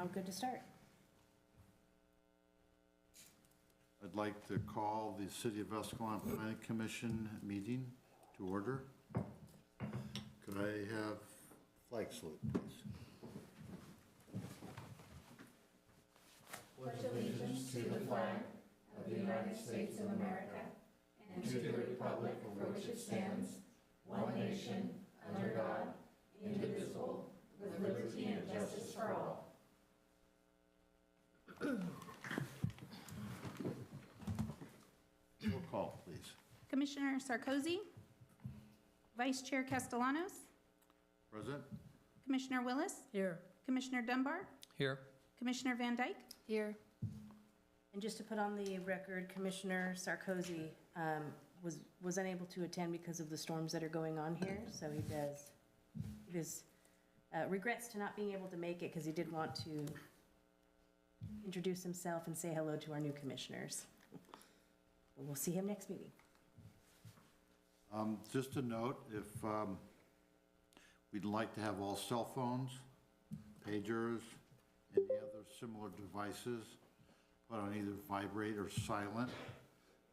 now good to start. I'd like to call the City of Escalon Planning Commission meeting to order. Could I have flag salute, please? Pledge allegiance to the flag of the United States of America and to the republic for which it stands, one nation, under God, indivisible, with liberty and justice for all. Roll call, please. Commissioner Sarkozy, Vice Chair Castellanos, Present? Commissioner Willis, Here. Commissioner Dunbar, Here. Commissioner Van Dyke. Here. And just to put on the record, Commissioner Sarkozy was unable to attend because of the storms that are going on here, so he regrets to not being able to make it because he did want to introduce himself and say hello to our new commissioners. But we'll see him next meeting. Just a note, if we'd like to have all cell phones, pagers, any other similar devices put on either vibrate or silent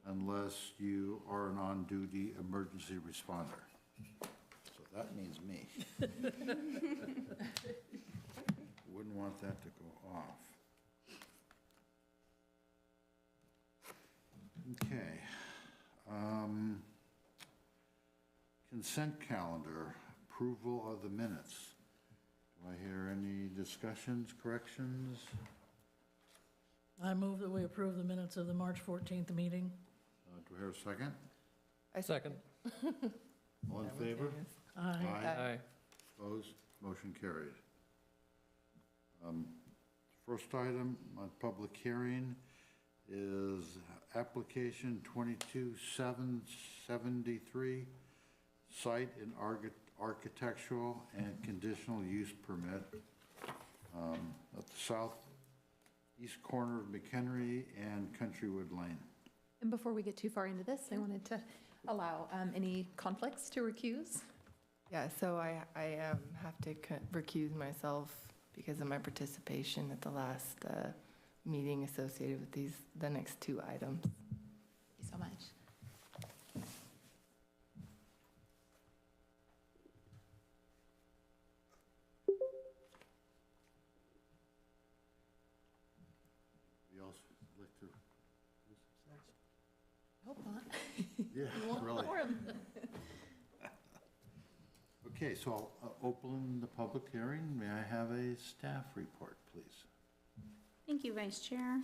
unless you are an on-duty emergency responder. So that means me. Wouldn't want that to go off. Okay. Consent calendar, approval of the minutes. Do I hear any discussions, corrections? I move that we approve the minutes of the March 14th meeting. Do I hear a second? I second. All in favor? Aye. Aye. Opposed? Motion carried. First item on public hearing is application 22773, site and architectural and conditional use permit at the southeast corner of McHenry and Countrywood Lane. And before we get too far into this, I wanted to allow any conflicts to recuse. Yeah, so I have to recuse myself because of my participation at the last meeting associated with the next two items. Thank you so much. Anybody else would like to do some sense? Hope not. Yeah, really. Okay, so I'll open the public hearing. May I have a staff report, please? Thank you, Vice Chair.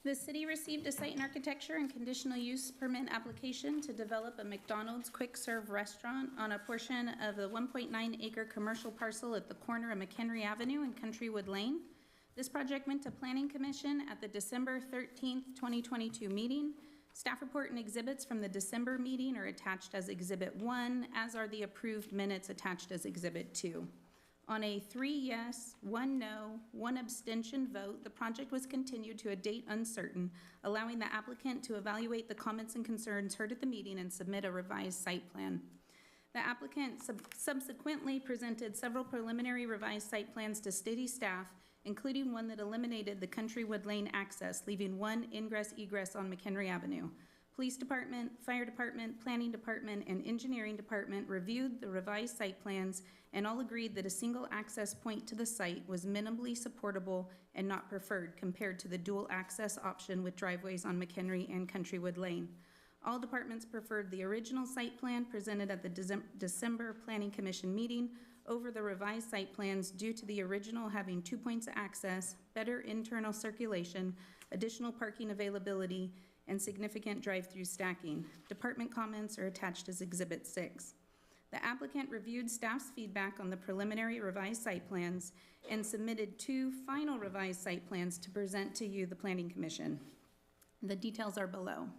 The city received a site and architecture and conditional use permit application to develop a McDonald's quick serve restaurant on a portion of the 1.9 acre commercial parcel at the corner of McHenry Avenue and Countrywood Lane. This project went to Planning Commission at the December 13th, 2022 meeting. Staff report and exhibits from the December meeting are attached as Exhibit 1, as are the approved minutes attached as Exhibit 2. On a 3 yes, 1 no, 1 abstention vote, the project was continued to a date uncertain, allowing the applicant to evaluate the comments and concerns heard at the meeting and submit a revised site plan. The applicant subsequently presented several preliminary revised site plans to city staff, including one that eliminated the Countrywood Lane access, leaving one ingress-egress on McHenry Avenue. Police Department, Fire Department, Planning Department, and Engineering Department reviewed the revised site plans and all agreed that a single access point to the site was minimally supportable and not preferred compared to the dual access option with driveways on McHenry and Countrywood Lane. All departments preferred the original site plan presented at the December Planning Commission meeting over the revised site plans due to the original having 2 points of access, better internal circulation, additional parking availability, and significant drive-through stacking. Department comments are attached as Exhibit 6. The applicant reviewed staff's feedback on the preliminary revised site plans and submitted 2 final revised site plans to present to you, the Planning Commission. The details are below.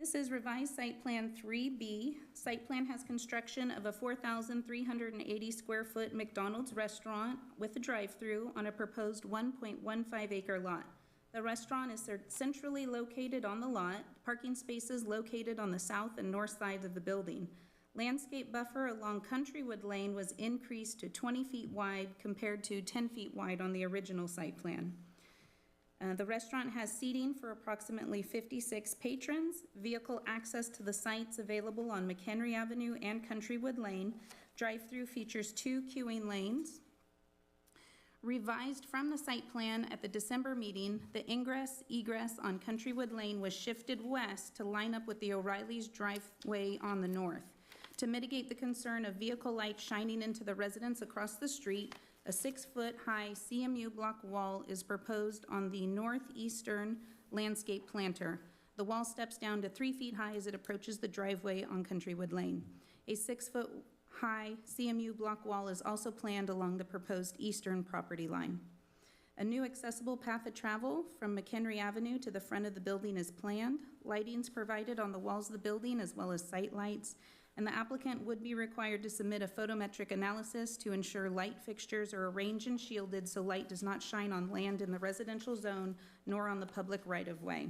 This is revised site plan 3B. Site plan has construction of a 4,380 square foot McDonald's restaurant with a drive-through on a proposed 1.15 acre lot. The restaurant is centrally located on the lot, parking spaces located on the south and north sides of the building. Landscape buffer along Countrywood Lane was increased to 20 feet wide compared to 10 feet wide on the original site plan. The restaurant has seating for approximately 56 patrons, vehicle access to the sites available on McHenry Avenue and Countrywood Lane. Drive-through features 2 queuing lanes. Revised from the site plan at the December meeting, the ingress-egress on Countrywood Lane was shifted west to line up with the O'Reilly's driveway on the north. To mitigate the concern of vehicle light shining into the residents across the street, a 6-foot-high CMU block wall is proposed on the northeastern landscape planter. The wall steps down to 3 feet high as it approaches the driveway on Countrywood Lane. A 6-foot-high CMU block wall is also planned along the proposed eastern property line. A new accessible path of travel from McHenry Avenue to the front of the building is planned. Lighting is provided on the walls of the building as well as site lights, and the applicant would be required to submit a photometric analysis to ensure light fixtures are arranged and shielded so light does not shine on land in the residential zone nor on the public right-of-way.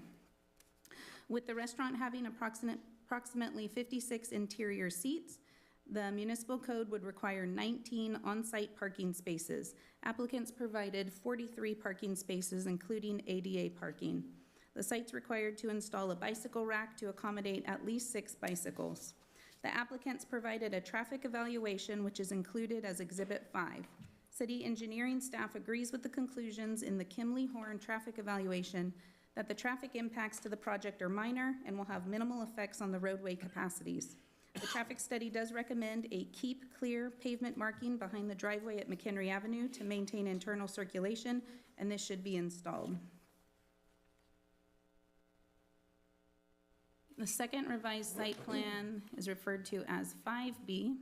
With the restaurant having approximately 56 interior seats, the municipal code would require 19 on-site parking spaces. Applicants provided 43 parking spaces, including ADA parking. The site's required to install a bicycle rack to accommodate at least 6 bicycles. The applicants provided a traffic evaluation, which is included as Exhibit 5. City engineering staff agrees with the conclusions in the Kimley-Horn traffic evaluation that the traffic impacts to the project are minor and will have minimal effects on the roadway capacities. The traffic study does recommend a keep clear pavement marking behind the driveway at McHenry Avenue to maintain internal circulation, and this should be installed. The second revised site plan is referred to as 5B.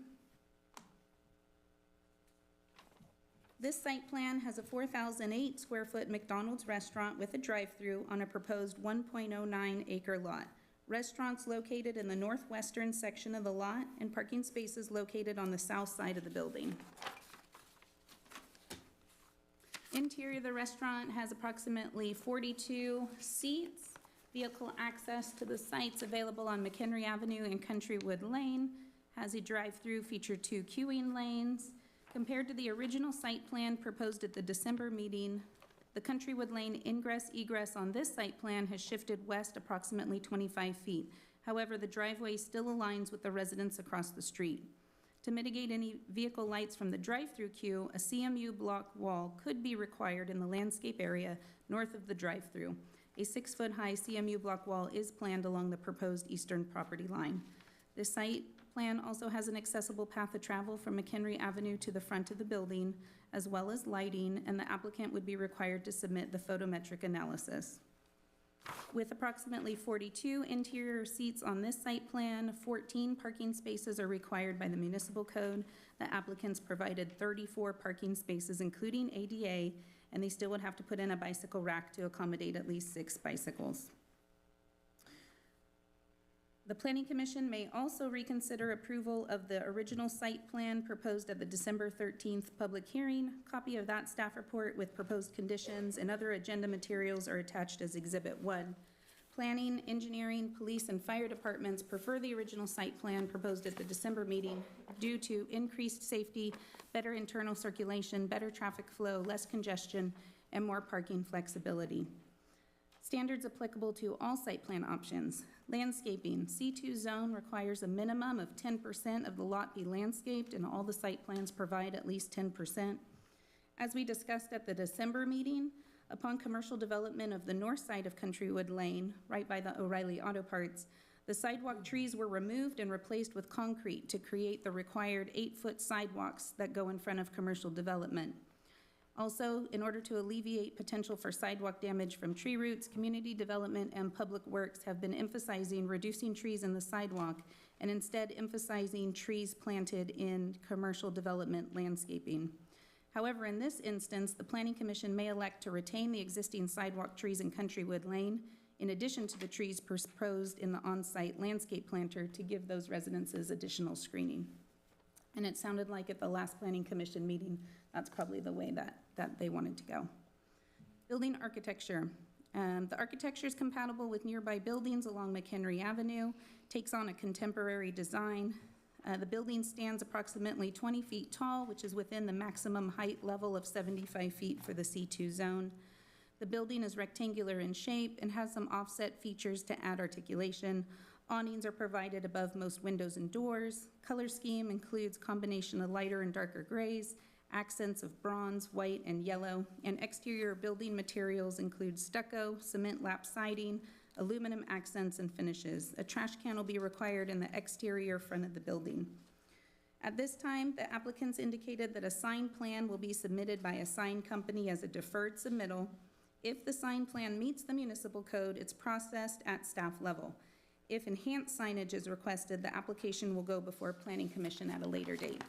This site plan has a 4,008 square foot McDonald's restaurant with a drive-through on a proposed 1.09 acre lot. Restaurants located in the northwestern section of the lot and parking spaces located on the south side of the building. Interior of the restaurant has approximately 42 seats. Vehicle access to the sites available on McHenry Avenue and Countrywood Lane has a drive-through feature 2 queuing lanes. Compared to the original site plan proposed at the December meeting, the Countrywood Lane ingress-egress on this site plan has shifted west approximately 25 feet. However, the driveway still aligns with the residents across the street. To mitigate any vehicle lights from the drive-through queue, a CMU block wall could be required in the landscape area north of the drive-through. A 6-foot-high CMU block wall is planned along the proposed eastern property line. This site plan also has an accessible path of travel from McHenry Avenue to the front of the building, as well as lighting, and the applicant would be required to submit the photometric analysis. With approximately 42 interior seats on this site plan, 14 parking spaces are required by the municipal code. The applicants provided 34 parking spaces, including ADA, and they still would have to put in a bicycle rack to accommodate at least 6 bicycles. The Planning Commission may also reconsider approval of the original site plan proposed at the December 13th public hearing. Copy of that staff report with proposed conditions and other agenda materials are attached as Exhibit 1. Planning, engineering, police, and fire departments prefer the original site plan proposed at the December meeting due to increased safety, better internal circulation, better traffic flow, less congestion, and more parking flexibility. Standards applicable to all site plan options. Landscaping. C2 zone requires a minimum of 10% of the lot be landscaped, and all the site plans provide at least 10%. As we discussed at the December meeting, upon commercial development of the north side of Countrywood Lane, right by the O'Reilly Auto Parts, the sidewalk trees were removed and replaced with concrete to create the required 8-foot sidewalks that go in front of commercial development. Also, in order to alleviate potential for sidewalk damage from tree roots, community development and public works have been emphasizing reducing trees in the sidewalk and instead emphasizing trees planted in commercial development landscaping. However, in this instance, the Planning Commission may elect to retain the existing sidewalk trees in Countrywood Lane, in addition to the trees proposed in the on-site landscape planter to give those residences additional screening. And it sounded like at the last Planning Commission meeting, that's probably the way that they wanted to go. Building architecture. The architecture is compatible with nearby buildings along McHenry Avenue, takes on a contemporary design. The building stands approximately 20 feet tall, which is within the maximum height level of 75 feet for the C2 zone. The building is rectangular in shape and has some offset features to add articulation. Awnings are provided above most windows and doors. Color scheme includes combination of lighter and darker grays, accents of bronze, white, and yellow, and exterior building materials include stucco, cement lap siding, aluminum accents, and finishes. A trash can will be required in the exterior front of the building. At this time, the applicants indicated that a sign plan will be submitted by a sign company as a deferred submittal. If the sign plan meets the municipal code, it's processed at staff level. If enhanced signage is requested, the application will go before Planning Commission at a later date.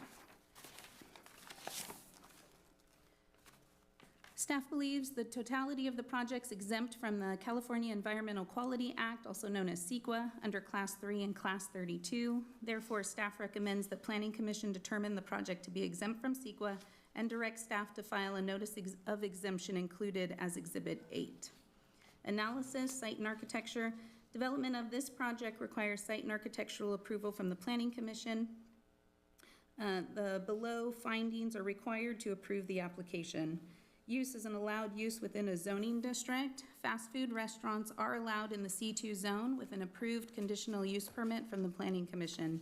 Staff believes the totality of the projects exempt from the California Environmental Quality Act, also known as CEQA, under Class 3 and Class 32. Therefore, staff recommends that Planning Commission determine the project to be exempt from CEQA and direct staff to file a notice of exemption included as Exhibit 8. Analysis, site and architecture. Development of this project requires site and architectural approval from the Planning Commission. The below findings are required to approve the application. Use is an allowed use within a zoning district. Fast food restaurants are allowed in the C2 zone with an approved conditional use permit from the Planning Commission.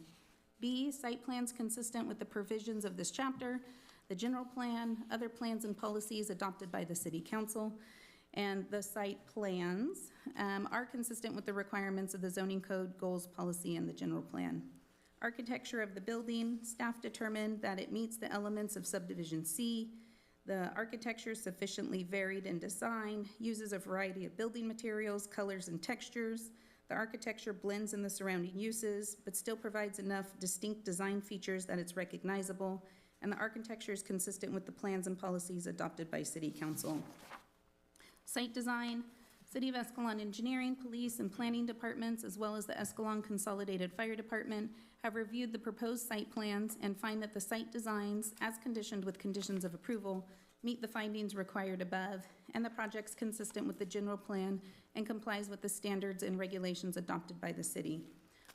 B, site plans consistent with the provisions of this chapter, the general plan, other plans and policies adopted by the City Council, and the site plans are consistent with the requirements of the zoning code, goals, policy, and the general plan. Architecture of the building, staff determined that it meets the elements of Subdivision C. The architecture is sufficiently varied in design, uses a variety of building materials, colors, and textures. The architecture blends in the surrounding uses, but still provides enough distinct design features that it's recognizable, and the architecture is consistent with the plans and policies adopted by City Council. Site design, City of Escalon Engineering, Police, and Planning Departments, as well as the Escalon Consolidated Fire Department, have reviewed the proposed site plans and find that the site designs, as conditioned with conditions of approval, meet the findings required above, and the project's consistent with the general plan and complies with the standards and regulations adopted by the city.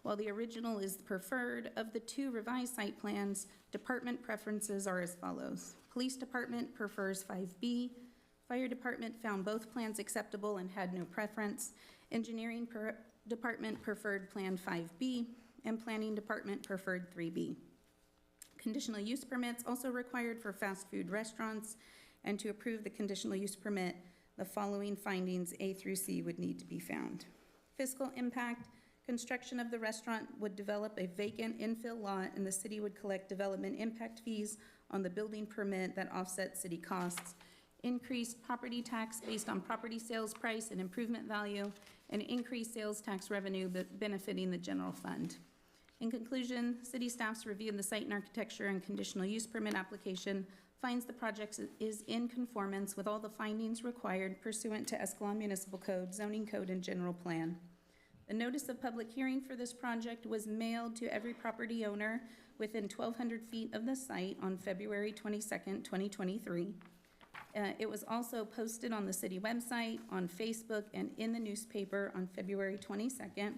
While the original is preferred, of the two revised site plans, department preferences are as follows. Police Department prefers 5B. Fire Department found both plans acceptable and had no preference. Engineering Department preferred Plan 5B, and Planning Department preferred 3B. Conditional use permits also required for fast food restaurants, and to approve the conditional use permit, the following findings A through C would need to be found. Fiscal impact, construction of the restaurant would develop a vacant infill lot, and the city would collect development impact fees on the building permit that offset city costs. Increased property tax based on property sales price and improvement value, and increased sales tax revenue benefiting the general fund. In conclusion, city staff's review of the site and architecture and conditional use permit application finds the project is in conformance with all the findings required pursuant to Escalon Municipal Code, Zoning Code, and General Plan. The notice of public hearing for this project was mailed to every property owner within 1,200 feet of the site on February 22nd, 2023. It was also posted on the city website, on Facebook, and in the newspaper on February 22nd.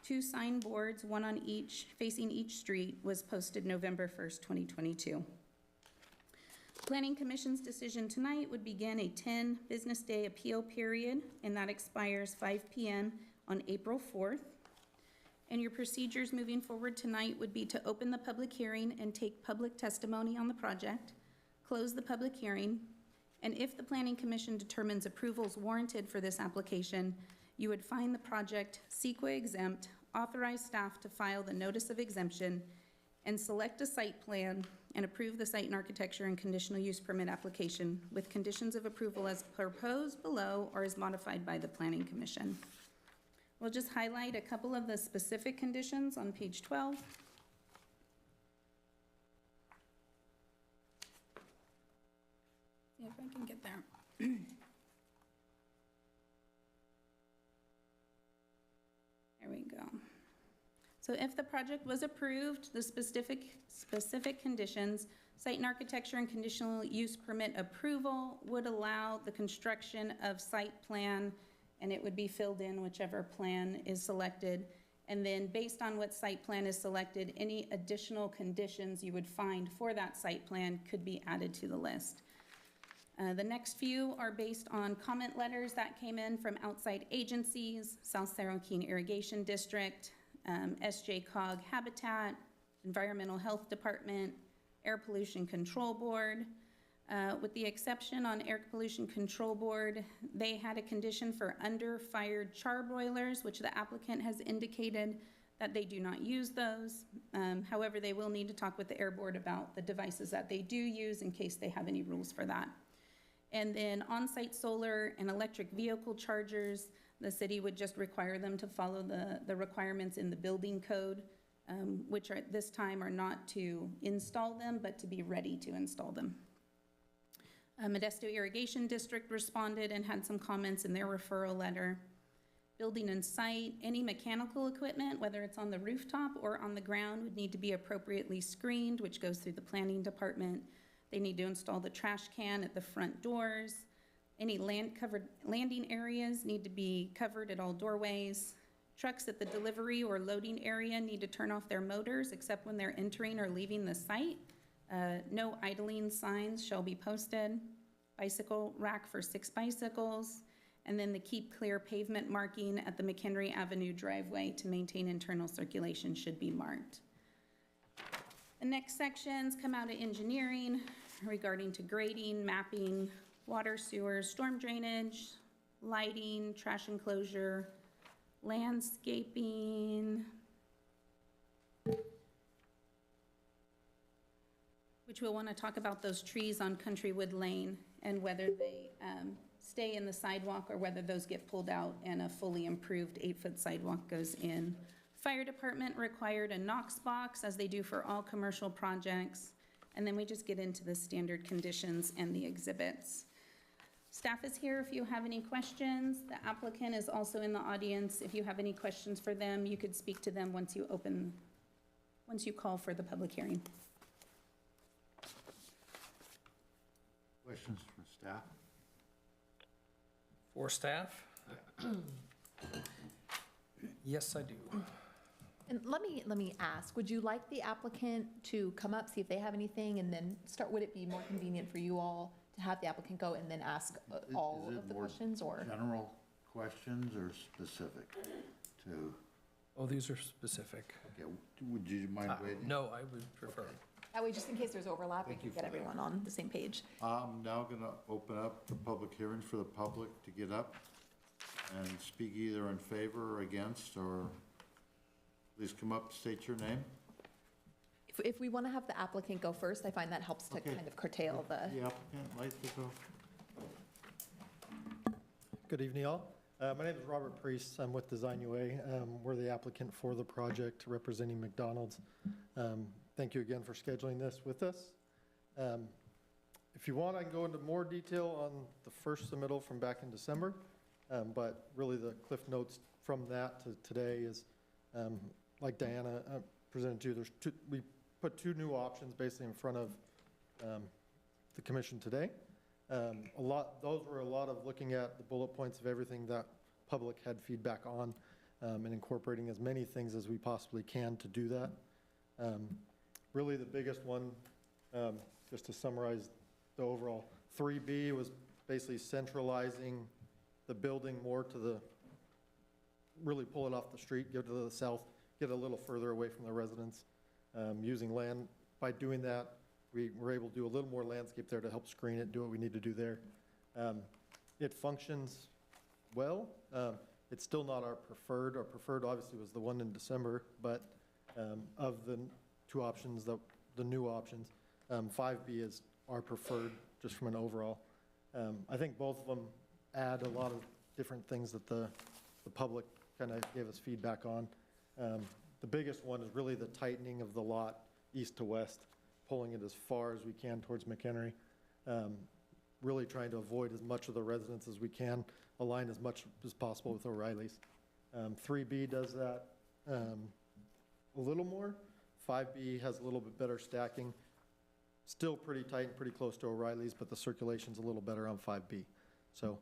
2 signboards, one on each, facing each street, was posted November 1st, 2022. Planning Commission's decision tonight would begin a 10 business day appeal period, and that expires 5 p.m. on April 4th. And your procedures moving forward tonight would be to open the public hearing and take public testimony on the project, close the public hearing, and if the Planning Commission determines approvals warranted for this application, you would find the project CEQA exempt, authorize staff to file the notice of exemption, and select a site plan and approve the site and architecture and conditional use permit application with conditions of approval as proposed below or as modified by the Planning Commission. We'll just highlight a couple of the specific conditions on page 12. See if I can get there. So if the project was approved, the specific conditions, site and architecture and conditional use permit approval would allow the construction of site plan, and it would be filled in whichever plan is selected. And then based on what site plan is selected, any additional conditions you would find for that site plan could be added to the list. The next few are based on comment letters that came in from outside agencies, South San Joaquin Irrigation District, SJCOG Habitat, Environmental Health Department, Air Pollution Control Board. With the exception on Air Pollution Control Board, they had a condition for under-fired charbroilers, which the applicant has indicated that they do not use those. However, they will need to talk with the Air Board about the devices that they do use in case they have any rules for that. And then on-site solar and electric vehicle chargers, the city would just require them to follow the requirements in the building code, which are, at this time are not to install them, but to be ready to install them. Modesto Irrigation District responded and had some comments in their referral letter. Building and site, any mechanical equipment, whether it's on the rooftop or on the ground, would need to be appropriately screened, which goes through the planning department. They need to install the trash can at the front doors. Any covered landing areas need to be covered at all doorways. Trucks at the delivery or loading area need to turn off their motors except when they're entering or leaving the site. No idling signs shall be posted. Bicycle rack for 6 bicycles. And then the keep clear pavement marking at the McHenry Avenue driveway to maintain internal circulation should be marked. The next sections come out of engineering regarding to grading, mapping, water, sewers, storm drainage, lighting, trash enclosure, landscaping, which we'll want to talk about those trees on Countrywood Lane and whether they stay in the sidewalk or whether those get pulled out and a fully improved 8-foot sidewalk goes in. Fire department required a Knox box, as they do for all commercial projects. And then we just get into the standard conditions and the exhibits. Staff is here if you have any questions. The applicant is also in the audience. If you have any questions for them, you could speak to them once you call for the public hearing. Questions from staff? For staff? Yes, I do. And let me ask, would you like the applicant to come up, see if they have anything, and then start? Would it be more convenient for you all to have the applicant go and then ask all Is it of the more questions, or? General questions or specific to, Oh, these are specific. okay, would you mind waiting? No, I would prefer. That way, just in case there's overlap, we Thank can you get for that. everyone on the same page. I'm now going to open up the public hearing for the public to get up and speak either in favor or against, or please come up, state your name. If we want to have the applicant go first, I find that helps to Okay. kind of curtail the. The applicant, like to go? Good evening, all. My name is Robert Priest. I'm with Design UA. We're the applicant for the project representing McDonald's. Thank you again for scheduling this with us. If you want, I can go into more detail on the first submittal from back in December, but really the cliff notes from that to today is, like Diana presented to you, we put 2 new options basically in front of the commission today. Those were a lot of looking at the bullet points of everything that public had feedback on, and incorporating as many things as we possibly can to do that. Really the biggest one, just to summarize the overall, 3B was basically centralizing the building more to the, really pull it off the street, get to the south, get a little further away from the residents, using land. By doing that, we were able to do a little more landscape there to help screen it, do what we need to do there. It functions well. It's still not our preferred. Our preferred obviously was the one in December, but of the 2 options, the new options, 5B is our preferred just from an overall. I think both of them add a lot of different things that the public kind of gave us feedback on. The biggest one is really the tightening of the lot east to west, pulling it as far as we can towards McHenry. Really trying to avoid as much of the residents as we can, align as much as possible with O'Reilly's. 3B does that. a little more. 5B has a little bit better stacking. Still pretty tight and pretty close to O'Reilly's, but the circulation's a little better on 5B. So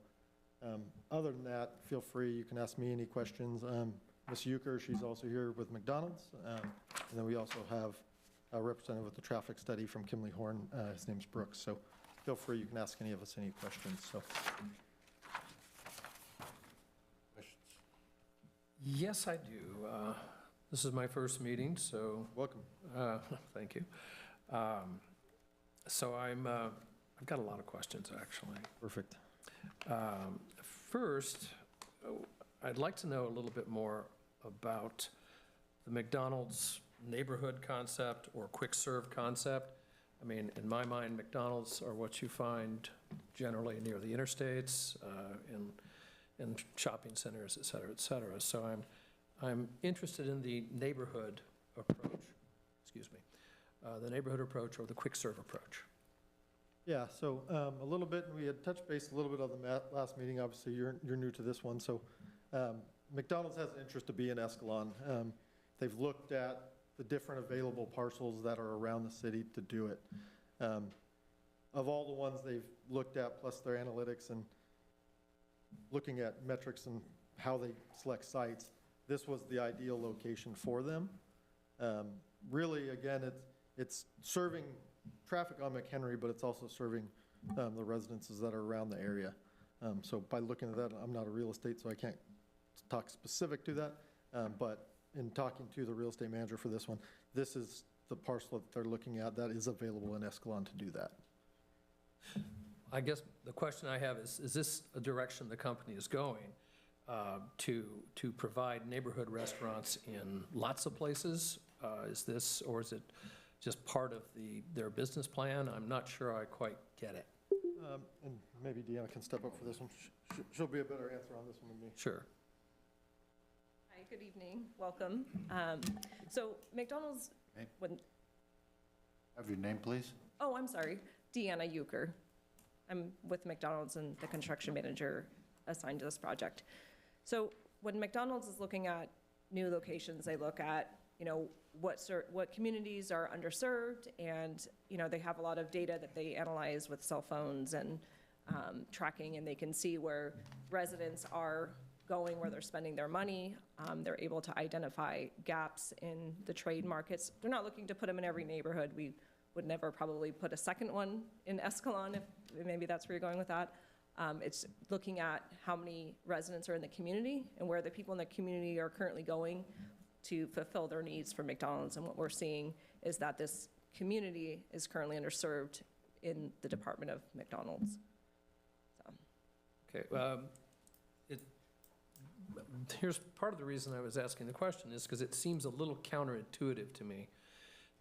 other than that, feel free, you can ask me any questions. Ms. Euchre, she's also here with McDonald's. And then we also have a representative with the traffic study from Kimley Horn. His name's Brooks. So feel free, you can ask any of us any questions. So Questions? Yes, I do. This is my first meeting, so welcome. thank you. So I've got a lot of questions, actually. Perfect. First, I'd like to know a little bit more about the McDonald's neighborhood concept or quick serve concept. I mean, in my mind, McDonald's are what you find generally near the interstates, in shopping centers, et cetera, et cetera. So I'm interested in the neighborhood approach, the neighborhood approach or the quick serve approach. Yeah, so a little bit, we had touched base a little bit on the last meeting. Obviously, you're new to this one. So McDonald's has an interest to be in Escalon. They've looked at the different available parcels that are around the city to do it. Of all the ones they've looked at, plus their analytics and looking at metrics and how they select sites, this was the ideal location for them. Really, again, it's serving traffic on McHenry, but it's also serving the residences that are around the area. So by looking at that, I'm not a real estate, so I can't talk specific to that. But in talking to the real estate manager for this one, this is the parcel that they're looking at that is available in Escalon to do that. I guess the question I have is this a direction the company is going to provide neighborhood restaurants in lots of places? Or is it just part of their business plan? I'm not sure I quite get it. And maybe Deanna can step up for this one. She'll be a better answer on this one than me. Sure. Hi, good evening, welcome. So McDonald's, Okay. when, Have your name, please? oh, I'm sorry, Deanna Euchre. I'm with McDonald's and the construction manager assigned to this project. So when McDonald's is looking at new locations, they look at, what communities are underserved, and, they have a lot of data that they analyze with cell phones and tracking, and they can see where residents are going, where they're spending their money. They're able to identify gaps in the trade markets. They're not looking to put them in every neighborhood. We would never probably put a second one in Escalon, if maybe that's where you're going with that. It's looking at how many residents are in the community and where the people in the community are currently going to fulfill their needs for McDonald's. And what we're seeing is that this community is currently underserved in the Department of McDonald's. So. Okay. Here's part of the reason I was asking the question is because it seems a little counterintuitive to me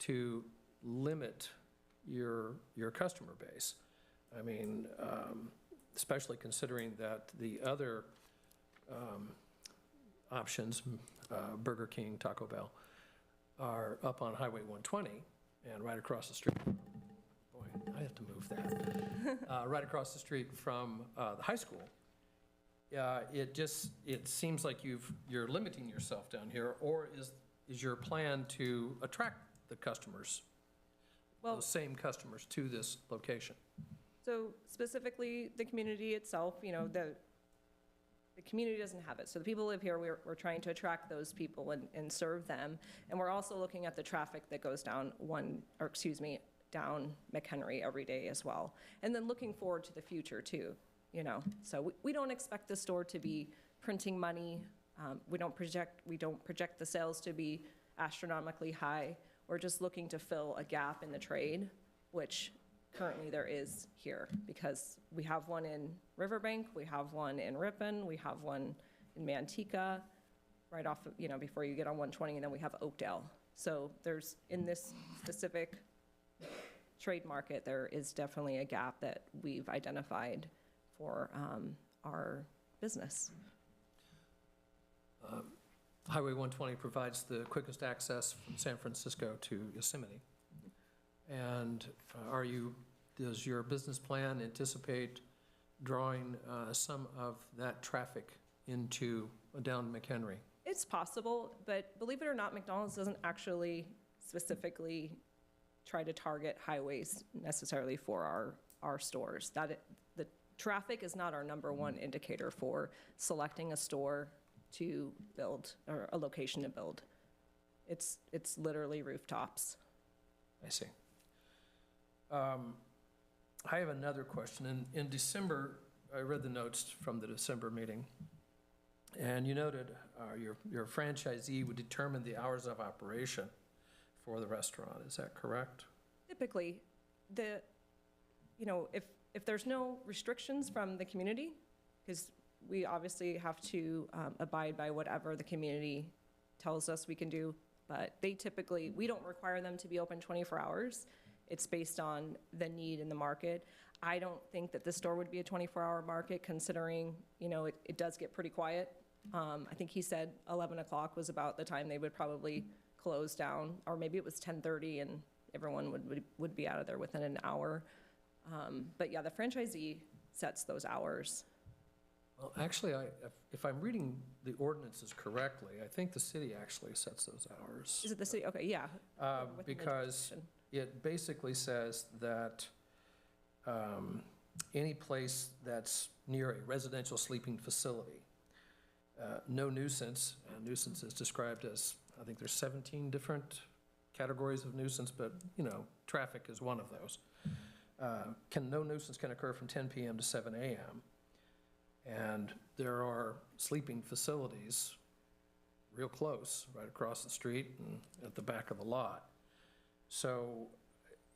to limit your customer base. I mean, especially considering that the other options, Burger King, Taco Bell, are up on Highway 120 and right across the street. Boy, I have to move that. Right across the street from the high school. It seems like you're limiting yourself down here, or is your plan to attract the customers, those same customers, to this location? So specifically, the community itself, the community doesn't have it. So the people who live here, we're trying to attract those people and serve them. And we're also looking at the traffic that goes down down McHenry every day as well. And then looking forward to the future too, So we don't expect the store to be printing money. We don't project the sales to be astronomically high. We're just looking to fill a gap in the trade, which currently there is here, because we have one in Riverbank, we have one in Ripon, we have one in Manteca, right off, before you get on 120, and then we have Oakdale. So there's, in this specific trade market, there is definitely a gap that we've identified for our business. Highway 120 provides the quickest access from San Francisco to Yosemite. And does your business plan anticipate drawing some of that traffic down McHenry It's possible, but believe it or not, McDonald's doesn't actually specifically try to target highways necessarily for our stores. The traffic is not our number one indicator for selecting a store to build, or a location to build. It's literally rooftops. I see. I have another question. In December, I read the notes from the December meeting, and you noted your franchisee would determine the hours of operation for the restaurant. Is that correct? Typically, if there's no restrictions from the community, because we obviously have to abide by whatever the community tells us we can do, but we don't require them to be open 24 hours. It's based on the need in the market. I don't think that this store would be a 24-hour market, considering, it does get pretty quiet. I think he said 11 o'clock was about the time they would probably close down, or maybe it was 10:30 and everyone would be out of there within an hour. But yeah, the franchisee sets those hours. Well, actually, if I'm reading the ordinances correctly, I think the city actually sets those hours. Is it the city? Okay, yeah. Within the Because jurisdiction. it basically says that any place that's near a residential sleeping facility, no nuisance, and nuisance is described as, I think there's 17 different categories of nuisance, but, traffic is one of those. No nuisance can occur from 10 p.m. to 7 a.m. And there are sleeping facilities real close, right across the street and at the back of the lot. So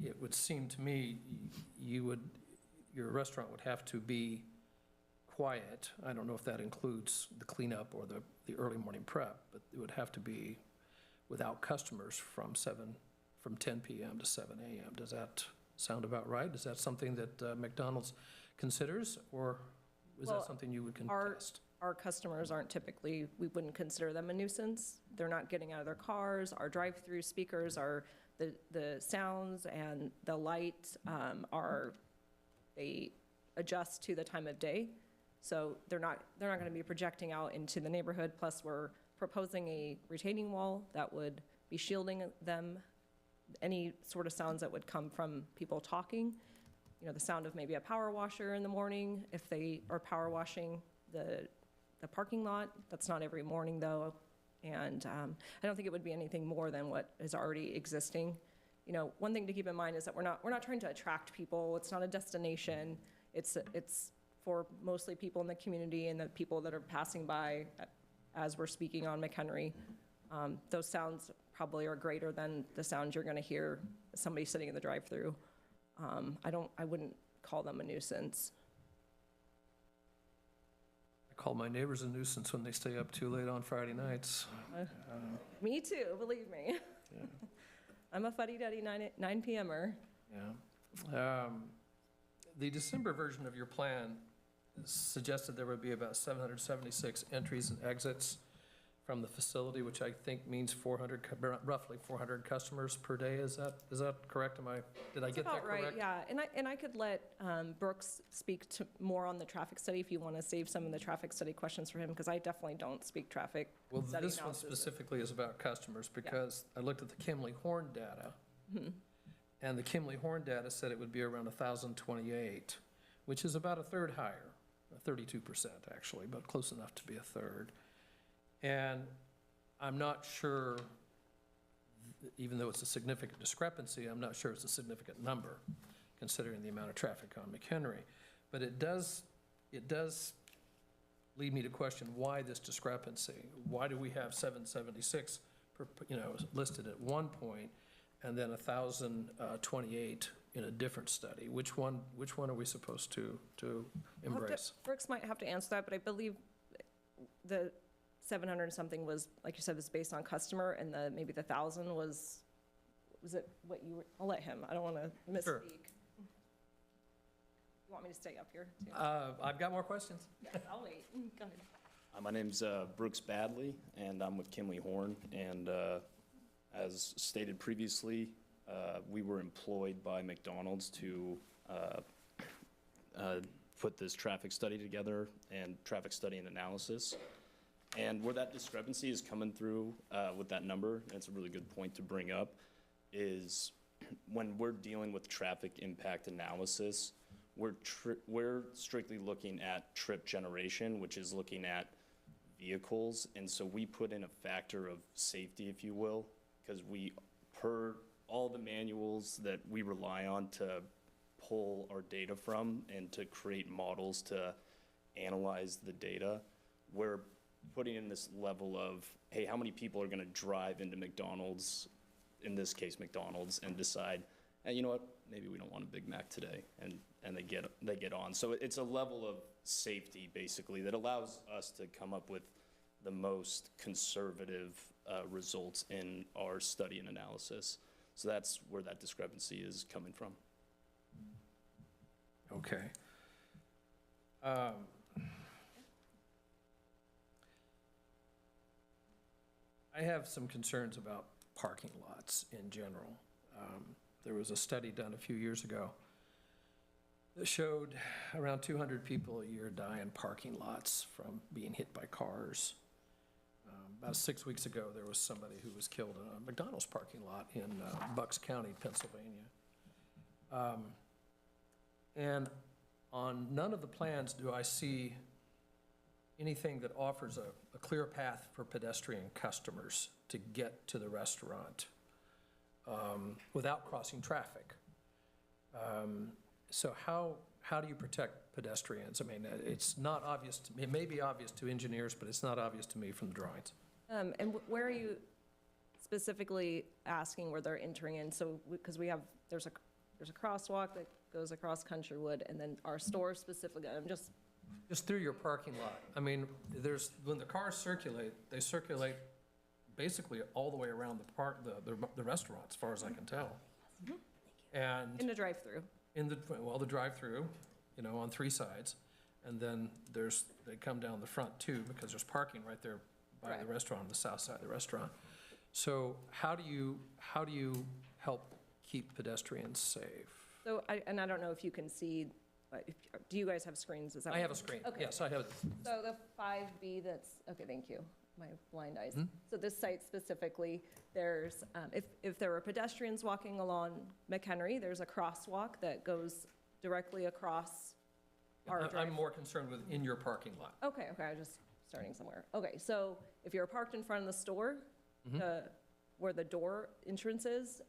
it would seem to me your restaurant would have to be quiet. I don't know if that includes the cleanup or the early morning prep, but it would have to be without customers from 10 p.m. to 7 a.m. Does that sound about right? Is that something that McDonald's considers, or is that something you would contest? Our customers aren't typically, we wouldn't consider them a nuisance. They're not getting out of their cars. Our drive-through speakers are, the sounds and the light they adjust to the time of day. So they're not going to be projecting out into the neighborhood. Plus, we're proposing a retaining wall that would be shielding them, any sort of sounds that would come from people talking. The sound of maybe a power washer in the morning, if they are power washing the parking lot. That's not every morning, though. And I don't think it would be anything more than what is already existing. One thing to keep in mind is that we're not trying to attract people. It's not a destination. It's for mostly people in the community and the people that are passing by as we're speaking on McHenry. Those sounds probably are greater than the sounds you're going to hear somebody sitting in the drive-through. I wouldn't call them a nuisance. I call my neighbors a nuisance when they stay up too late on Friday nights. Me too, believe me. Yeah. I'm a fuddy-duddy 9 p.m.er. Yeah. The December version of your plan suggested there would be about 776 entries and exits from the facility, which I think means roughly 400 customers per day. Is that correct? Did I get that correct? Right, yeah. And I could let Brooks speak to more on the traffic study if you want to save some of the traffic study questions for him, because I definitely don't speak traffic Well, study this one analysis. specifically is about customers, because I looked at the Kimley Horn data, and the Kimley Horn data said it would be around 1,028, which is about a third higher, 32% actually, but close enough to be a third. And I'm not sure, even though it's a significant discrepancy, I'm not sure it's a significant number, considering the amount of traffic on McHenry. But it does lead me to question why this discrepancy. Why do we have 776 listed at one point, and then 1,028 in a different study? Which one are we supposed to embrace? Brooks might have to answer that, but I believe the 700 and something was, like you said, was based on customer, and maybe the 1,000 was it what you were? I'll let him. I don't want to misspeak. Sure. You want me to stay up here too? I've got more questions. Yes, I'll wait. Go ahead. My name's Brooks Badley, and I'm with Kimley Horn. And as stated previously, we were employed by McDonald's to put this traffic study together and traffic study and analysis. And where that discrepancy is coming through with that number, and it's a really good point to bring up, is when we're dealing with traffic impact analysis, we're strictly looking at trip generation, which is looking at vehicles. And so we put in a factor of safety, if you will, because per all the manuals that we rely on to pull our data from and to create models to analyze the data, we're putting in this level of, hey, how many people are going to drive into McDonald's, in this case McDonald's, and decide, hey, you know what, maybe we don't want a Big Mac today, and they get on. So it's a level of safety, basically, that allows us to come up with the most conservative results in our study and analysis. So that's where that discrepancy is coming from. Okay. I have some concerns about parking lots in general. There was a study done a few years ago that showed around 200 people a year die in parking lots from being hit by cars. About 6 weeks ago, there was somebody who was killed in a McDonald's parking lot in Bucks County, Pennsylvania. And on none of the plans do I see anything that offers a clear path for pedestrian customers to get to the restaurant without crossing traffic. So how do you protect pedestrians? I mean, it's not obvious, it may be obvious to engineers, but it's not obvious to me from the drawings. And where are you specifically asking where they're entering in? So, because there's a crosswalk that goes across Countrywood, and then our store specifically, Just through your parking lot. I mean, when the cars circulate, they circulate basically all the way around the restaurant, as far as I can tell. And in the drive-through. the drive-through, on 3 sides, and then they come down the front too, because there's parking right there by the restaurant, on the south side of the restaurant. So how do you help keep pedestrians safe? So, I don't know if you can see, do you guys have screens? Is that I have a screen. Okay. Yes, I have. So the 5B okay, thank you, my blind eyes. So this site specifically, there's, if there are pedestrians walking along McHenry, there's a crosswalk that goes directly across our drive. I'm more concerned with in your parking lot. Okay, I was just starting somewhere. Okay, so if you're parked in front of the store, where the door entrance is,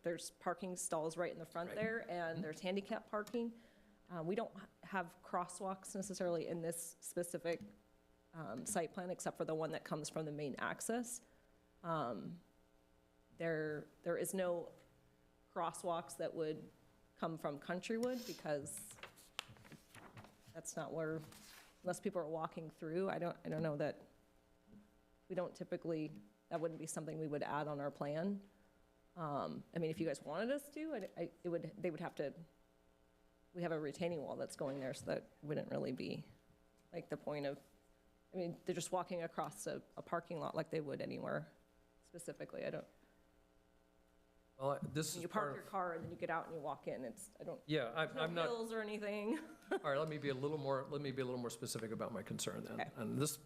there's parking stalls right in the front there, and there's handicap parking. We don't have crosswalks necessarily in this specific site plan, except for the one that comes from the main access. There is no crosswalks that would come from Countrywood, because that's not where, unless people are walking through, I don't know that, we don't typically, that wouldn't be something we would add on our plan. I mean, if you guys wanted us to, they would have to, we have a retaining wall that's going there, so that wouldn't really be like the point of, I mean, they're just walking across a parking lot like they would anywhere specifically. Well, this is you park your car and then you get out and you walk in. Yeah, I'm no not. hills or anything. All right, let me be a little more specific about my concern then. Okay. And this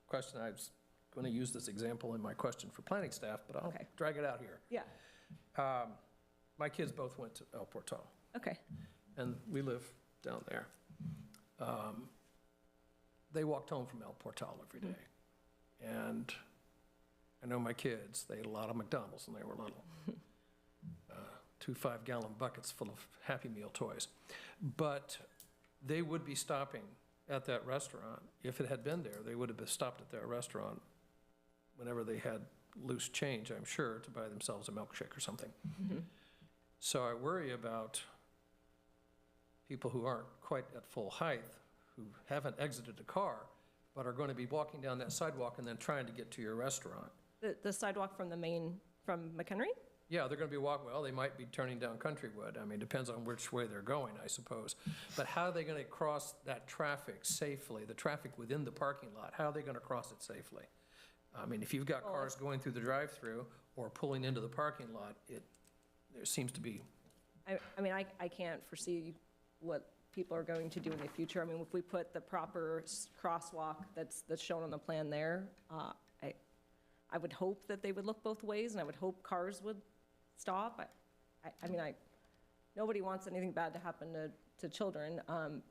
question, I was going to use this example in my question for planning staff, but I'll drag it out here. Yeah. My kids both went to El Portal. Okay. And we live down there. They walked home from El Portal every day. And I know my kids, they ate a lot of McDonald's when they were little. 2 5-gallon buckets full of Happy Meal toys. But they would be stopping at that restaurant. If it had been there, they would have been stopped at that restaurant whenever they had loose change, I'm sure, to buy themselves a milkshake or something. So I worry about people who aren't quite at full height, who haven't exited a car, but are going to be walking down that sidewalk and then trying to get to your restaurant. The sidewalk from McHenry? Yeah, they're going to be they might be turning down Countrywood. I mean, depends on which way they're going, I suppose. But how are they going to cross that traffic safely, the traffic within the parking lot? How are they going to cross it safely? I mean, if you've got cars going through the drive-through or pulling into the parking lot, there seems to be. I mean, I can't foresee what people are going to do in the future. I mean, if we put the proper crosswalk that's shown on the plan there, I would hope that they would look both ways, and I would hope cars would stop. I mean, nobody wants anything bad to happen to children,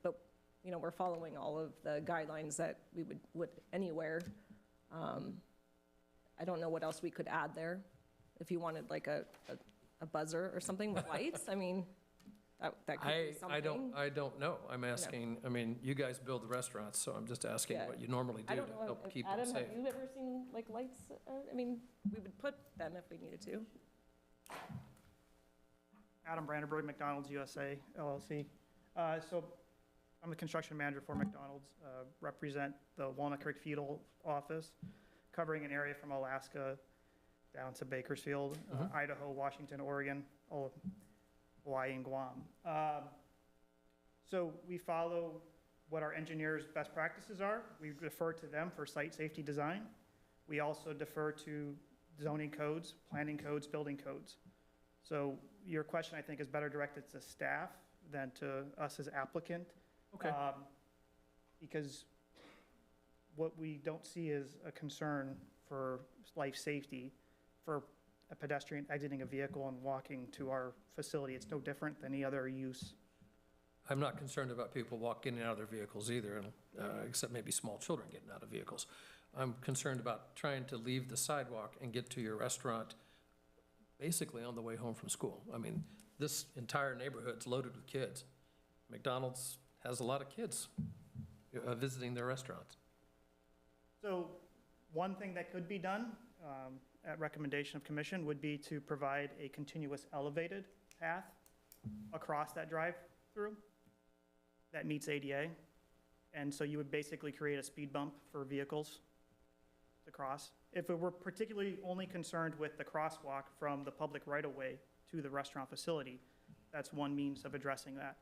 but, you know, we're following all of the guidelines that we would anywhere. I don't know what else we could add there. If you wanted like a buzzer or something with lights, I mean, that could be something. I don't know. I'm asking, I mean, you guys build the restaurants, so I'm just asking Yeah. what you normally I do don't to know, help keep them Adam, safe. have you ever seen like lights? I mean, we would put them if we needed to. Adam Brandenburg, McDonald's USA LLC. So I'm the construction manager for McDonald's, represent the Walnut Creek Feudal office, covering an area from Alaska down to Bakersfield, Idaho, Washington, Oregon, all of Hawaii and Guam. So we follow what our engineers' best practices are. We defer to them for site safety design. We also defer to zoning codes, planning codes, building codes. So your question, I think, is better directed to staff than to us as applicant. Okay. Because what we don't see is a concern for life safety for a pedestrian exiting a vehicle and walking to our facility. It's no different than any other use. I'm not concerned about people walking in and out of their vehicles either, except maybe small children getting out of vehicles. I'm concerned about trying to leave the sidewalk and get to your restaurant basically on the way home from school. I mean, this entire neighborhood's loaded with kids. McDonald's has a lot of kids visiting their restaurants. So one thing that could be done at recommendation of commission would be to provide a continuous elevated path across that drive-through that meets ADA. And so you would basically create a speed bump for vehicles to cross. If it were particularly only concerned with the crosswalk from the public right-of-way to the restaurant facility, that's one means of addressing that.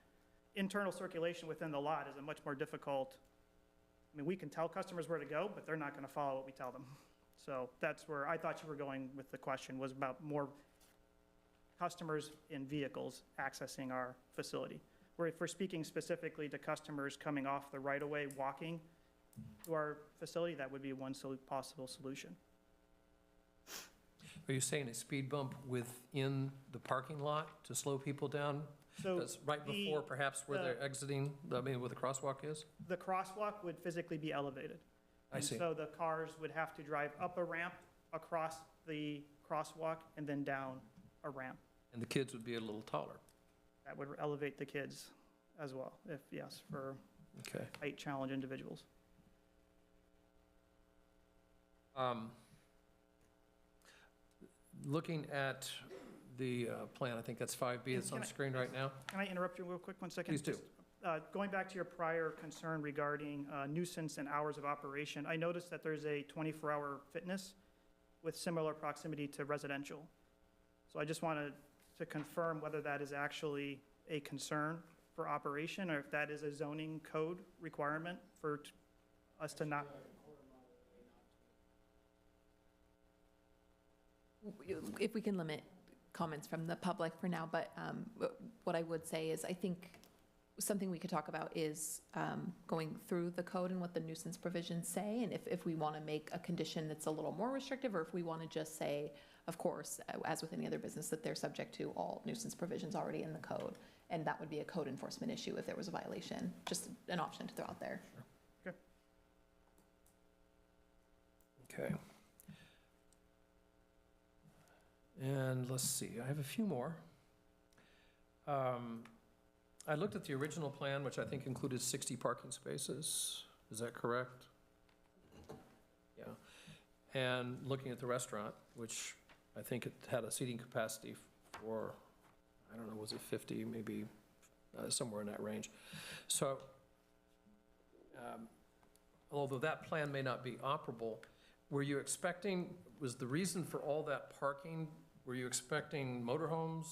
Internal circulation within the lot is a much more difficult. I mean, we can tell customers where to go, but they're not going to follow what we tell them. So that's where I thought you were going with the question, was about more customers in vehicles accessing our facility. Where if we're speaking specifically to customers coming off the right-of-way, walking to our facility, that would be one possible solution. Are you saying a speed bump within the parking lot to slow people down? So That's right before perhaps where they're exiting, I mean, where the crosswalk is? the crosswalk would physically be elevated. I see. And so the cars would have to drive up a ramp, across the crosswalk, and then down a ramp. And the kids would be a little taller. That would elevate the kids as well, if, yes, for Okay. height challenge individuals. Looking at the plan, I think that's 5B that's on the screen right now. Can I interrupt you real quick, 1 second? Please do. Just, going back to your prior concern regarding nuisance and hours of operation, I noticed that there's a 24-hour fitness with similar proximity to residential. So I just wanted to confirm whether that is actually a concern for operation, or if that is a zoning code requirement for us to not. If we can limit comments from the public for now, but what I would say is I think something we could talk about is going through the code and what the nuisance provisions say, and if we want to make a condition that's a little more restrictive, or if we want to just say, of course, as with any other business, that they're subject to all nuisance provisions already in the code, and that would be a code enforcement issue if there was a violation. Just an option to throw out there. Okay. And let's see, I have a few more. I looked at the original plan, which I think included 60 parking spaces. Is that correct? Yeah. And looking at the restaurant, which I think it had a seating capacity for, I don't know, was it 50, maybe somewhere in that range. So, although that plan may not be operable, were you expecting, was the reason for all that parking, were you expecting motorhomes,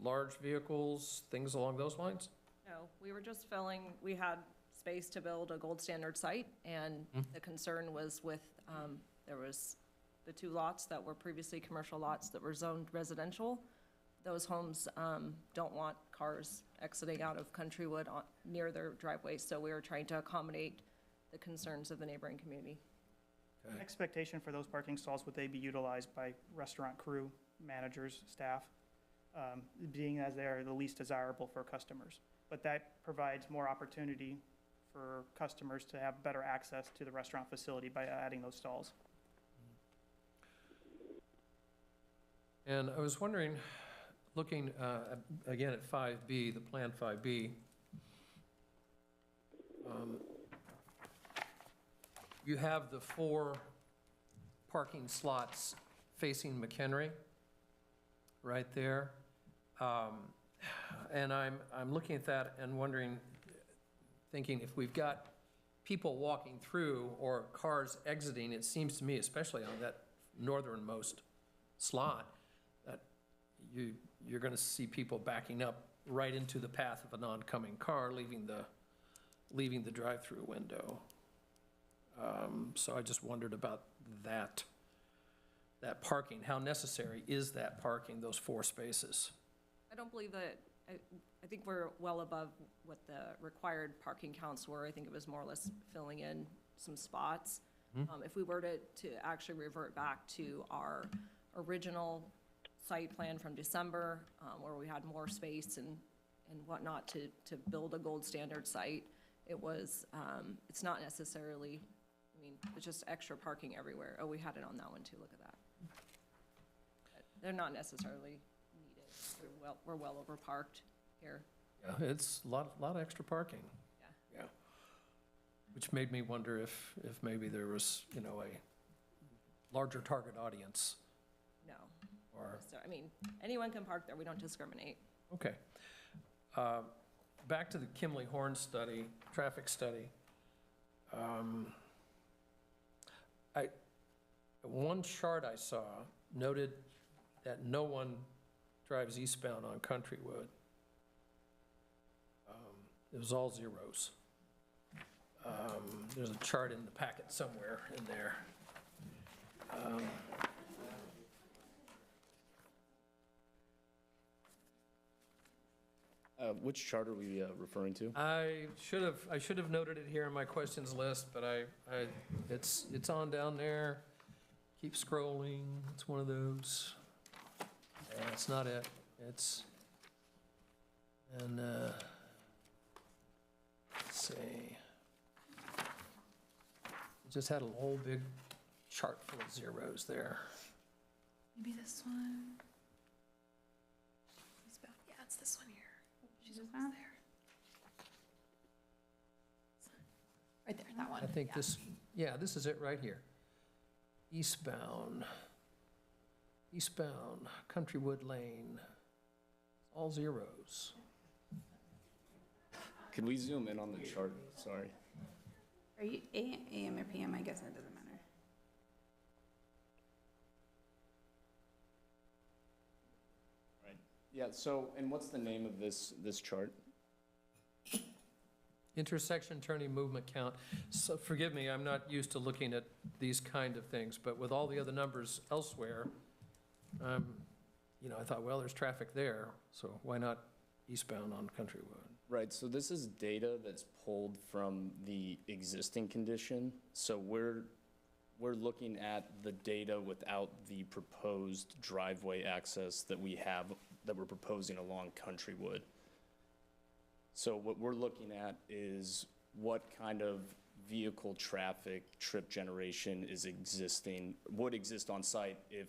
large vehicles, things along those lines? No, we were just filling, we had space to build a gold standard site, and the concern was with, there was the 2 lots that were previously commercial lots that were zoned residential. those homes don't want cars exiting out of Countrywood near their driveways, so we were trying to accommodate the concerns of the neighboring community. Okay. Expectation for those parking stalls, would they be utilized by restaurant crew, managers, staff, being as they are the least desirable for customers? But that provides more opportunity for customers to have better access to the restaurant facility by adding those stalls. And I was wondering, looking again at 5B, the Plan 5B, you have the 4 parking slots facing McHenry right there. And I'm looking at that and wondering, thinking if we've got people walking through or cars exiting, it seems to me, especially on that northernmost slot, that you're going to see people backing up right into the path of an oncoming car, leaving the drive-through window. So I just wondered about that parking. How necessary is that parking, those 4 spaces? I don't believe that, I think we're well above what the required parking counts were. I think it was more or less filling in some spots. If we were to actually revert back to our original site plan from December, where we had more space and whatnot to build a gold standard site, it's not necessarily, I mean, it's just extra parking everywhere. Oh, we had it on that one too, look at that. They're not necessarily needed. We're well over parked here. Yeah, it's a lot of extra parking. Yeah. Which made me wonder if maybe there was, a larger target audience. No. Or, So, I mean, anyone can park there. We don't discriminate. okay. Back to the Kimley Horn study, traffic study. One chart I saw noted that no one drives eastbound on Countrywood. It was all zeros. There's a chart in the packet somewhere in there. Which chart are we referring to? I should have noted it here in my questions list, but it's on down there. Keep scrolling. It's one of those. Yeah, it's not it. And let's see. It just had a whole big chart full of zeros there. Maybe this one. Yeah, it's this one here. She's over there. Right there, that one. I think yeah. this is it right here. Eastbound, Countrywood Lane, all zeros. Can we zoom in on the chart? Sorry. Are you AM or PM? I guess that doesn't matter. Right. Yeah, so, and what's the name of this chart? Intersection turning movement count. So forgive me, I'm not used to looking at these kind of things, but with all the other numbers elsewhere, I thought, well, there's traffic there, so why not eastbound on Countrywood? Right, so this is data that's pulled from the existing condition. So we're looking at the data without the proposed driveway access that we have, that we're proposing along Countrywood. So what we're looking at is what kind of vehicle traffic trip generation would exist on site if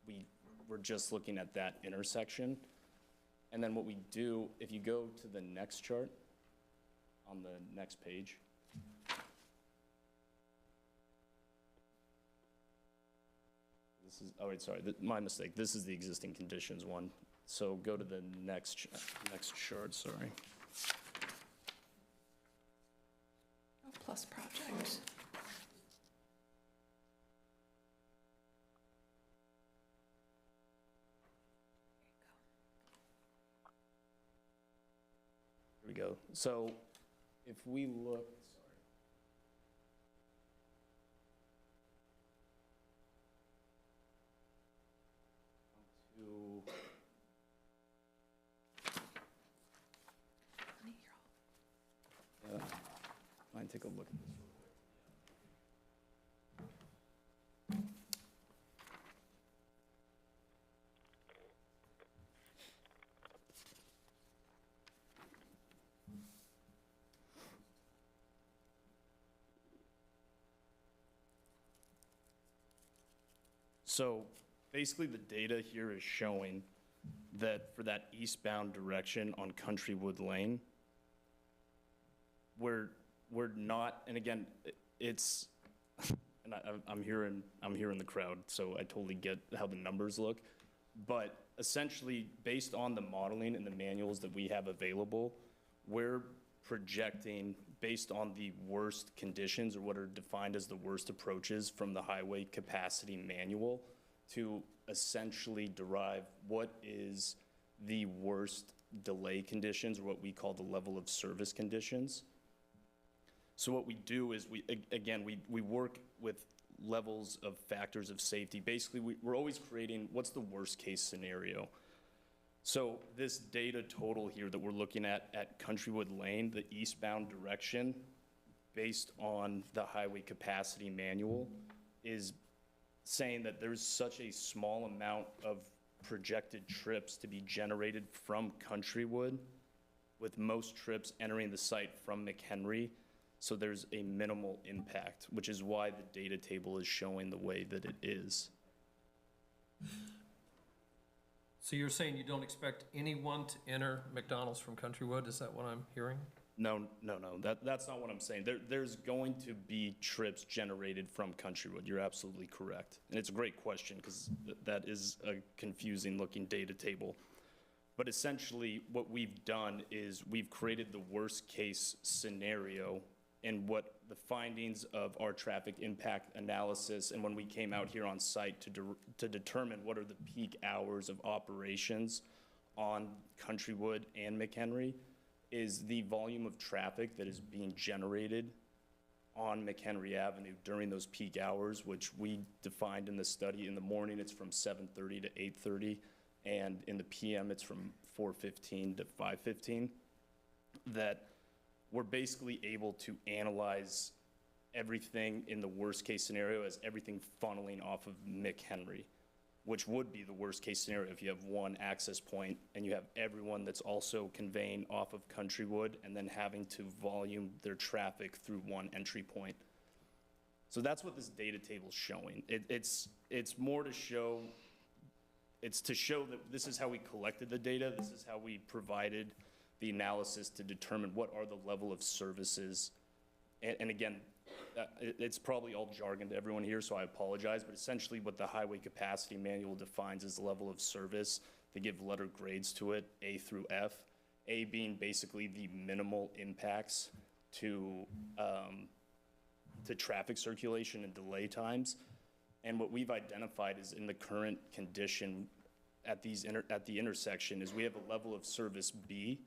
we were just looking at that intersection. And then what we do, if you go to the next chart on the next page, my mistake. This is the existing conditions one. So go to the next chart, sorry. Plus project. Here we go. So if we look, to and take a look at this real quick. So basically, the data here is showing that for that eastbound direction on Countrywood Lane, we're not, and again, it's, and I'm hearing the crowd, so I totally get how the numbers look. But essentially, based on the modeling and the manuals that we have available, we're projecting based on the worst conditions, or what are defined as the worst approaches from the highway capacity manual, to essentially derive what is the worst delay conditions, or what we call the level of service conditions. So what we do is we work with levels of factors of safety. Basically, we're always creating what's the worst case scenario. So this data total here that we're looking at Countrywood Lane, the eastbound direction, based on the highway capacity manual, is saying that there's such a small amount of projected trips to be generated from Countrywood, with most trips entering the site from McHenry. So there's a minimal impact, which is why the data table is showing the way that it is. So you're saying you don't expect anyone to enter McDonald's from Countrywood? Is that what I'm hearing? No, that's not what I'm saying. There's going to be trips generated from Countrywood. You're absolutely correct. And it's a great question, because that is a confusing looking data table. But essentially what we've done is we've created the worst case scenario, and what the findings of our traffic impact analysis, and when we came out here on site to determine what are the peak hours of operations on Countrywood and McHenry, is the volume of traffic that is being generated on McHenry Avenue during those peak hours, which we defined in the study. In the morning, it's from 7:30 to 8:30, and in the PM, it's from 4:15 to 5:15, that we're basically able to analyze everything in the worst case scenario as everything funneling off of McHenry, which would be the worst case scenario if you have one access point and you have everyone that's also conveying off of Countrywood and then having to volume their traffic through one entry point. So that's what this data table's showing. It's more to show, it's to show that this is how we collected the data, this is how we provided the analysis to determine what are the level of services. And again, it's probably all jargon to everyone here, so I apologize, but essentially what the highway capacity manual defines as the level of service. They give letter grades to it, A through F, A being basically the minimal impacts to traffic circulation and delay times. And what we've identified is in the current condition at the intersection is we have a level of service B,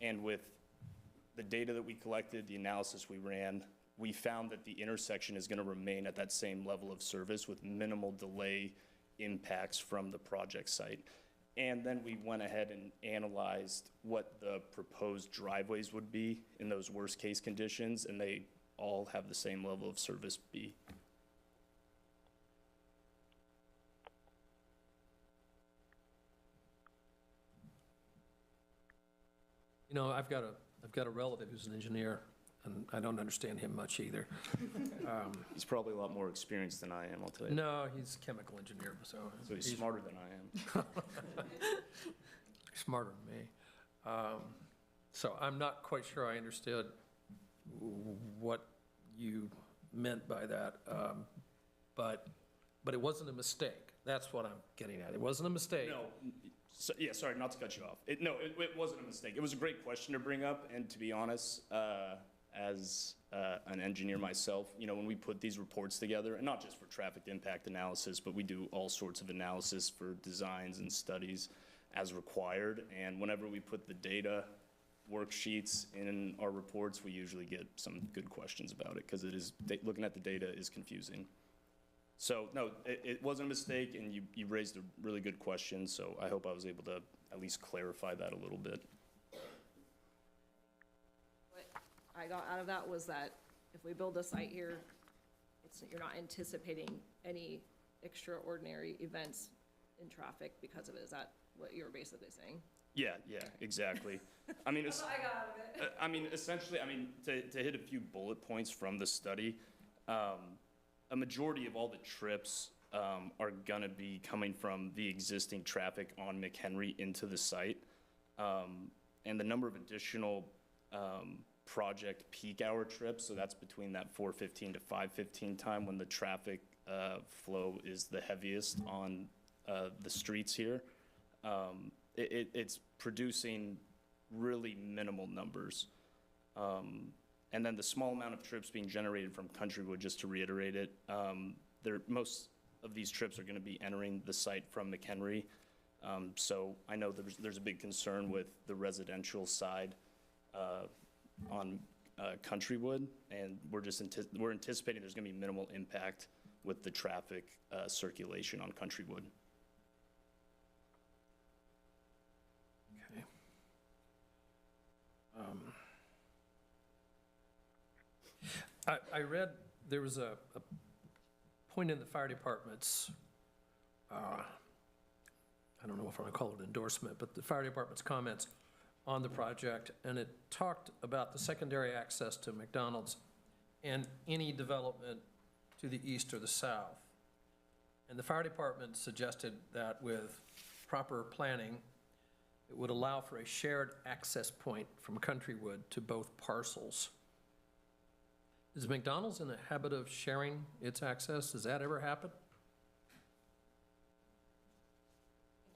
and with the data that we collected, the analysis we ran, we found that the intersection is going to remain at that same level of service with minimal delay impacts from the project site. And then we went ahead and analyzed what the proposed driveways would be in those worst case conditions, and they all have the same level of service B. You know, I've got a relative who's an engineer, and I don't understand him much either. He's probably a lot more experienced than I am, I'll tell you. No, he's a chemical engineer, so He's smarter than I am. smarter than me. So I'm not quite sure I understood what you meant by that, but it wasn't a mistake. That's what I'm getting at. It wasn't a mistake. No, so, yeah, sorry, not to cut you off. It wasn't a mistake. It was a great question to bring up, and to be honest, as an engineer myself, you know, when we put these reports together, and not just for traffic impact analysis, but we do all sorts of analysis for designs and studies as required, and whenever we put the data worksheets in our reports, we usually get some good questions about it, because looking at the data is confusing. So, no, it wasn't a mistake, and you raised a really good question, so I hope I was able to at least clarify that a little bit. What I got out of that was that if we build a site here, you're not anticipating any extraordinary events in traffic because of it. Is that what you're basically saying? Yeah, exactly. I mean, That's what I got out of it. I mean, essentially, to hit a few bullet points from the study, a majority of all the trips are gonna be coming from the existing traffic on McHenry into the site. And the number of additional project peak hour trips, so that's between that 4:15 to 5:15 time when the traffic flow is the heaviest on the streets here. It's producing really minimal numbers. And then the small amount of trips being generated from Countrywood, just to reiterate it, most of these trips are gonna be entering the site from McHenry. So I know there's a big concern with the residential side on Countrywood, and we're anticipating there's gonna be minimal impact with the traffic circulation on Countrywood. Okay. I read there was a point in the fire department's, I don't know if I want to call it endorsement, but the fire department's comments on the project, and it talked about the secondary access to McDonald's and any development to the east or the south. And the fire department suggested that with proper planning, it would allow for a shared access point from Countrywood to both parcels. Is McDonald's in the habit of sharing its access? Does that ever happen?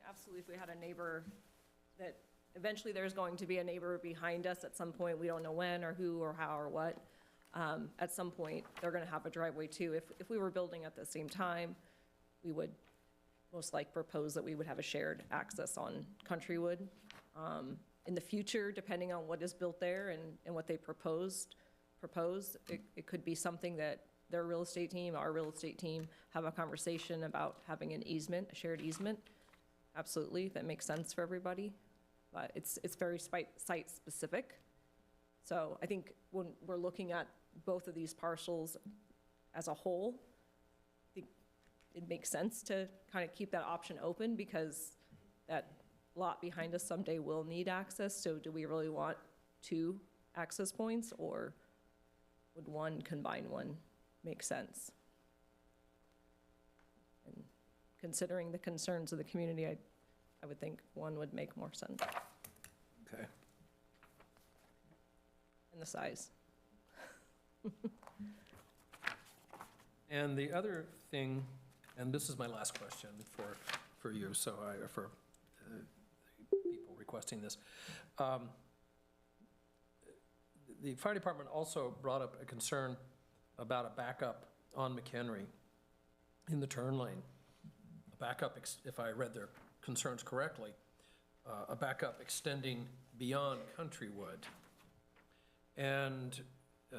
Absolutely, if we had a neighbor that, eventually there's going to be a neighbor behind us at some point, we don't know when or who or how or what. At some point, they're gonna have a driveway too. If we were building at the same time, we would most likely propose that we would have a shared access on Countrywood. In the future, depending on what is built there and what they propose, it could be something that their real estate team, our real estate team, have a conversation about having an easement, a shared easement. Absolutely, that makes sense for everybody, but it's very site-specific. So I think when we're looking at both of these parcels as a whole, I think it makes sense to kind of keep that option open because that lot behind us someday will need access. So do we really want 2 access points, or would one combine one make sense? And considering the concerns of the community, I would think one would make more sense. Okay. And the size. And the other thing, and this is my last question for you, for people requesting this. The fire department also brought up a concern about a backup on McHenry in the turn lane. A backup, if I read their concerns correctly, a backup extending beyond Countrywood, and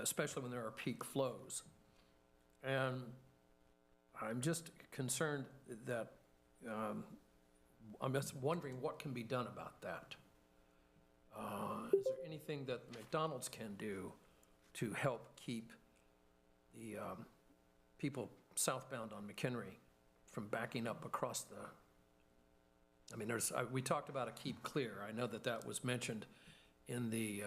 especially when there are peak flows. And I'm just concerned that, I'm just wondering what can be done about that. Is there anything that McDonald's can do to help keep the people southbound on McHenry from backing up across the, I mean, we talked about a keep clear. I know that was mentioned in the,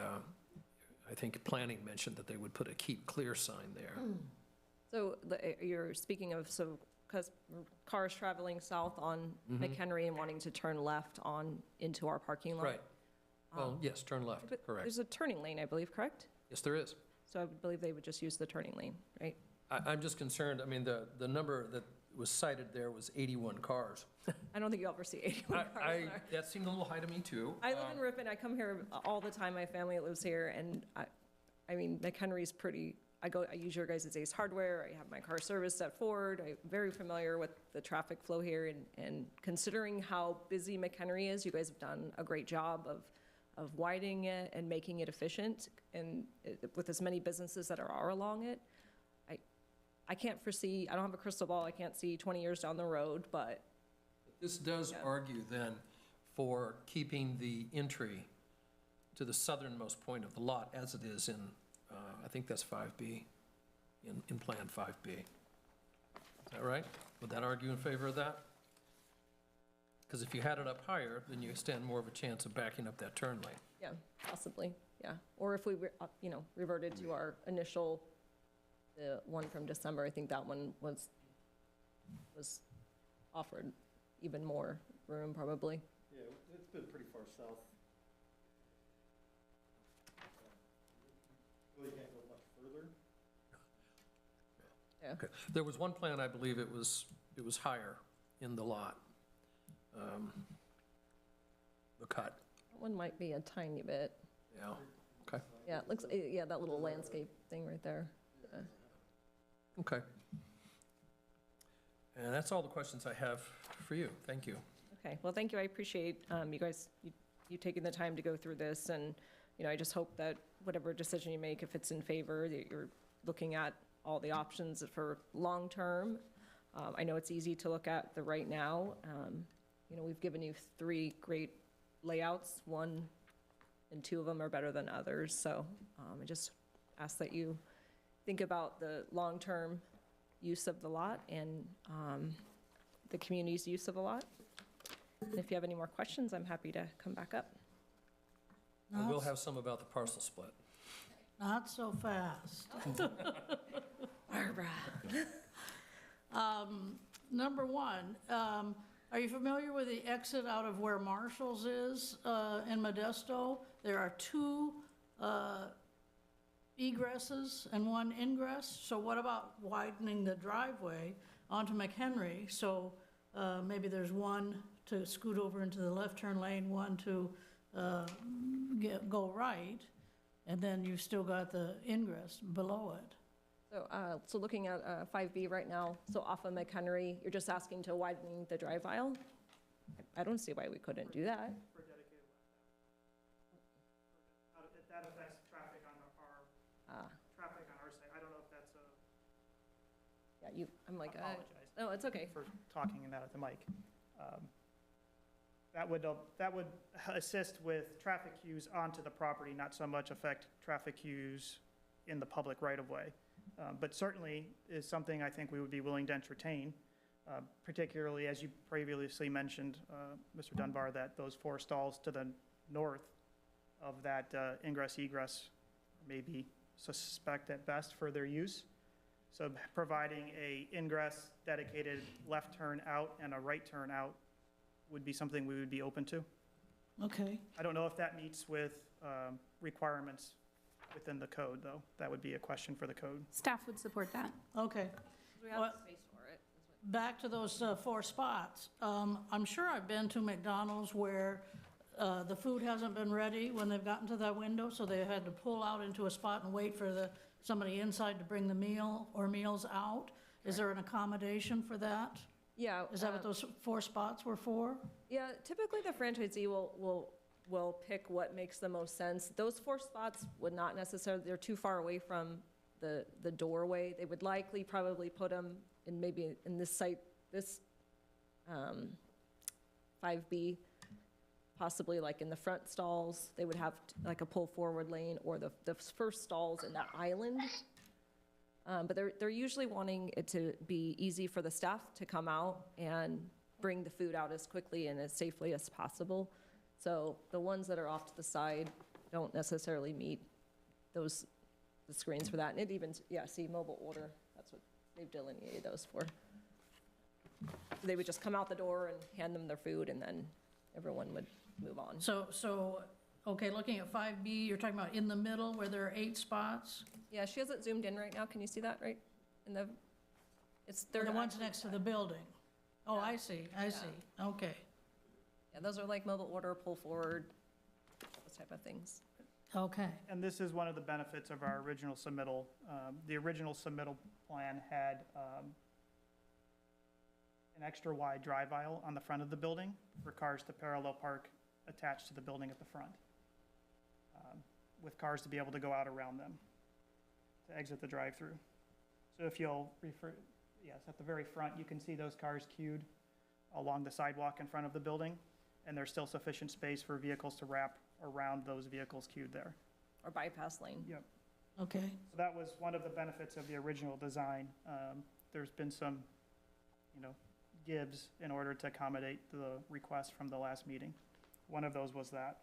I think planning mentioned that they would put a keep clear sign there. So you're speaking of, because cars traveling south on McHenry and wanting to turn left on into our parking lot? Right. Well, yes, turn left, correct. There's a turning lane, I believe, correct? Yes, there is. So I would believe they would just use the turning lane, right? I'm just concerned, I mean, the number that was cited there was 81 cars. I don't think you'll ever see 81 cars there. That seemed a little high to me, too. I live in Ripon, I come here all the time, my family lives here, and I mean, McHenry's pretty, I use your guys' Ace Hardware, I have my car serviced at Ford, I'm very familiar with the traffic flow here, and considering how busy McHenry is, you guys have done a great job of widening it and making it efficient, and with as many businesses that are along it. I can't foresee, I don't have a crystal ball, I can't see 20 years down the road, but. This does argue then for keeping the entry to the southernmost point of the lot as it is in, I think that's 5B. in Plan 5B. Is that right? Would that argue in favor of that? Because if you had it up higher, then you stand more of a chance of backing up that turn lane. Yeah, possibly, yeah. Or if we, reverted to our initial, the one from December, I think that one was offered even more room, probably. Yeah, it's been pretty far south. Really can't go much further. Yeah. Okay. There was one plan, I believe it was higher in the lot. The cut, That one might be a tiny bit. yeah, okay, Yeah, it looks, yeah, that little landscape thing right there. Yeah. okay. And that's all the questions I have for you. Thank you. Okay, well, thank you. I appreciate you guys, you taking the time to go through this. And, I just hope that whatever decision you make, if it's in favor, that you're looking at all the options for long-term. I know it's easy to look at the right now. We've given you 3 great layouts. 1 and 2 of them are better than others. So I just ask that you think about the long-term use of the lot and the community's use of the lot. And if you have any more questions, I'm happy to come back up. And we'll have some about the parcel split. Not so fast. Barbara. Number one, are you familiar with the exit out of where Marshall's is in Modesto? There are 2 egresses and 1 ingress. So what about widening the driveway onto McHenry? So maybe there's 1 to scoot over into the left turn lane, 1 to go right, and then you've still got the ingress below it. So looking at 5B right now, so off of McHenry, you're just asking to widen the drive aisle? I don't see why we couldn't do that. For dedicated left out. That affects traffic on traffic on our side. I don't know if that's a. Yeah, I'm like, Apologize. no, it's okay. For talking in that at the mic. That would assist with traffic cues onto the property, not so much affect traffic cues in the public right-of-way. But certainly is something I think we would be willing to entertain, particularly as you previously mentioned, Mr. Dunbar, that those 4 stalls to the north of that ingress-egress may be suspect at best for their use. So providing a ingress dedicated left turn out and a right turn out would be something we would be open to. Okay. I don't know if that meets with requirements within the code, though. That would be a question for the code. Staff would support that. Okay. We have Well- the space for it. Back to those 4 spots. I'm sure I've been to McDonald's where the food hasn't been ready when they've gotten to that window, so they had to pull out into a spot and wait for somebody inside to bring the meal or meals out. Is there an accommodation for that? Yeah. Is that what those 4 spots were for? Yeah, typically the franchisee will pick what makes the most sense. Those 4 spots would not necessarily, they're too far away from the doorway. They would likely probably put them in maybe in this site, this 5B, possibly like in the front stalls. They would have like a pull forward lane or the first stalls in that island. But they're usually wanting it to be easy for the staff to come out and bring the food out as quickly and as safely as possible. So the ones that are off to the side don't necessarily meet the screens for that. And it even, see, mobile order, that's what they've delineated those for. They would just come out the door and hand them their food, and then everyone would move on. So, okay, looking at 5B, you're talking about in the middle where there are 8 spots? Yeah, she has it zoomed in right now. Can you see that right? They're the ones next to the building? Oh, Yeah. I see, okay. Yeah, those are like mobile order, pull forward, those type of things. Okay, And this is one of the benefits of our original submittal. The original submittal plan had an extra wide drive aisle on the front of the building for cars to parallel park attached to the building at the front, with cars to be able to go out around them to exit the drive-through. So if you'll refer, yes, at the very front, you can see those cars queued along the sidewalk in front of the building, and there's still sufficient space for vehicles to wrap around those vehicles queued there. Or bypass lane. Yep. Okay, So that was one of the benefits of the original design. There's been some, gives in order to accommodate the request from the last meeting. One of those was that.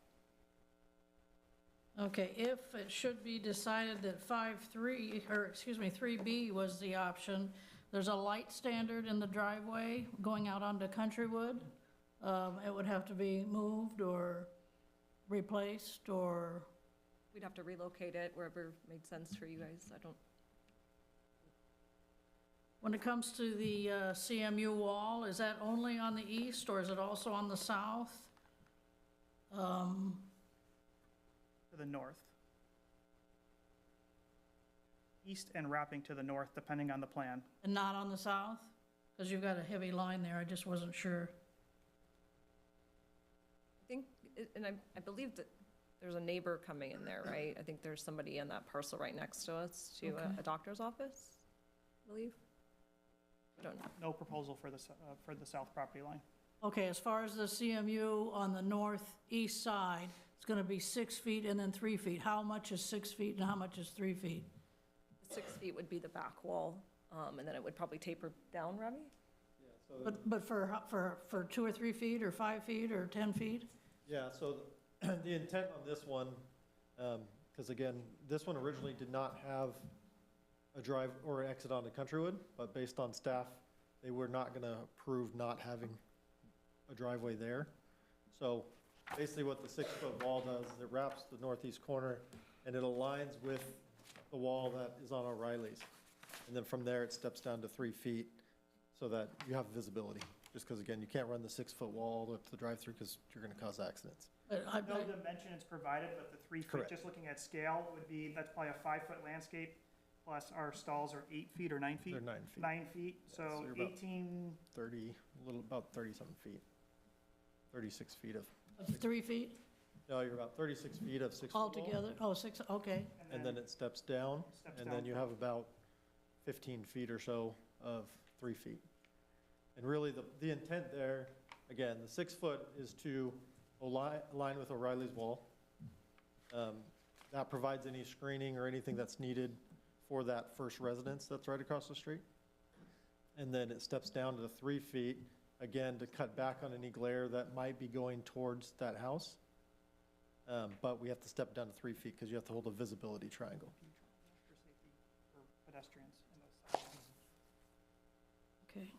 okay, if it should be decided that 3B was the option, there's a light standard in the driveway going out onto Countrywood. It would have to be moved or replaced, or, We'd have to relocate it wherever made sense for you guys. I don't, when it comes to the CMU wall, is that only on the east, or is it also on the south? To the north. East and wrapping to the north, depending on the plan. And not on the south? Because you've got a heavy line there, I just wasn't sure. I think, and I believe that there's a neighbor coming in there, right? I think there's somebody in that parcel right next to us, to Okay. a doctor's office, I believe. I don't know. No proposal for the south property line. Okay, as far as the CMU on the northeast side, it's gonna be 6 feet and then 3 feet. How much is 6 feet and how much is 3 feet? 6 feet would be the back wall, and then it would probably taper down, Remy? But for 2 or 3 feet, or 5 feet, or 10 feet? Yeah, so the intent on this one, because again, this one originally did not have a drive or an exit onto Countrywood, but based on staff, they were not going to approve not having a driveway there. So basically what the 6-foot wall does is it wraps the northeast corner and it aligns with the wall that is on O'Reilly's. And then from there, it steps down to 3 feet so that you have visibility. Just because, again, you can't run the 6-foot wall all the way up to the drive-through because you're going to cause accidents. No dimensions provided, but the 3 feet, Correct. just looking at scale, would be, that's probably a 5-foot landscape, plus our stalls are 8 feet or 9 feet? They're 9 feet. 9 feet, Yeah, so so you're about- 18, 30, about 30-something feet. 36 feet of, 3 feet no, you're about 36 feet of 6-foot wall. altogether? Oh, 6, okay. And then it steps down, steps and down then you have about 15 feet or so of 3 feet. And really, the intent there, again, the 6-foot is to align with O'Reilly's wall. That provides any screening or anything that's needed for that first residence that's right across the street. And then it steps down to the 3 feet, again, to cut back on any glare that might be going towards that house. But we have to step down to 3 feet because you have to hold a visibility triangle. for safety for pedestrians in those sites. Okay.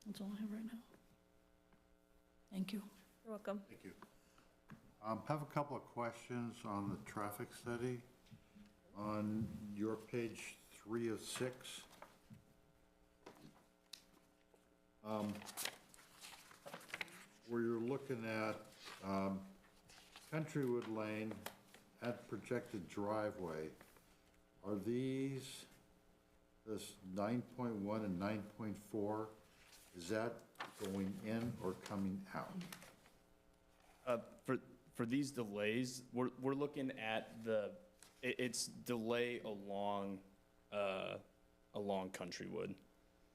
That's all I have right now. Thank you. You're welcome. Thank you. Have a couple of questions on the traffic study. On your page 3 of 6, where you're looking at Countrywood Lane at projected driveway, are these, this 9.1 and 9.4, is that going in or coming out? For these delays, we're looking at it's delay along Countrywood.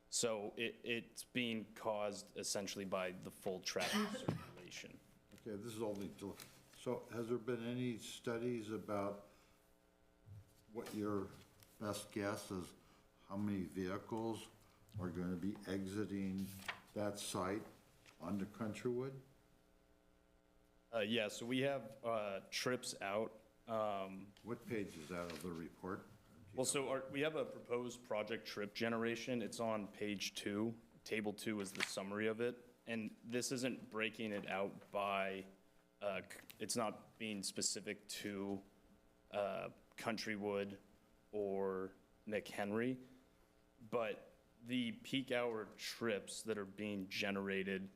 So it's being caused essentially by the full traffic circulation. Okay, this is only, so has there been any studies about what your best guess is, how many vehicles are going to be exiting that site onto Countrywood? Yeah, so we have trips out. What page is that of the report? Well, so we have a proposed project trip generation. It's on page 2. Table 2 is the summary of it. And this isn't breaking it out by, it's not being specific to Countrywood or McHenry, but the peak hour trips that are being generated,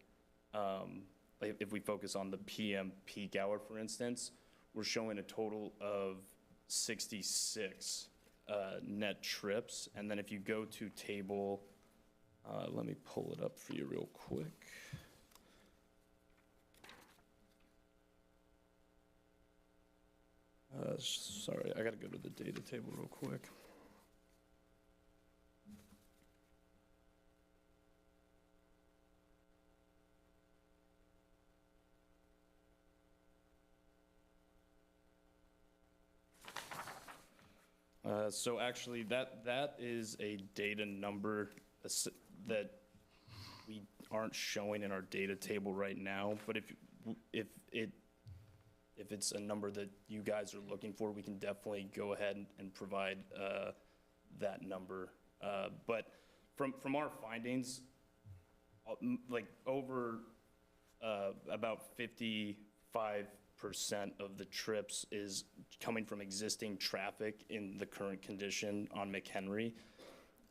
like if we focus on the PM peak hour, for instance, we're showing a total of 66 net trips. And then if you go to table, let me pull it up for you real quick. Sorry, I gotta go to the data table real quick. So actually, that is a data number that we aren't showing in our data table right now, but if it's a number that you guys are looking for, we can definitely go ahead and provide that number. But from our findings, like over about 55% of the trips is coming from existing traffic in the current condition on McHenry.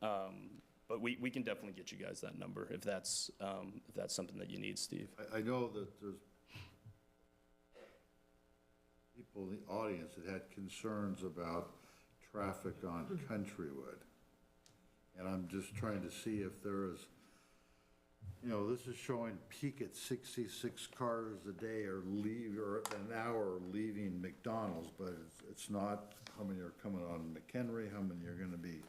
But we can definitely get you guys that number if that's something that you need, Steve. I know that there's people in the audience that had concerns about traffic on Countrywood. And I'm just trying to see if there is, this is showing peak at 66 cars a day or an hour leaving McDonald's, but it's not how many are coming on McHenry, how many are gonna be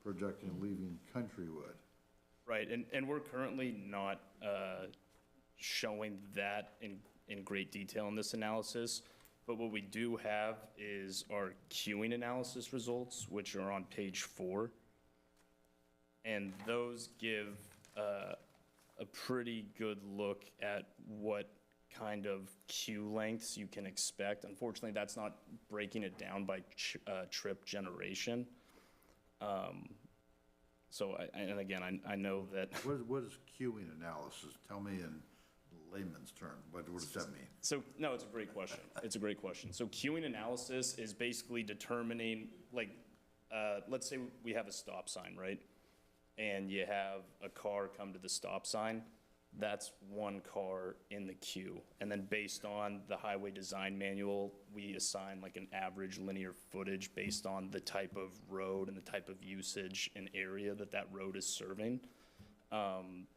projecting leaving Countrywood. Right, and we're currently not showing that in great detail in this analysis, but what we do have is our queuing analysis results, which are on page 4. And those give a pretty good look at what kind of queue lengths you can expect. Unfortunately, that's not breaking it down by trip generation. So, and again, I know that. What is queuing analysis? Tell me in layman's term, what does that mean? So, no, it's a great question. It's a great question. So queuing analysis is basically determining, like, let's say we have a stop sign, right? And you have a car come to the stop sign. That's one car in the queue. And then based on the highway design manual, we assign like an average linear footage based on the type of road and the type of usage and area that road is serving.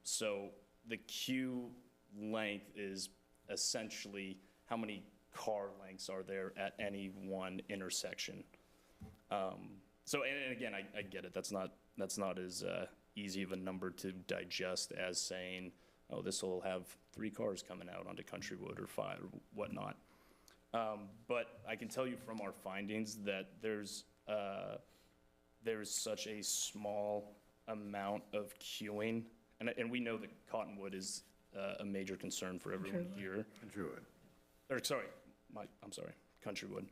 So the queue length is essentially how many car lengths are there at any one intersection. So, and again, I get it. That's not as easy of a number to digest as saying, oh, this will have 3 cars coming out onto Countrywood or 5 or whatnot. But I can tell you from our findings that there's such a small amount of queuing, and we know that Cottonwood is a major concern for everyone here. Countrywood. Or sorry, I'm sorry, Countrywood.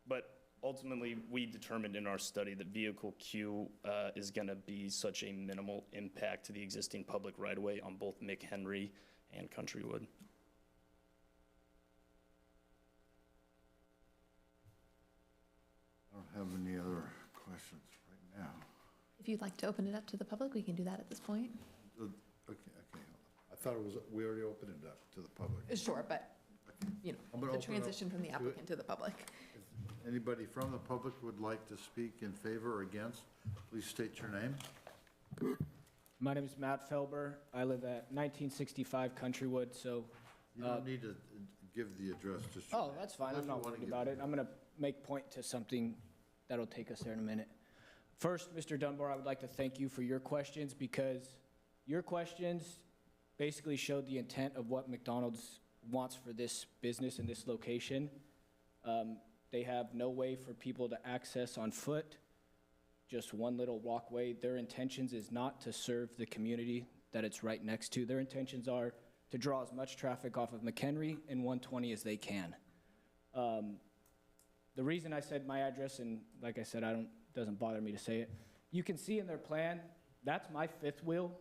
But ultimately, we determined in our study that vehicle queue is going to be such a minimal impact to the existing public right-of-way on both McHenry and Countrywood. I don't have any other questions right now. If you'd like to open it up to the public, we can do that at this point. Okay. I thought we already opened it up to the public. Sure, but, I'm gonna open the it up transition from the applicant to the public. If anybody from the public would like to speak in favor or against, please state your name. My name is Matt Felber. I live at 1965 Countrywood, so. You don't need to give the address, just. Oh, that's fine. I'm not worried about it. I'm going to make point to something that'll take us there in a minute. First, Mr. Dunbar, I would like to thank you for your questions because your questions basically showed the intent of what McDonald's wants for this business in this location. They have no way for people to access on foot, just one little walkway. Their intentions is not to serve the community that it's right next to. Their intentions are to draw as much traffic off of McHenry and 120 as they can. The reason I said my address, and like I said, doesn't bother me to say it, you can see in their plan, that's my fifth wheel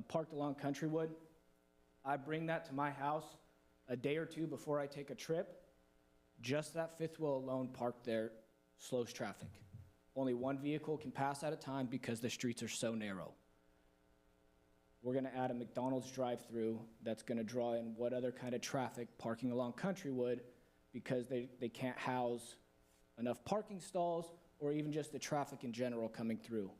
parked along Countrywood. I bring that to my house a day or two before I take a trip. Just that fifth wheel alone parked there slows traffic. Only one vehicle can pass at a time because the streets are so narrow. We're gonna add a McDonald's drive-through that's gonna draw in what other kind of traffic parking along Countrywood because they can't house enough parking stalls or even just the traffic in general coming through.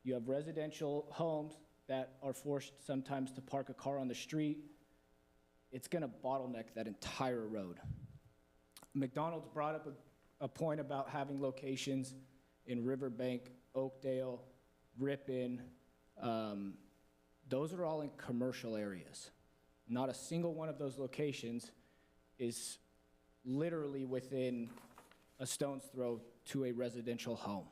You have residential homes that are forced sometimes to park a car on the street. It's gonna bottleneck that entire road. McDonald's brought up a point about having locations in Riverbank, Oakdale, Ripon. Those are all in commercial areas. Not a single one of those locations is literally within a stone's throw to a residential home.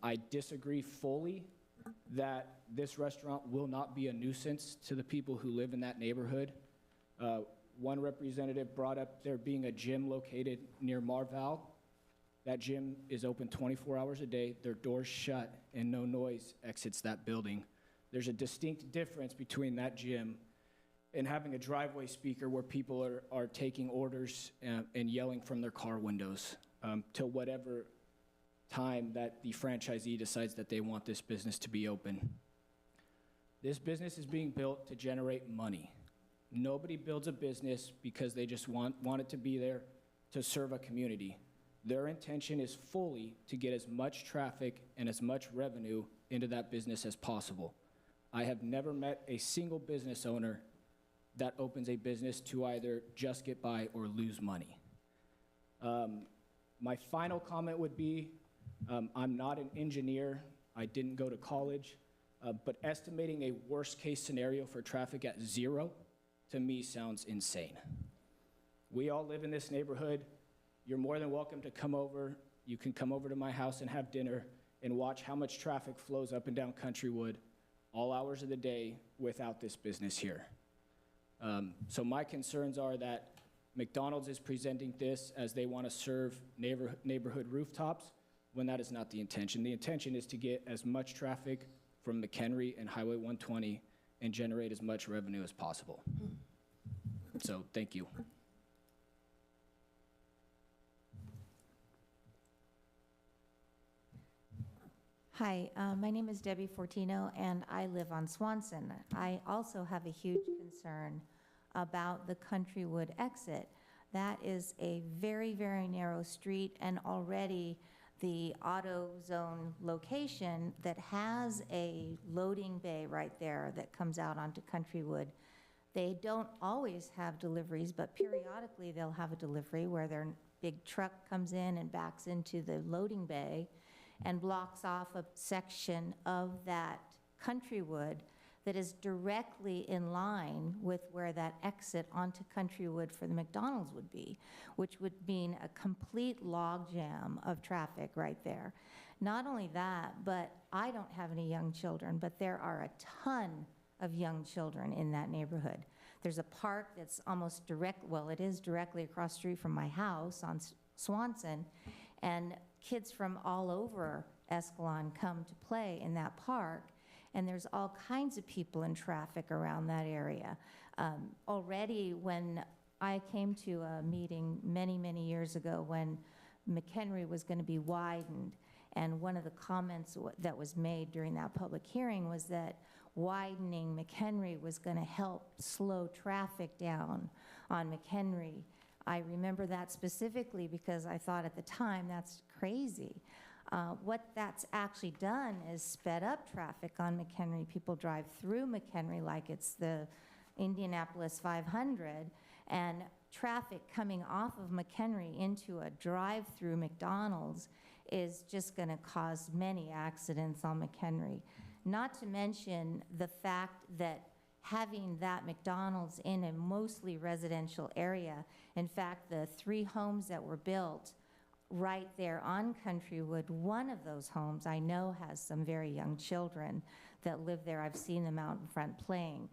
I disagree fully that this restaurant will not be a nuisance to the people who live in that neighborhood. One representative brought up there being a gym located near Marval. That gym is open 24 hours a day, their doors shut, and no noise exits that building. There's a distinct difference between that gym and having a driveway speaker where people are taking orders and yelling from their car windows till whatever time that the franchisee decides that they want this business to be open. This business is being built to generate money. Nobody builds a business because they just want it to be there to serve a community. Their intention is fully to get as much traffic and as much revenue into that business as possible. I have never met a single business owner that opens a business to either just get by or lose money. My final comment would be, I'm not an engineer, I didn't go to college, but estimating a worst-case scenario for traffic at 0, to me, sounds insane. We all live in this neighborhood. You're more than welcome to come over. You can come over to my house and have dinner and watch how much traffic flows up and down Countrywood all hours of the day without this business here. So my concerns are that McDonald's is presenting this as they want to serve neighborhood rooftops, when that is not the intention. The intention is to get as much traffic from McHenry and Highway 120 and generate as much revenue as possible. So, thank you. Hi, my name is Debbie Fortino, and I live on Swanson. I also have a huge concern about the Countrywood exit. That is a very, very narrow street, and already the auto zone location that has a loading bay right there that comes out onto Countrywood. They don't always have deliveries, but periodically they'll have a delivery where their big truck comes in and backs into the loading bay and blocks off a section of that Countrywood that is directly in line with where that exit onto Countrywood for the McDonald's would be, which would mean a complete logjam of traffic right there. Not only that, but I don't have any young children, but there are a ton of young children in that neighborhood. There's a park that's almost it is directly across the street from my house on Swanson, and kids from all over Escalon come to play in that park, and there's all kinds of people in traffic around that area. Already when I came to a meeting many, many years ago when McHenry was going to be widened, and one of the comments that was made during that public hearing was that widening McHenry was going to help slow traffic down on McHenry. I remember that specifically because I thought at the time, that's crazy. What that's actually done is sped up traffic on McHenry. People drive through McHenry like it's the Indianapolis 500, and traffic coming off of McHenry into a drive-through McDonald's is just going to cause many accidents on McHenry. Not to mention the fact that having that McDonald's in a mostly residential area, in fact, the 3 homes that were built right there on Countrywood, one of those homes I know has some very young children that live there. I've seen them out in front playing.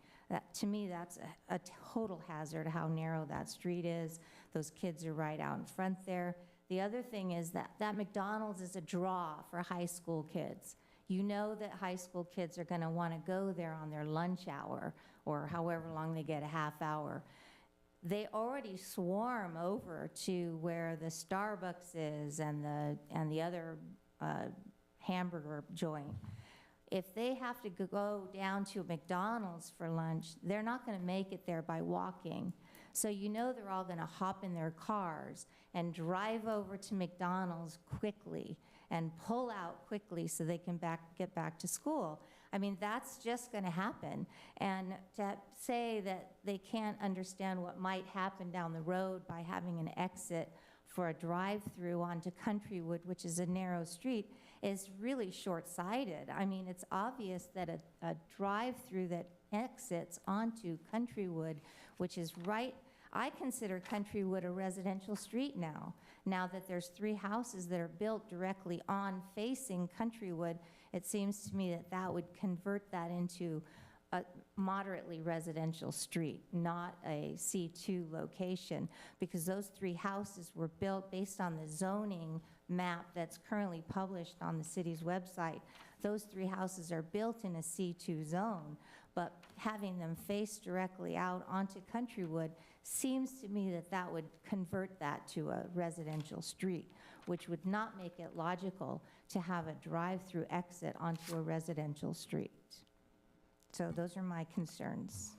To me, that's a total hazard how narrow that street is. Those kids are right out in front there. The other thing is that McDonald's is a draw for high school kids. You know that high school kids are going to want to go there on their lunch hour or however long they get, a half hour. They already swarm over to where the Starbucks is and the other hamburger joint. If they have to go down to a McDonald's for lunch, they're not going to make it there by walking. So you know they're all going to hop in their cars and drive over to McDonald's quickly and pull out quickly so they can get back to school. I mean, that's just going to happen. And to say that they can't understand what might happen down the road by having an exit for a drive-through onto Countrywood, which is a narrow street, is really short-sighted. I mean, it's obvious that a drive-through that exits onto Countrywood, which is right, I consider Countrywood a residential street now. Now that there's 3 houses that are built directly on facing Countrywood, it seems to me that that would convert that into a moderately residential street, not a C2 location, because those 3 houses were built based on the zoning map that's currently published on the city's website. Those 3 houses are built in a C2 zone, but having them face directly out onto Countrywood seems to me that that would convert that to a residential street, which would not make it logical to have a drive-through exit onto a residential street. So those are my concerns.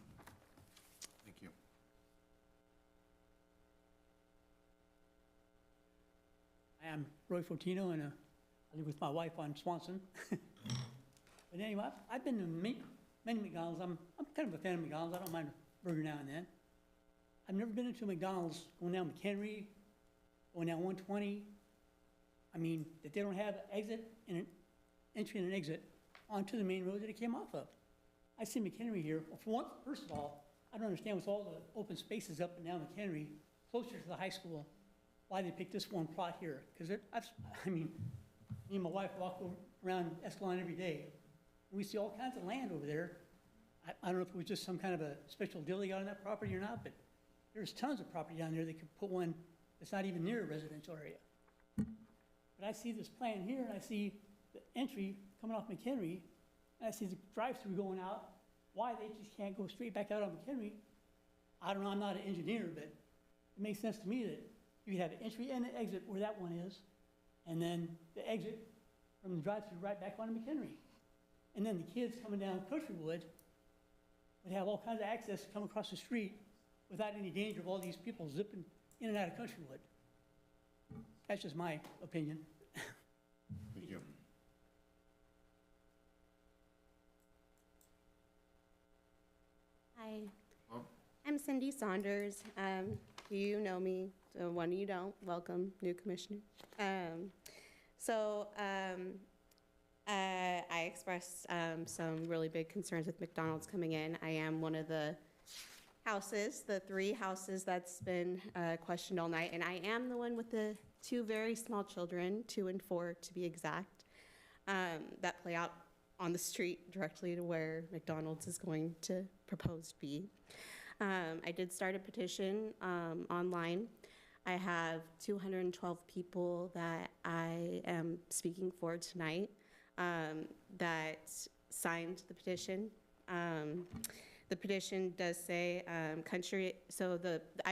Thank you. I am Roy Fortino, and I live with my wife on Swanson. But anyway, I've been to many McDonald's. I'm kind of a fan of McDonald's. I don't mind a burger now and then. I've never been into a McDonald's going down McHenry, going down 120. I mean, that they don't have an exit and an entry and an exit onto the main road that it came off of. I see McHenry here. Well, for one, first of all, I don't understand with all the open spaces up and down McHenry, closer to the high school, why they picked this one plot here. Because I mean, me and my wife walk around Escalon every day. And we see all kinds of land over there. I don't know if it was just some kind of a special deal they got on that property or not, but there's tons of property down there. They could put one that's not even near a residential area. But I see this plan here, and I see the entry coming off McHenry, and I see the drive-through going out. Why they just can't go straight back out on McHenry, I don't know. I'm not an engineer, but it makes sense to me that you could have an entry and an exit where that one is, and then the exit from the drive-through right back onto McHenry. And then the kids coming down Countrywood would have all kinds of access to come across the street without any danger of all these people zipping in and out of Countrywood. That's just my opinion. Thank you. Hi, Oh. I'm Cindy Saunders. You know me, so one of you don't. Welcome, new commissioner. I expressed some really big concerns with McDonald's coming in. I am one of the houses, the 3 houses that's been questioned all night, and I am the one with the 2 very small children, 2 and 4 to be exact, that play out on the street directly to where McDonald's is going to propose to be. I did start a petition online. I have 212 people that I am speaking for tonight that signed the petition. The petition does say I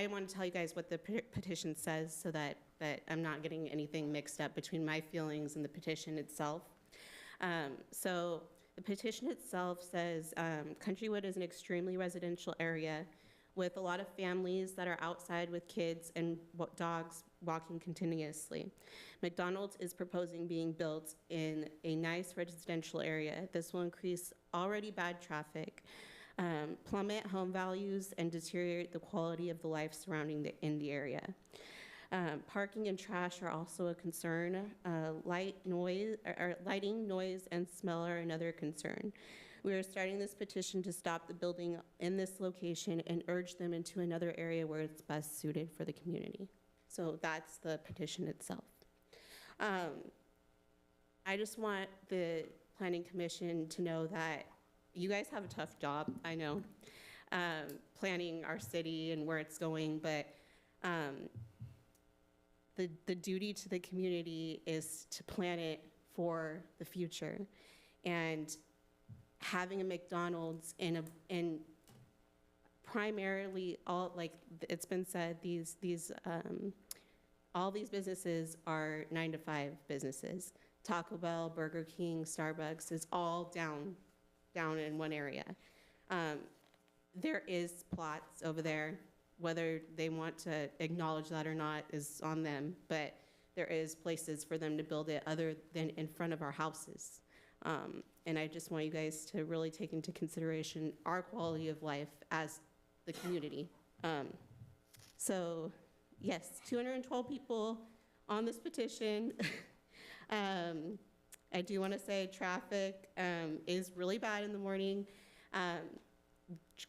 want to tell you guys what the petition says so that I'm not getting anything mixed up between my feelings and the petition itself. So the petition itself says Countrywood is an extremely residential area with a lot of families that are outside with kids and dogs walking continuously. McDonald's is proposing being built in a nice residential area. This will increase already bad traffic, plummet home values, and deteriorate the quality of the life surrounding the area. Parking and trash are also a concern. Lighting, noise, and smell are another concern. We are starting this petition to stop the building in this location and urge them into another area where it's best suited for the community. So that's the petition itself. I just want the Planning Commission to know that you guys have a tough job, I know, planning our city and where it's going, but the duty to the community is to plan it for the future. And having a McDonald's in primarily all, like it's been said, all these businesses are 9-to-5 businesses. Taco Bell, Burger King, Starbucks is all down in one area. There is plots over there. Whether they want to acknowledge that or not is on them, but there is places for them to build it other than in front of our houses. And I just want you guys to really take into consideration our quality of life as the community. So yes, 212 people on this petition. I do want to say traffic is really bad in the morning.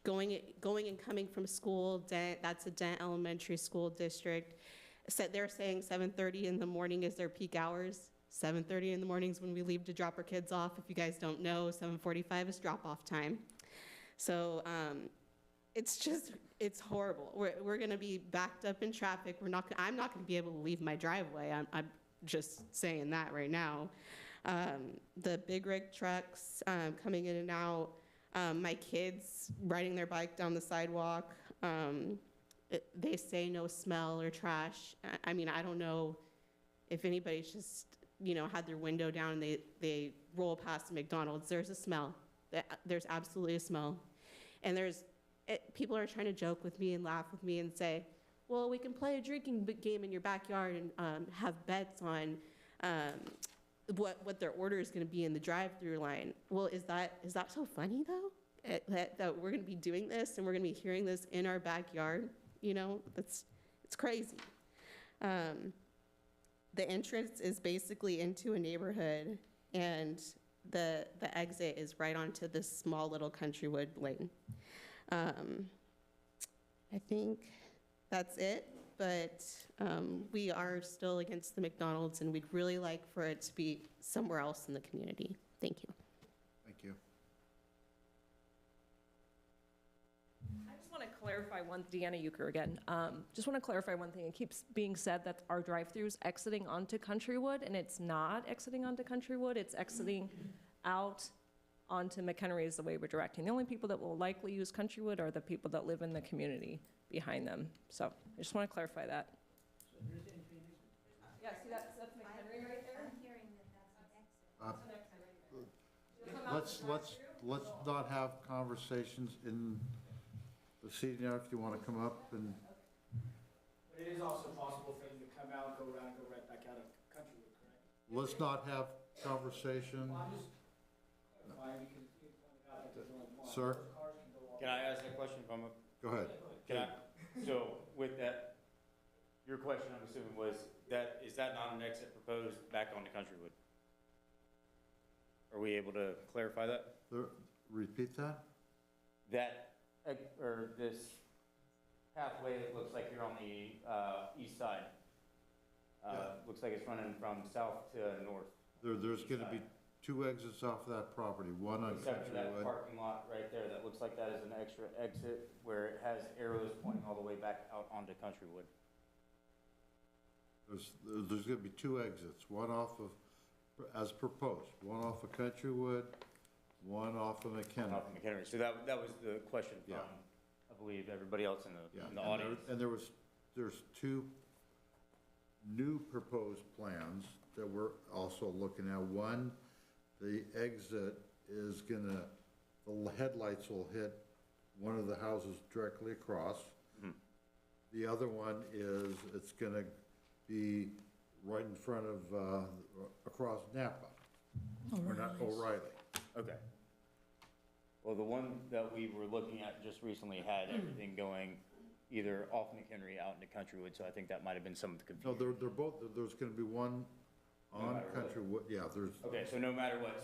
going and coming from school, that's a Dent Elementary School district. So they're saying 7:30 in the morning is their peak hours. 7:30 in the mornings when we leave to drop our kids off. If you guys don't know, 7:45 is drop-off time. So it's horrible. We're gonna be backed up in traffic. I'm not gonna be able to leave my driveway. I'm just saying that right now. The big rig trucks coming in and out, my kids riding their bike down the sidewalk. They say no smell or trash. I mean, I don't know if anybody's just, had their window down and they roll past McDonald's. There's a smell. There's absolutely a smell. And people are trying to joke with me and laugh with me and say, well, we can play a drinking game in your backyard and have bets on what their order is going to be in the drive-through line. Well, is that so funny, though? That we're going to be doing this and we're going to be hearing this in our backyard? It's crazy. The entrance is basically into a neighborhood, and the exit is right onto this small little Countrywood lane. I think that's it, but we are still against the McDonald's, and we'd really like for it to be somewhere else in the community. Thank you. Thank you. I just want to clarify Deanna Euchre again. Just want to clarify one thing. It keeps being said that our drive-through is exiting onto Countrywood, and it's not exiting onto Countrywood. It's exiting out onto McHenry is the way we're directing. The only people that will likely use Countrywood are the people that live in the community behind them. So I just want to clarify that. Yeah, see that's McHenry right there? I'm hearing that that's an exit. Let's not have conversations in the seating area if you want to come up and, But it is also possible for them to come out, go around, go right back out of Countrywood, correct? let's not have conversation. Well, I'm just clarifying because you pointed out that there's only one. Sir? Cars can go all. Can I ask a question from a, Go ahead. so with that, your question, I'm assuming, was that, is that not an exit proposed back onto Countrywood? Are we able to clarify that? Repeat that? That, or this pathway, it looks like you're on the east side. Looks like it's running from south to north. There's going to be two exits off of that property, one on Except for that Countrywood. parking lot right there, that looks like that is an extra exit where it has arrows pointing all the way back out onto Countrywood. There's going to be two exits, one off of, as proposed, one off of Countrywood, one off of McHenry. Off of McHenry. So that was the question from, Yeah. I believe, everybody else in the audience. There's two new proposed plans that we're also looking at. One, the exit is gonna, the headlights will hit one of the houses directly across. Mhm. The other one is, it's gonna be right in front of, across Napa. Or not, O'Reilly. Okay. Well, the one that we were looking at just recently had everything going either off McHenry out into Countrywood, so I think that might have been some of the No, confusion. they're both, there's gonna be one No on matter what. Countrywood, yeah, there's, Okay, so no matter what,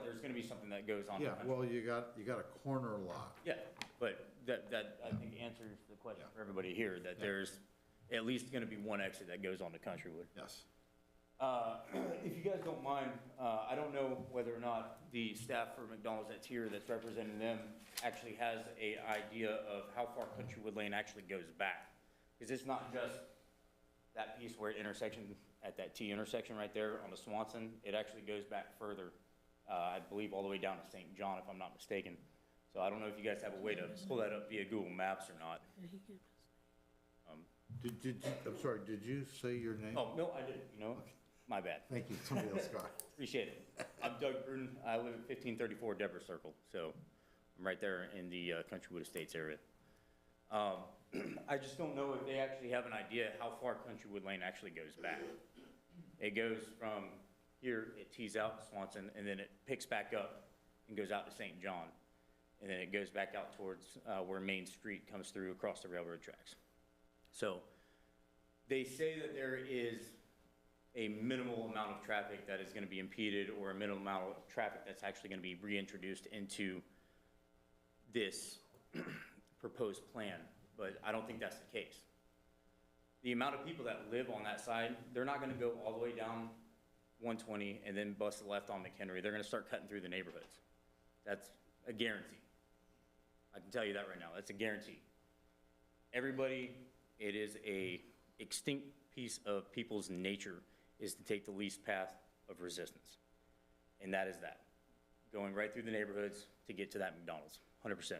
there's gonna be something that goes on. yeah, well, you got a corner lot. Yeah, but that, I think answers the question for everybody here, that Yeah. there's at least gonna be one exit that goes on to Countrywood. Yes. If you guys don't mind, I don't know whether or not the staff for McDonald's that's here, that's representing them, actually has a idea of how far Countrywood Lane actually goes back. Because it's not just that piece where intersection, at that T intersection right there on the Swanson, it actually goes back further, I believe all the way down to St. John, if I'm not mistaken. So I don't know if you guys have a way to pull that up via Google Maps or not. I'm sorry, did you say your name? Oh, no, I didn't, my bad. Thank you, somebody else got it. Appreciate it. I'm Doug Gruden. I live at 1534 Deborah Circle, so I'm right there in the Countrywood Estates area. I just don't know if they actually have an idea how far Countrywood Lane actually goes back. It goes from here, it tees out to Swanson, and then it picks back up and goes out to St. John. And then it goes back out towards where Main Street comes through across the railroad tracks. So they say that there is a minimal amount of traffic that is going to be impeded, or a minimal amount of traffic that's actually going to be reintroduced into this proposed plan, but I don't think that's the case. The amount of people that live on that side, they're not gonna go all the way down 120 and then bust left on McHenry. They're gonna start cutting through the neighborhoods. That's a guarantee. I can tell you that right now, that's a guarantee. Everybody, it is a extinct piece of people's nature is to take the least path of resistance. And that is that, going right through the neighborhoods to get to that McDonald's, 100%.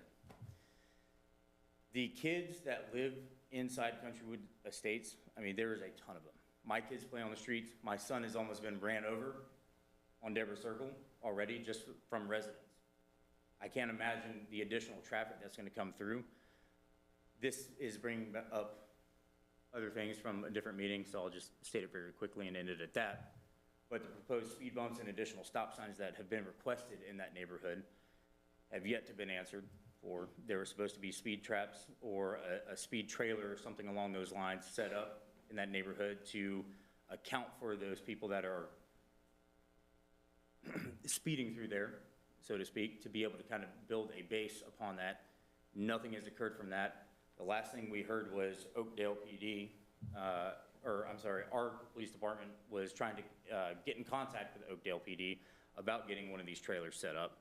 The kids that live inside Countrywood Estates, I mean, there is a ton of them. My kids play on the streets. My son has almost been ran over on Deborah Circle already just from residents. I can't imagine the additional traffic that's gonna come through. This is bringing up other things from a different meeting, so I'll just state it very quickly and end it at that. But the proposed speed bumps and additional stop signs that have been requested in that neighborhood have yet to been answered, or there were supposed to be speed traps or a speed trailer or something along those lines set up in that neighborhood to account for those people that are speeding through there, so to speak, to be able to kind of build a base upon that. Nothing has occurred from that. The last thing we heard was Oakdale PD, our police department was trying to get in contact with Oakdale PD about getting one of these trailers set up,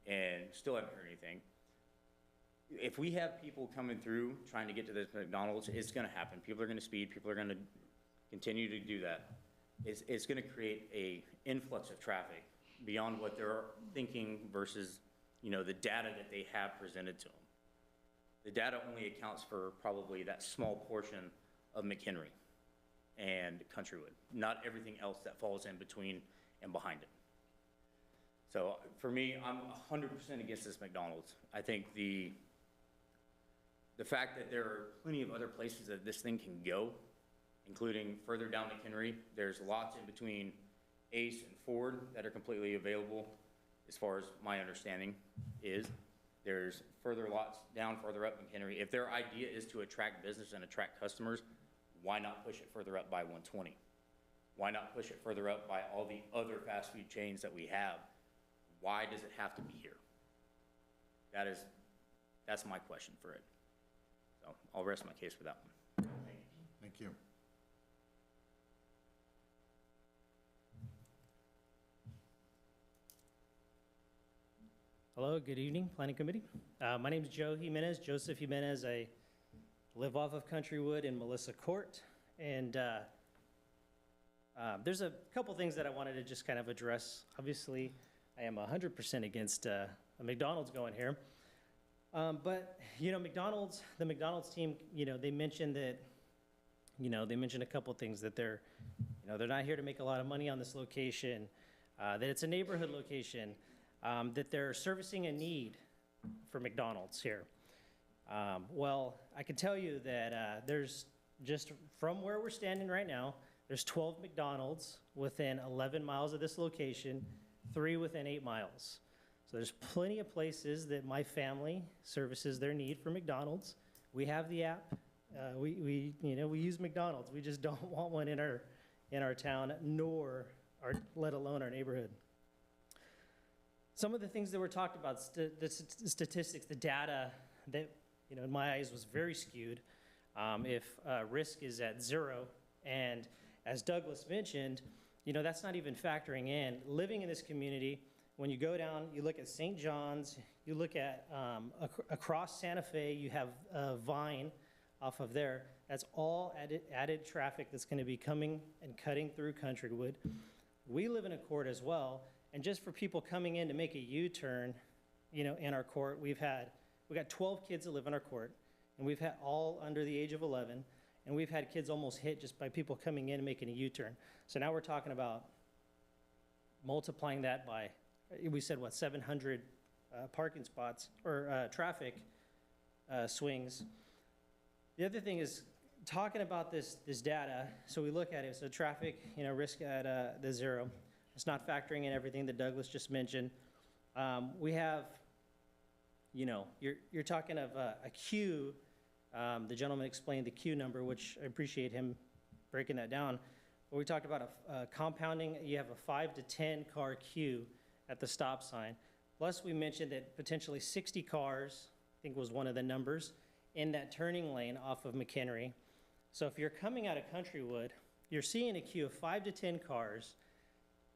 and still haven't heard anything. If we have people coming through trying to get to this McDonald's, it's gonna happen. People are gonna speed, people are gonna continue to do that. It's gonna create a influx of traffic beyond what they're thinking versus, you know, the data that they have presented to them. The data only accounts for probably that small portion of McHenry and Countrywood, not everything else that falls in between and behind it. So for me, I'm 100% against this McDonald's. I think the fact that there are plenty of other places that this thing can go, including further down McHenry, there's lots in between Ace and Ford that are completely available, as far as my understanding is. There's further lots down further up McHenry. If their idea is to attract business and attract customers, why not push it further up by 120? Why not push it further up by all the other fast food chains that we have? Why does it have to be here? That's my question for it. So I'll rest my case for that one. Thank you. Hello, good evening, Planning Committee. My name is Joseph Jimenez. I live off of Countrywood in Melissa Court. And there's a couple things that I wanted to just kind of address. Obviously, I am 100% against a McDonald's going here. But, you know, the McDonald's team, you know, they mentioned that, you know, they mentioned a couple things that they're not here to make a lot of money on this location, that it's a neighborhood location, that they're servicing a need for McDonald's here. Well, I can tell you that there's just from where we're standing right now, there's 12 McDonald's within 11 miles of this location, 3 within 8 miles. So there's plenty of places that my family services their need for McDonald's. We have the app. We use McDonald's. We just don't want one in our town, let alone our neighborhood. Some of the things that were talked about, the statistics, the data that, you know, in my eyes was very skewed. If risk is at 0, and as Douglas mentioned, you know, that's not even factoring in living in this community. When you go down, you look at St. John's, you look at across Santa Fe, you have Vine off of there. That's all added traffic that's going to be coming and cutting through Countrywood. We live in a court as well, and just for people coming in to make a U-turn, you know, in our court, we got 12 kids that live in our court, and we've had all under the age of 11, and we've had kids almost hit just by people coming in and making a U-turn. So now we're talking about multiplying that by, we said, what, 700 parking spots or traffic swings. The other thing is talking about this data. So we look at it. So traffic, you know, risk at the 0. It's not factoring in everything that Douglas just mentioned. We have, you know, you're talking of a queue. The gentleman explained the queue number, which I appreciate him breaking that down. But we talked about a compounding. You have a 5 to 10 car queue at the stop sign. Plus, we mentioned that potentially 60 cars, think was one of the numbers, in that turning lane off of McHenry. So if you're coming out of Countrywood, you're seeing a queue of 5 to 10 cars.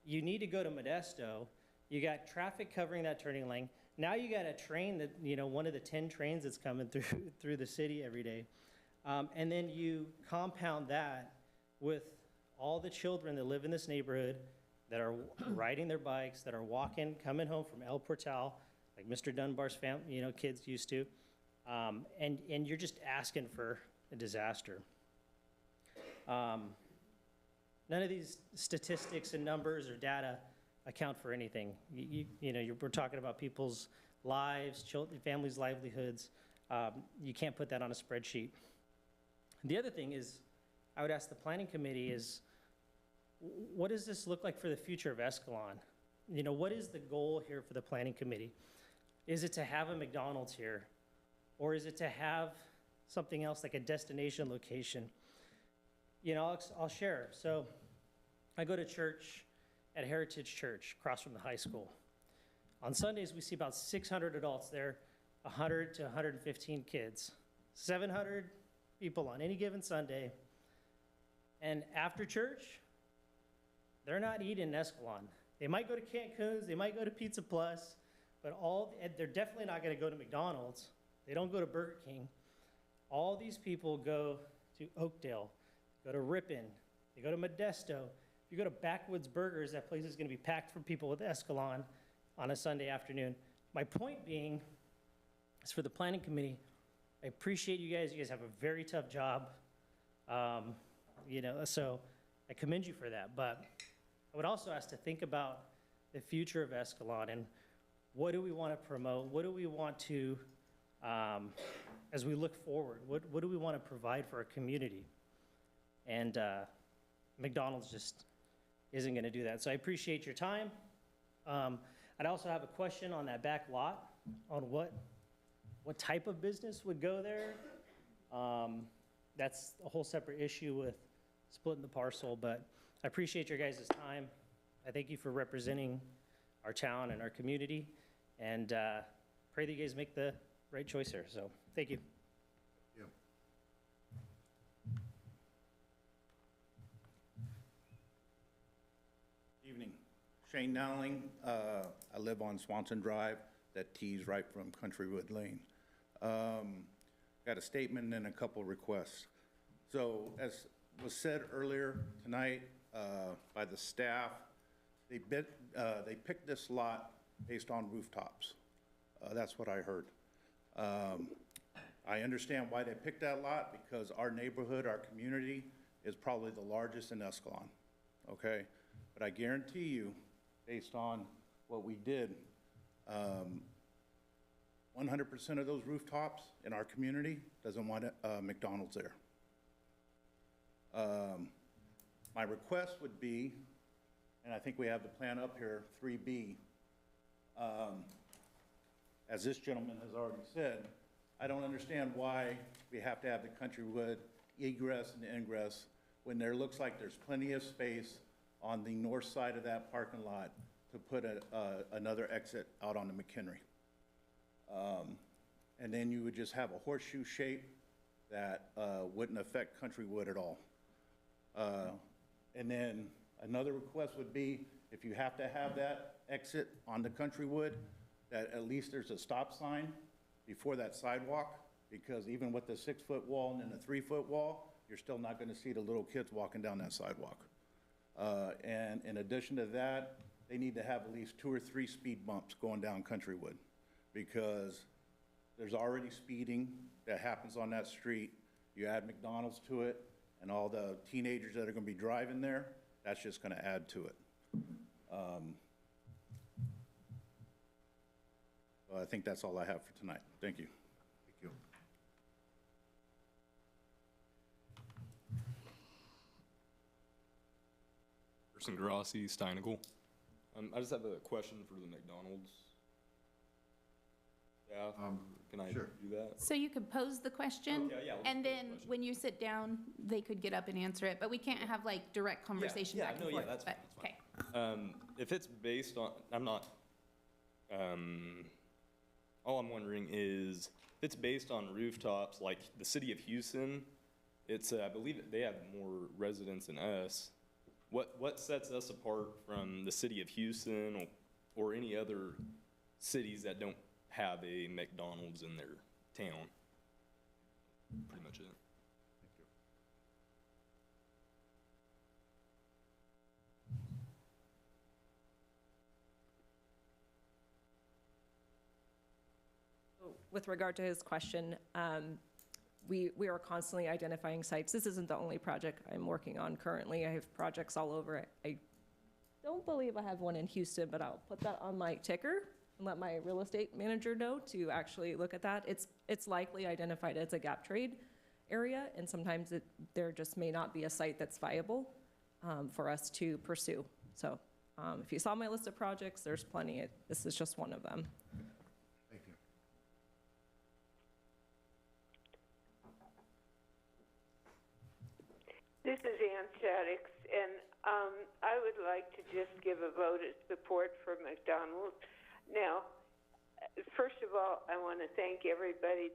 You need to go to Modesto. You got traffic covering that turning lane. Now you got a train that, one of the 10 trains that's coming through the city every day. And then you compound that with all the children that live in this neighborhood that are riding their bikes, that are walking, coming home from El Portal, like Mr. Dunbar's kids used to. And you're just asking for a disaster. None of these statistics and numbers or data account for anything. We're talking about people's lives, families' livelihoods. You can't put that on a spreadsheet. The other thing is, I would ask the planning committee is, what does this look like for the future of Escalon? What is the goal here for the planning committee? Is it to have a McDonald's here? Or is it to have something else like a destination location? I'll share. So I go to church at Heritage Church, across from the high school. On Sundays, we see about 600 adults there, 100 to 115 kids, 700 people on any given Sunday. And after church, they're not eating in Escalon. They might go to Cancun's, they might go to Pizza Plus, but they're definitely not going to go to McDonald's. They don't go to Burger King. All these people go to Oakdale, go to Ripon, they go to Modesto. If you go to Backwoods Burgers, that place is going to be packed for people with Escalon on a Sunday afternoon. My point being is, for the planning committee, I appreciate you guys. You guys have a very tough job. So I commend you for that. But I would also ask to think about the future of Escalon and what do we want to promote? What do we want to, as we look forward, what do we want to provide for our community? And McDonald's just isn't going to do that. So I appreciate your time. I'd also have a question on that back lot on what type of business would go there. That's a whole separate issue with splitting the parcel, but I appreciate your guys' time. I thank you for representing our town and our community, and pray that you guys make the right choice here. So thank you. Yeah. Evening. Shane Nowling. I live on Swanson Drive that tees right from Countrywood Lane. Got a statement and a couple requests. So as was said earlier tonight by the staff, they picked this lot based on rooftops. That's what I heard. I understand why they picked that lot, because our neighborhood, our community is probably the largest in Escalon, okay? But I guarantee you, based on what we did, 100% of those rooftops in our community doesn't want McDonald's there. My request would be, and I think we have the plan up here, 3B, as this gentleman has already said, I don't understand why we have to have the Countrywood egress and ingress when there looks like there's plenty of space on the north side of that parking lot to put another exit out on the McHenry. And then you would just have a horseshoe shape that wouldn't affect Countrywood at all. And then another request would be, if you have to have that exit on the Countrywood, that at least there's a stop sign before that sidewalk, because even with the 6-foot wall and then the 3-foot wall, you're still not going to see the little kids walking down that sidewalk. And in addition to that, they need to have at least 2 or 3 speed bumps going down Countrywood, because there's already speeding that happens on that street. You add McDonald's to it, and all the teenagers that are going to be driving there, that's just going to add to it. I think that's all I have for tonight. Thank you. Thank you. Person Grassi, Steinigal. I just have a question for the McDonald's staff. Can I sure. do that? So you could pose the question, Okay, yeah, we'll and pose the then question. when you sit down, they could get up and answer it, but we can't have like direct conversation back and forth. That's but- fine, that's fine. If it's based on, I'm not, all I'm wondering is, it's based on rooftops, like the city of Houston, it's, I believe they have more residents than us. What sets us apart from the city of Houston or any other cities that don't have a McDonald's in their town? Pretty much it. With regard to his question, we are constantly identifying sites. This isn't the only project I'm working on currently. I have projects all over. I don't believe I have one in Houston, but I'll put that on my ticker and let my real estate manager know to actually look at that. It's likely identified as a gap trade area, and sometimes there just may not be a site that's viable for us to pursue. So if you saw my list of projects, there's plenty. This is just one of them. Thank you. This is Ann Shaddix, and I would like to just give a vote of support for McDonald's. Now, first of all, I want to thank everybody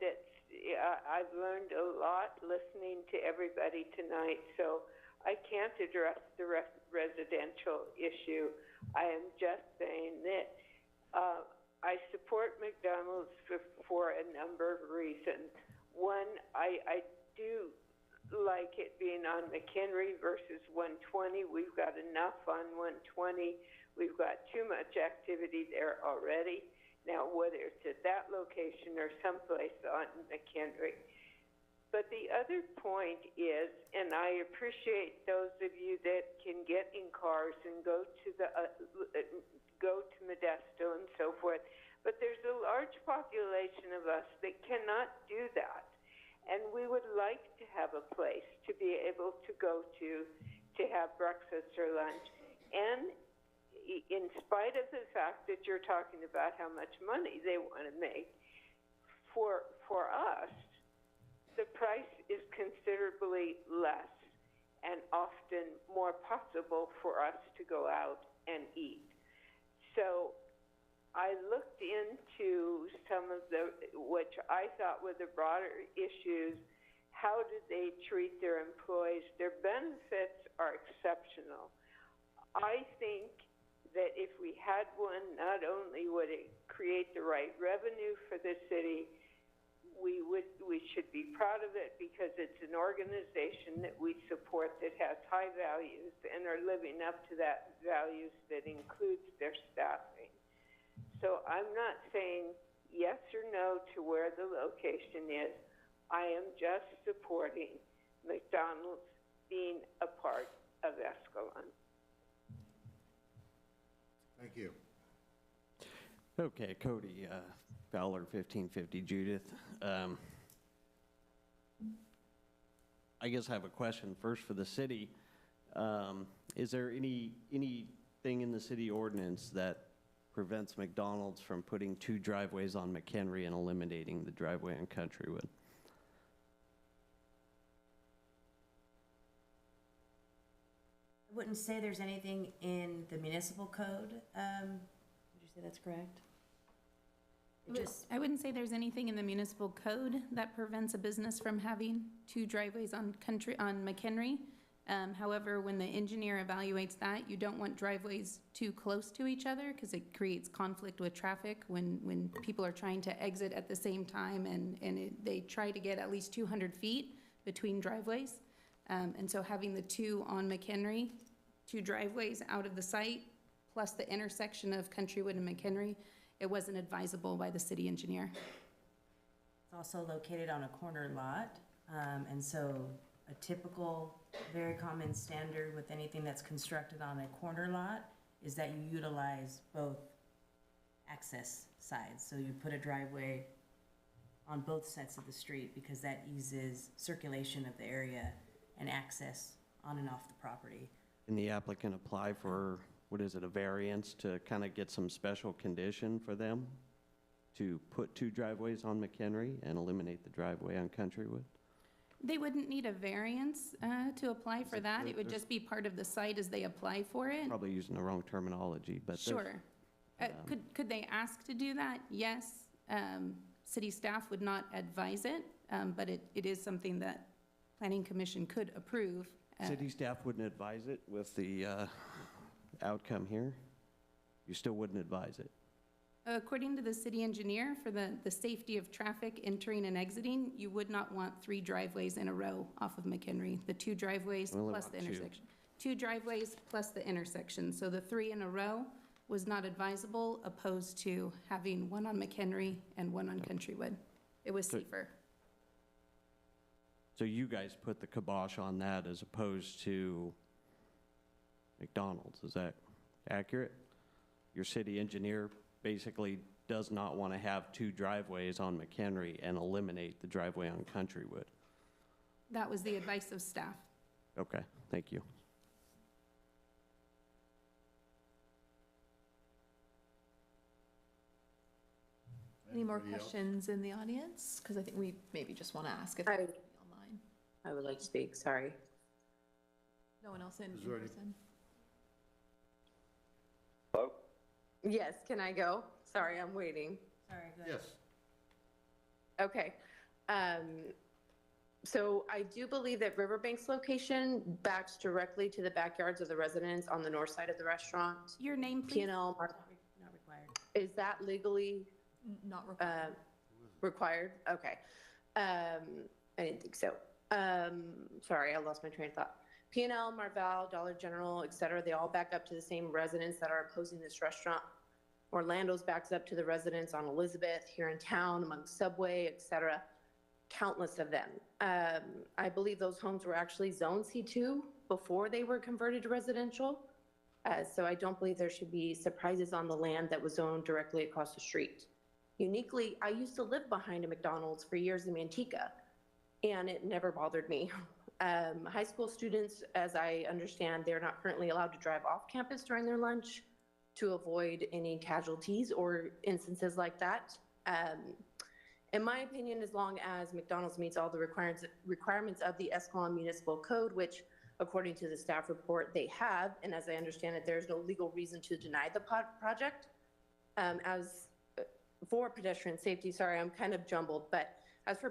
I've learned a lot listening to everybody tonight, so I can't address the residential issue. I am just saying that I support McDonald's for a number of reasons. One, I do like it being on McHenry versus 120. We've got enough on 120. We've got too much activity there already. Now, whether it's at that location or someplace on McHenry. But the other point is, and I appreciate those of you that can get in cars and go to Modesto and so forth, but there's a large population of us that cannot do that. And we would like to have a place to be able to go to have breakfast or lunch. And in spite of the fact that you're talking about how much money they want to make, for us, the price is considerably less and often more possible for us to go out and eat. So I looked into some of which I thought were the broader issues. How do they treat their employees? Their benefits are exceptional. I think that if we had one, not only would it create the right revenue for the city, we should be proud of it because it's an organization that we support that has high values and are living up to that values that includes their staffing. So I'm not saying yes or no to where the location is. I am just supporting McDonald's being a part of Escalon. Thank you. Okay, Cody, Fowler, 1550 Judith. I guess I have a question first for the city. Is there anything in the city ordinance that prevents McDonald's from putting 2 driveways on McHenry and eliminating the driveway on Countrywood? I wouldn't say there's anything in the municipal code. Would you say that's correct? I wouldn't say there's anything in the municipal code that prevents a business from having 2 driveways on McHenry. However, when the engineer evaluates that, you don't want driveways too close to each other because it creates conflict with traffic when people are trying to exit at the same time and they try to get at least 200 feet between driveways. And so having the 2 on McHenry, 2 driveways out of the site, plus the intersection of Countrywood and McHenry, it wasn't advisable by the city engineer. It's also located on a corner lot, and so a typical, very common standard with anything that's constructed on a corner lot is that you utilize both access sides. So you put a driveway on both sides of the street because that eases circulation of the area and access on and off the property. Can the applicant apply for, what is it, a variance to kind of get some special condition for them to put 2 driveways on McHenry and eliminate the driveway on Countrywood? They wouldn't need a variance to apply for that. It would just be part of the site as they apply for it. Probably using the wrong terminology, but Sure. Could they ask to do that? Yes. City staff would not advise it, but it is something that Planning Commission could approve. City staff wouldn't advise it with the outcome here? You still wouldn't advise it? According to the city engineer, for the safety of traffic entering and exiting, you would not want 3 driveways in a row off of McHenry. The 2 driveways We only plus want the 2. intersection. 2 driveways plus the intersection. So the 3 in a row was not advisable, opposed to having 1 on McHenry and 1 on Countrywood. It was safer. So you guys put the kibosh on that as opposed to McDonald's, is that accurate? Your city engineer basically does not want to have 2 driveways on McHenry and eliminate the driveway on Countrywood. That was the advice of staff. Okay, thank you. Any more Anybody else? questions in the audience? Because I think we maybe just want to ask if there's anything online. I would like to speak, sorry. No one else in Is there any- person? Hello? Yes, can I go? Sorry, I'm waiting. Sorry, go ahead. Yes. Okay. So I do believe that Riverbank's location backs directly to the backyards of the residents on the north side of the restaurant. Your name, please? P&L, Not required. is that legally Not required. required? Okay. I didn't think so. Sorry, I lost my train of thought. P&L, Marval, Dollar General, et cetera, they all back up to the same residents that are opposing this restaurant. Orlando's backs up to the residents on Elizabeth, here in town, among Subway, et cetera. Countless of them. I believe those homes were actually Zone C2 before they were converted to residential. So I don't believe there should be surprises on the land that was owned directly across the street. Uniquely, I used to live behind a McDonald's for years in Manteca, and it never bothered me. High school students, as I understand, they're not currently allowed to drive off campus during their lunch to avoid any casualties or instances like that. In my opinion, as long as McDonald's meets all the requirements of the Escalon Municipal Code, which according to the staff report they have, and as I understand it, there's no legal reason to deny the project. As for pedestrian safety, sorry, I'm kind of jumbled, but as for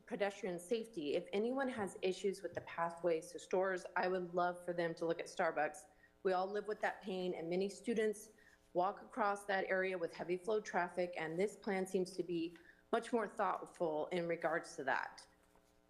pedestrian safety, if anyone has issues with the pathways to stores, I would love for them to look at Starbucks. We all live with that pain, and many students walk across that area with heavy flow traffic, and this plan seems to be much more thoughtful in regards to that.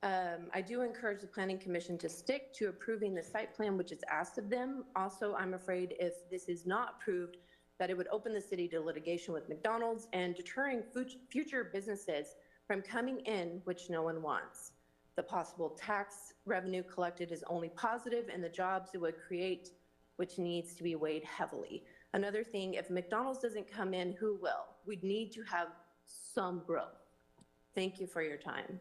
I do encourage the Planning Commission to stick to approving the site plan, which is asked of them. Also, I'm afraid if this is not approved, that it would open the city to litigation with McDonald's and deterring future businesses from coming in, which no one wants. The possible tax revenue collected is only positive, and the jobs it would create, which needs to be weighed heavily. Another thing, if McDonald's doesn't come in, who will? We'd need to have some growth. Thank you for your time.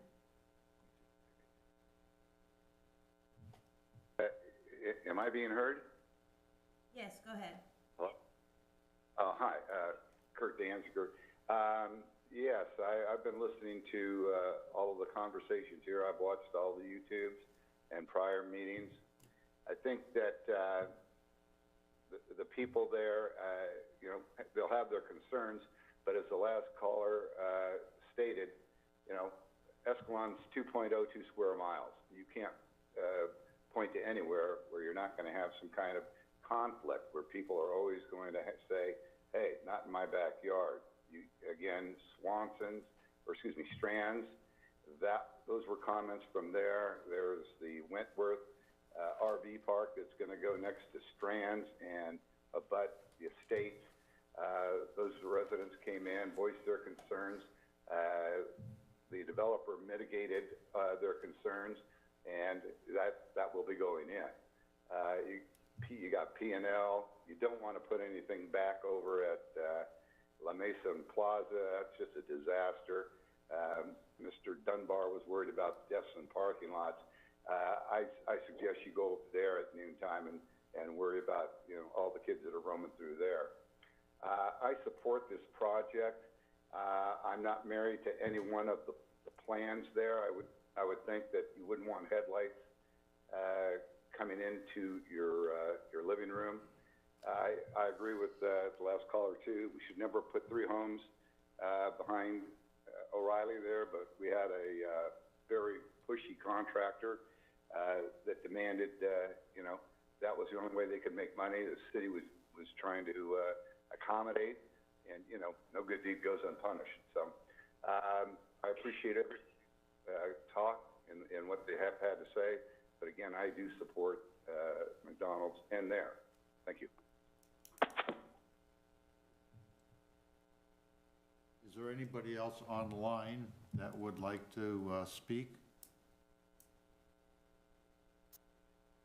Am I being heard? Yes, go ahead. Hello? Hi, Kurt Danziger. Yes, I've been listening to all of the conversations here. I've watched all the YouTubes and prior meetings. I think that the people there, you know, they'll have their concerns, but as the last caller stated, you know, Escalon's 2.02 square miles. You can't point to anywhere where you're not going to have some kind of conflict where people are always going to say, hey, not in my backyard. Again, Strands, those were comments from there. There's the Wentworth RV park that's going to go next to Strands and abut the estates. Those residents came in, voiced their concerns. The developer mitigated their concerns, and that will be going in. You got P&L. You don't want to put anything back over at La Mesa and Plaza. That's just a disaster. Mr. Dunbar was worried about deaths in parking lots. I suggest you go up there at noontime and worry about, you know, all the kids that are roaming through there. I support this project. I'm not married to any one of the plans there. I would think that you wouldn't want headlights coming into your living room. I agree with the last caller too. We should never put 3 homes behind O'Reilly there, but we had a very pushy contractor that demanded, that was the only way they could make money. The city was trying to accommodate, and, no good deed goes unpunished. So I appreciate every talk and what they have had to say, but again, I do support McDonald's and there. Thank you. Is there anybody else online that would like to speak?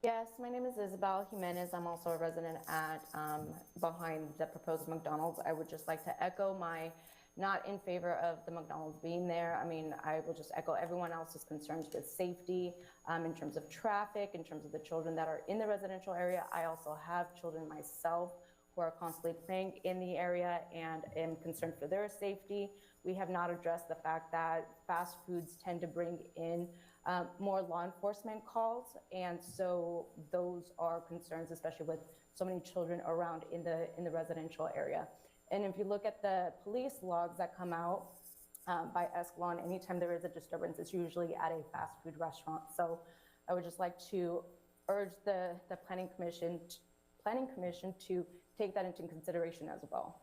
Yes, my name is Isabel Jimenez. I'm also a resident at behind the proposed McDonald's. I would just like to echo my not in favor of the McDonald's being there. I mean, I will just echo everyone else's concerns with safety in terms of traffic, in terms of the children that are in the residential area. I also have children myself who are constantly playing in the area and am concerned for their safety. We have not addressed the fact that fast foods tend to bring in more law enforcement calls, and so those are concerns, especially with so many children around in the residential area. And if you look at the police logs that come out by Escalon, anytime there is a disturbance, it's usually at a fast food restaurant. So I would just like to urge the Planning Commission to take that into consideration as well.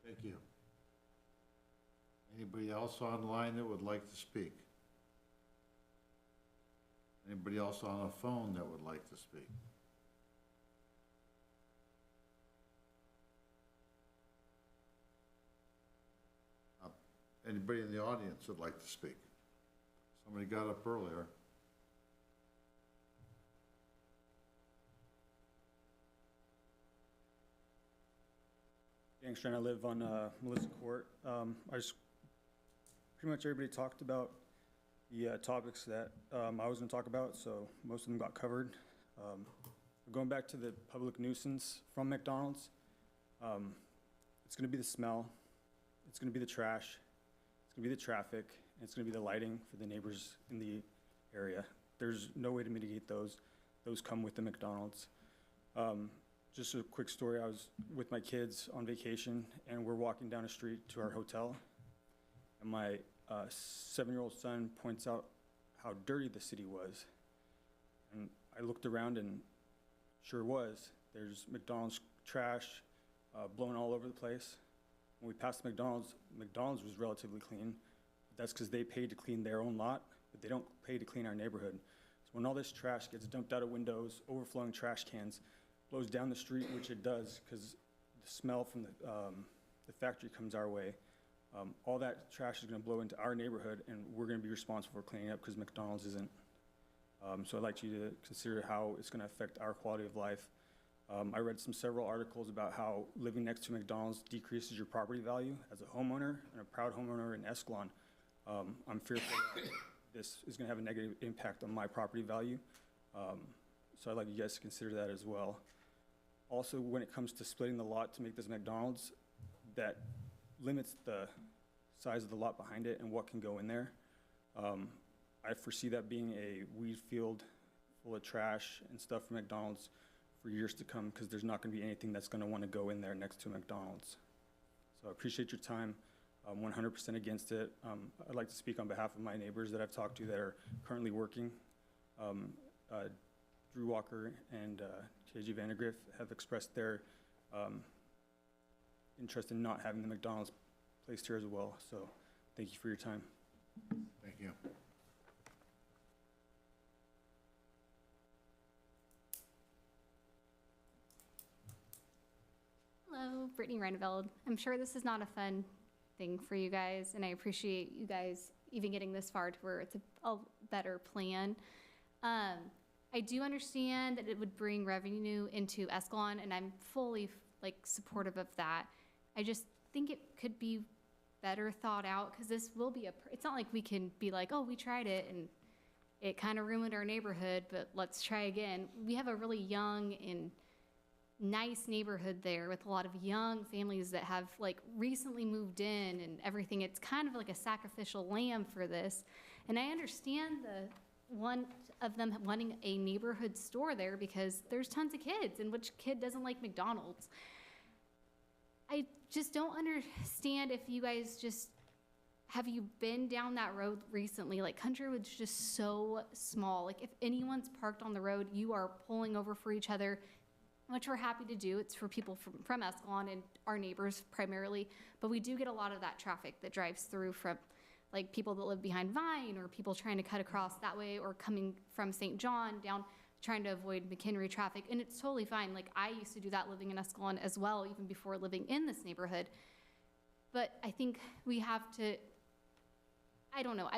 Thank you. Anybody else online that would like to speak? Anybody else on the phone that would like to speak? Anybody in the audience would like to speak? Somebody got up earlier. Gangster, I live on Melissa Court. Pretty much everybody talked about the topics that I was going to talk about, so most of them got covered. Going back to the public nuisance from McDonald's, it's going to be the smell, it's going to be the trash, it's going to be the traffic, and it's going to be the lighting for the neighbors in the area. There's no way to mitigate those. Those come with the McDonald's. Just a quick story, I was with my kids on vacation, and we're walking down a street to our hotel, and my 7-year-old son points out how dirty the city was. And I looked around, and sure was. There's McDonald's trash blown all over the place. When we passed McDonald's, McDonald's was relatively clean. That's because they paid to clean their own lot, but they don't pay to clean our neighborhood. So when all this trash gets dumped out of windows, overflowing trash cans, blows down the street, which it does, because the smell from the factory comes our way. All that trash is going to blow into our neighborhood, and we're going to be responsible for cleaning up because McDonald's isn't. So I'd like you to consider how it's going to affect our quality of life. I read several articles about how living next to McDonald's decreases your property value. As a homeowner and a proud homeowner in Escalon, I'm fearful that this is going to have a negative impact on my property value. So I'd like you guys to consider that as well. Also, when it comes to splitting the lot to make this McDonald's, that limits the size of the lot behind it and what can go in there. I foresee that being a weed field full of trash and stuff from McDonald's for years to come, because there's not going to be anything that's going to want to go in there next to McDonald's. So I appreciate your time. I'm 100% against it. I'd like to speak on behalf of my neighbors that I've talked to that are currently working. Drew Walker and KG Vandergriff have expressed their interest in not having the McDonald's placed here as well. So thank you for your time. Thank you. Hello, Brittany Reineveld. I'm sure this is not a fun thing for you guys, and I appreciate you guys even getting this far to where it's a better plan. I do understand that it would bring revenue into Escalon, and I'm fully supportive of that. I just think it could be better thought out, because this will be it's not like we can be like, oh, we tried it and it kind of ruined our neighborhood, but let's try again. We have a really young and nice neighborhood there with a lot of young families that have recently moved in and everything. It's kind of like a sacrificial lamb for this. And I understand the one of them wanting a neighborhood store there because there's tons of kids, and which kid doesn't like McDonald's? I just don't understand if you guys just, have you been down that road recently? Like Countrywood's just so small. Like if anyone's parked on the road, you are pulling over for each other, which we're happy to do. It's for people from Escalon and our neighbors primarily. But we do get a lot of that traffic that drives through from like people that live behind Vine or people trying to cut across that way or coming from St. John down trying to avoid McHenry traffic. And it's totally fine. Like I used to do that living in Escalon as well, even before living in this neighborhood. But I think we have to, I don't know,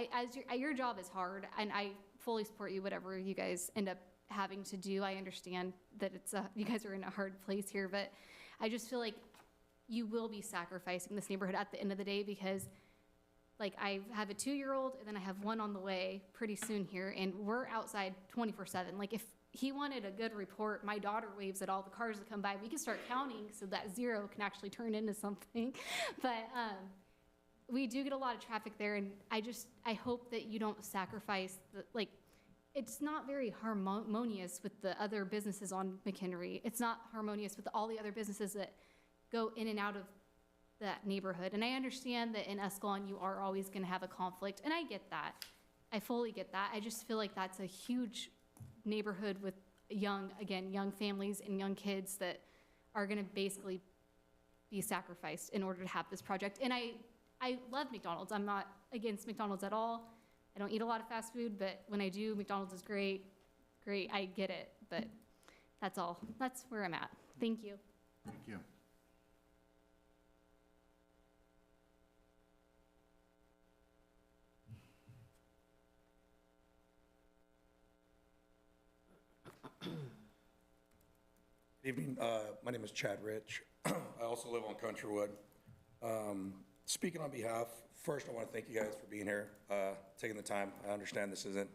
your job is hard and I fully support you, whatever you guys end up having to do. I understand that you guys are in a hard place here, but I just feel like you will be sacrificing this neighborhood at the end of the day because like I have a 2-year-old and then I have one on the way pretty soon here and we're outside 24/7. Like if he wanted a good report, my daughter waves at all the cars that come by. We can start counting so that 0 can actually turn into something. But we do get a lot of traffic there and I hope that you don't sacrifice it's not very harmonious with the other businesses on McHenry. It's not harmonious with all the other businesses that go in and out of that neighborhood. And I understand that in Escalon, you are always gonna have a conflict, and I get that. I fully get that. I just feel like that's a huge neighborhood with young families and young kids that are gonna basically be sacrificed in order to have this project. And I love McDonald's. I'm not against McDonald's at all. I don't eat a lot of fast food, but when I do, McDonald's is great. I get it, but that's all. That's where I'm at. Thank you. Thank you. Good evening. My name is Chad Rich. I also live on Countrywood. Speaking on behalf, first I want to thank you guys for being here, taking the time. I understand this isn't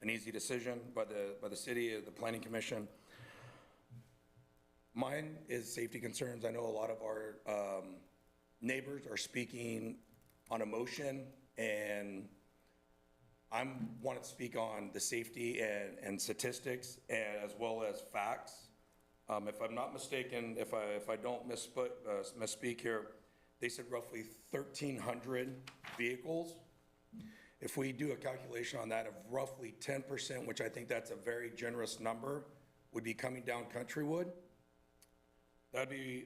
an easy decision by the city, the planning commission. Mine is safety concerns. I know a lot of our neighbors are speaking on emotion, and I want to speak on the safety and statistics, and as well as facts. If I'm not mistaken, if I don't misspeak here, they said roughly 1,300 vehicles. If we do a calculation on that of roughly 10%, which I think that's a very generous number, would be coming down Countrywood, that'd be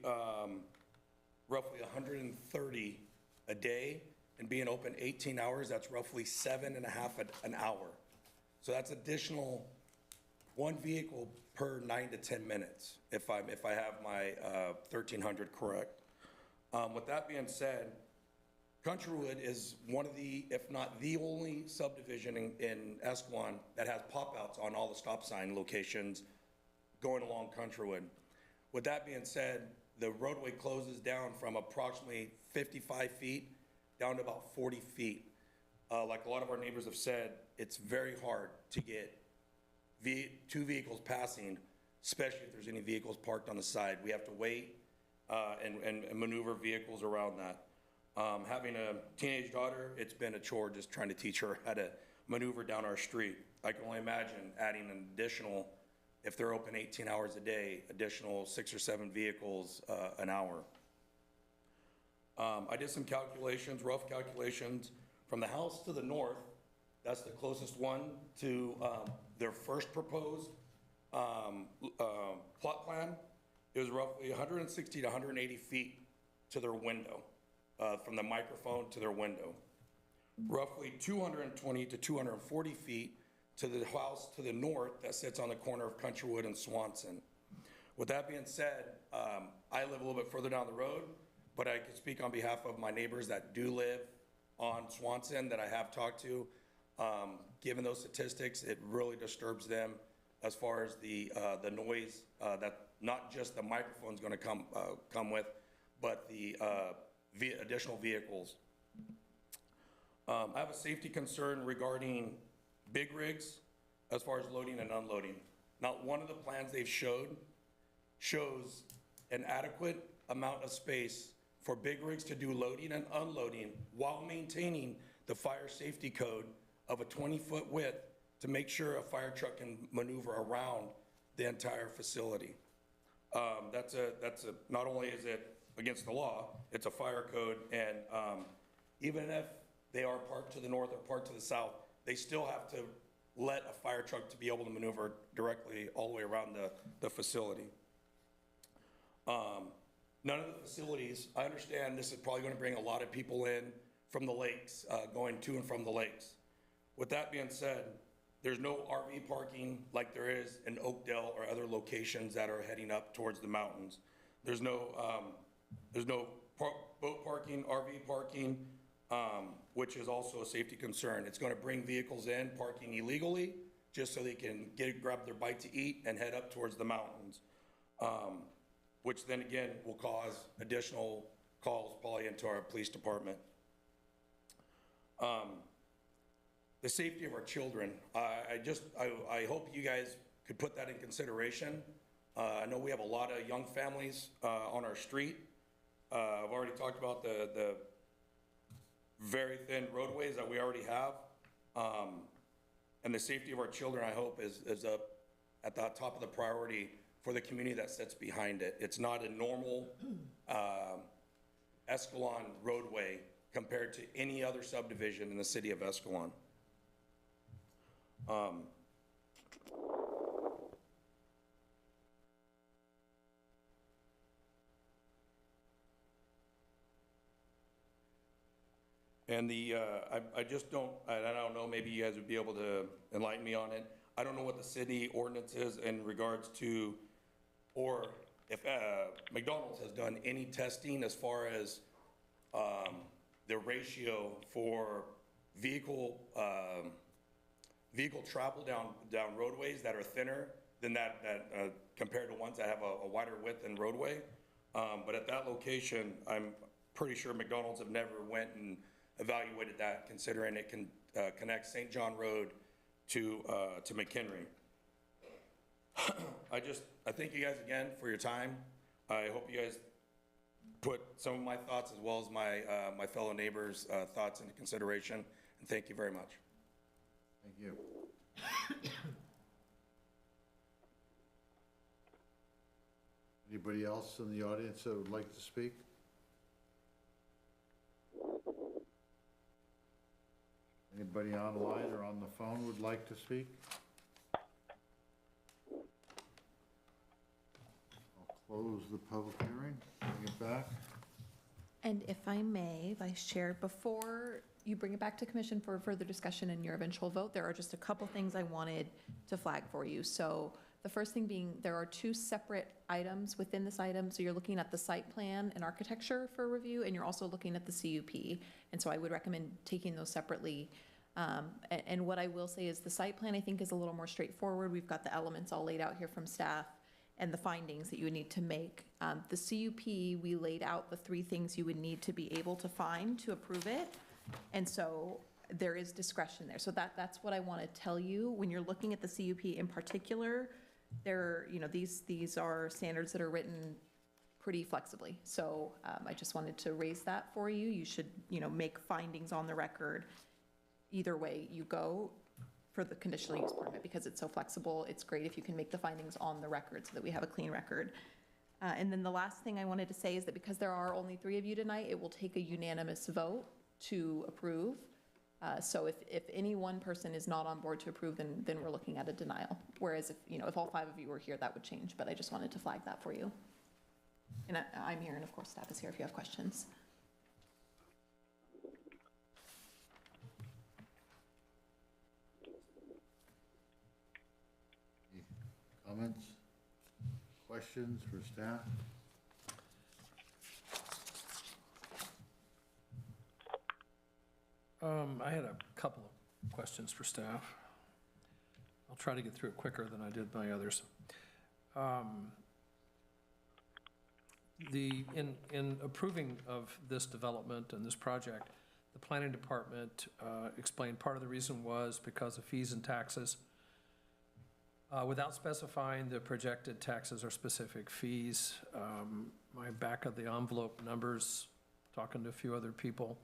roughly 130 a day, and being open 18 hours, that's roughly 7.5 an hour. So that's additional one vehicle per 9 to 10 minutes, if I have my 1,300 correct. With that being said, Countrywood is one of the, if not the only subdivision in Escalon that has pop-outs on all the stop sign locations going along Countrywood. With that being said, the roadway closes down from approximately 55 feet down to about 40 feet. Like a lot of our neighbors have said, it's very hard to get two vehicles passing, especially if there's any vehicles parked on the side. We have to wait and maneuver vehicles around that. Having a teenage daughter, it's been a chore just trying to teach her how to maneuver down our street. I can only imagine adding an additional, if they're open 18 hours a day, additional 6 or 7 vehicles an hour. I did some calculations, rough calculations. From the house to the north, that's the closest one to their first proposed plot plan. It was roughly 160 to 180 feet to their window, from the microphone to their window. Roughly 220 to 240 feet to the house to the north that sits on the corner of Countrywood and Swanson. With that being said, I live a little bit further down the road, but I can speak on behalf of my neighbors that do live on Swanson that I have talked to. Given those statistics, it really disturbs them as far as the noise that not just the microphone's going to come with, but the additional vehicles. I have a safety concern regarding big rigs as far as loading and unloading. Not one of the plans they've shows an adequate amount of space for big rigs to do loading and unloading while maintaining the fire safety code of a 20-foot width to make sure a fire truck can maneuver around the entire facility. Not only is it against the law. It's a fire code, and even if they are parked to the north or parked to the south, they still have to let a fire truck to be able to maneuver directly all the way around the facility. None of the facilities, I understand this is probably going to bring a lot of people in from the lakes, going to and from the lakes. With that being said, there's no RV parking like there is in Oakdale or other locations that are heading up towards the mountains. There's no boat parking, RV parking, which is also a safety concern. It's going to bring vehicles in parking illegally just so they can grab their bite to eat and head up towards the mountains, which then again will cause additional calls probably into our police department. The safety of our children. I hope you guys could put that in consideration. I know we have a lot of young families on our street. I've already talked about the very thin roadways that we already have. And the safety of our children, I hope, is up at the top of the priority for the community that sits behind it. It's not a normal Escalon roadway compared to any other subdivision in the city of Escalon. And I just don't, I don't know, maybe you guys would be able to enlighten me on it. I don't know what the city ordinance is in regards to, or if McDonald's has done any testing as far as the ratio for vehicle travel down roadways that are thinner than that compared to ones that have a wider width and roadway. But at that location, I'm pretty sure McDonald's have never went and evaluated that, considering it can connect St. John Road to McHenry. I thank you guys again for your time. I hope you guys put some of my thoughts as well as my fellow neighbors' thoughts into consideration, and thank you very much. Thank you. Anybody else in the audience that would like to speak? Anybody online or on the phone would like to speak? I'll close the public hearing, bring it back. And if I may, Vice Chair, before you bring it back to commission for further discussion and your eventual vote, there are just a couple things I wanted to flag for you. So the first thing being, there are two separate items within this item. So you're looking at the site plan and architecture for review, and you're also looking at the CUP. And so I would recommend taking those separately. And what I will say is the site plan, I think, is a little more straightforward. We've got the elements all laid out here from staff and the findings that you would need to make. The CUP, we laid out the three things you would need to be able to find to approve it. And so there is discretion there. So that's what I want to tell you. When you're looking at the CUP in particular, these are standards that are written pretty flexibly. So I just wanted to raise that for you. You should, make findings on the record. Either way you go for the conditional use permit, because it's so flexible. It's great if you can make the findings on the record so that we have a clean record. And then the last thing I wanted to say is that because there are only 3 of you tonight, it will take a unanimous vote to approve. So if any one person is not on board to approve, then we're looking at a denial. Whereas if all 5 of you were here, that would change. But I just wanted to flag that for you. And I'm here, and of course staff is here if you have questions. Comments, questions for staff? I had a couple of questions for staff. I'll try to get through it quicker than I did my others. In approving of this development and this project, the planning department explained part of the reason was because of fees and taxes. Without specifying the projected taxes or specific fees, my back of the envelope numbers, talking to a few other people,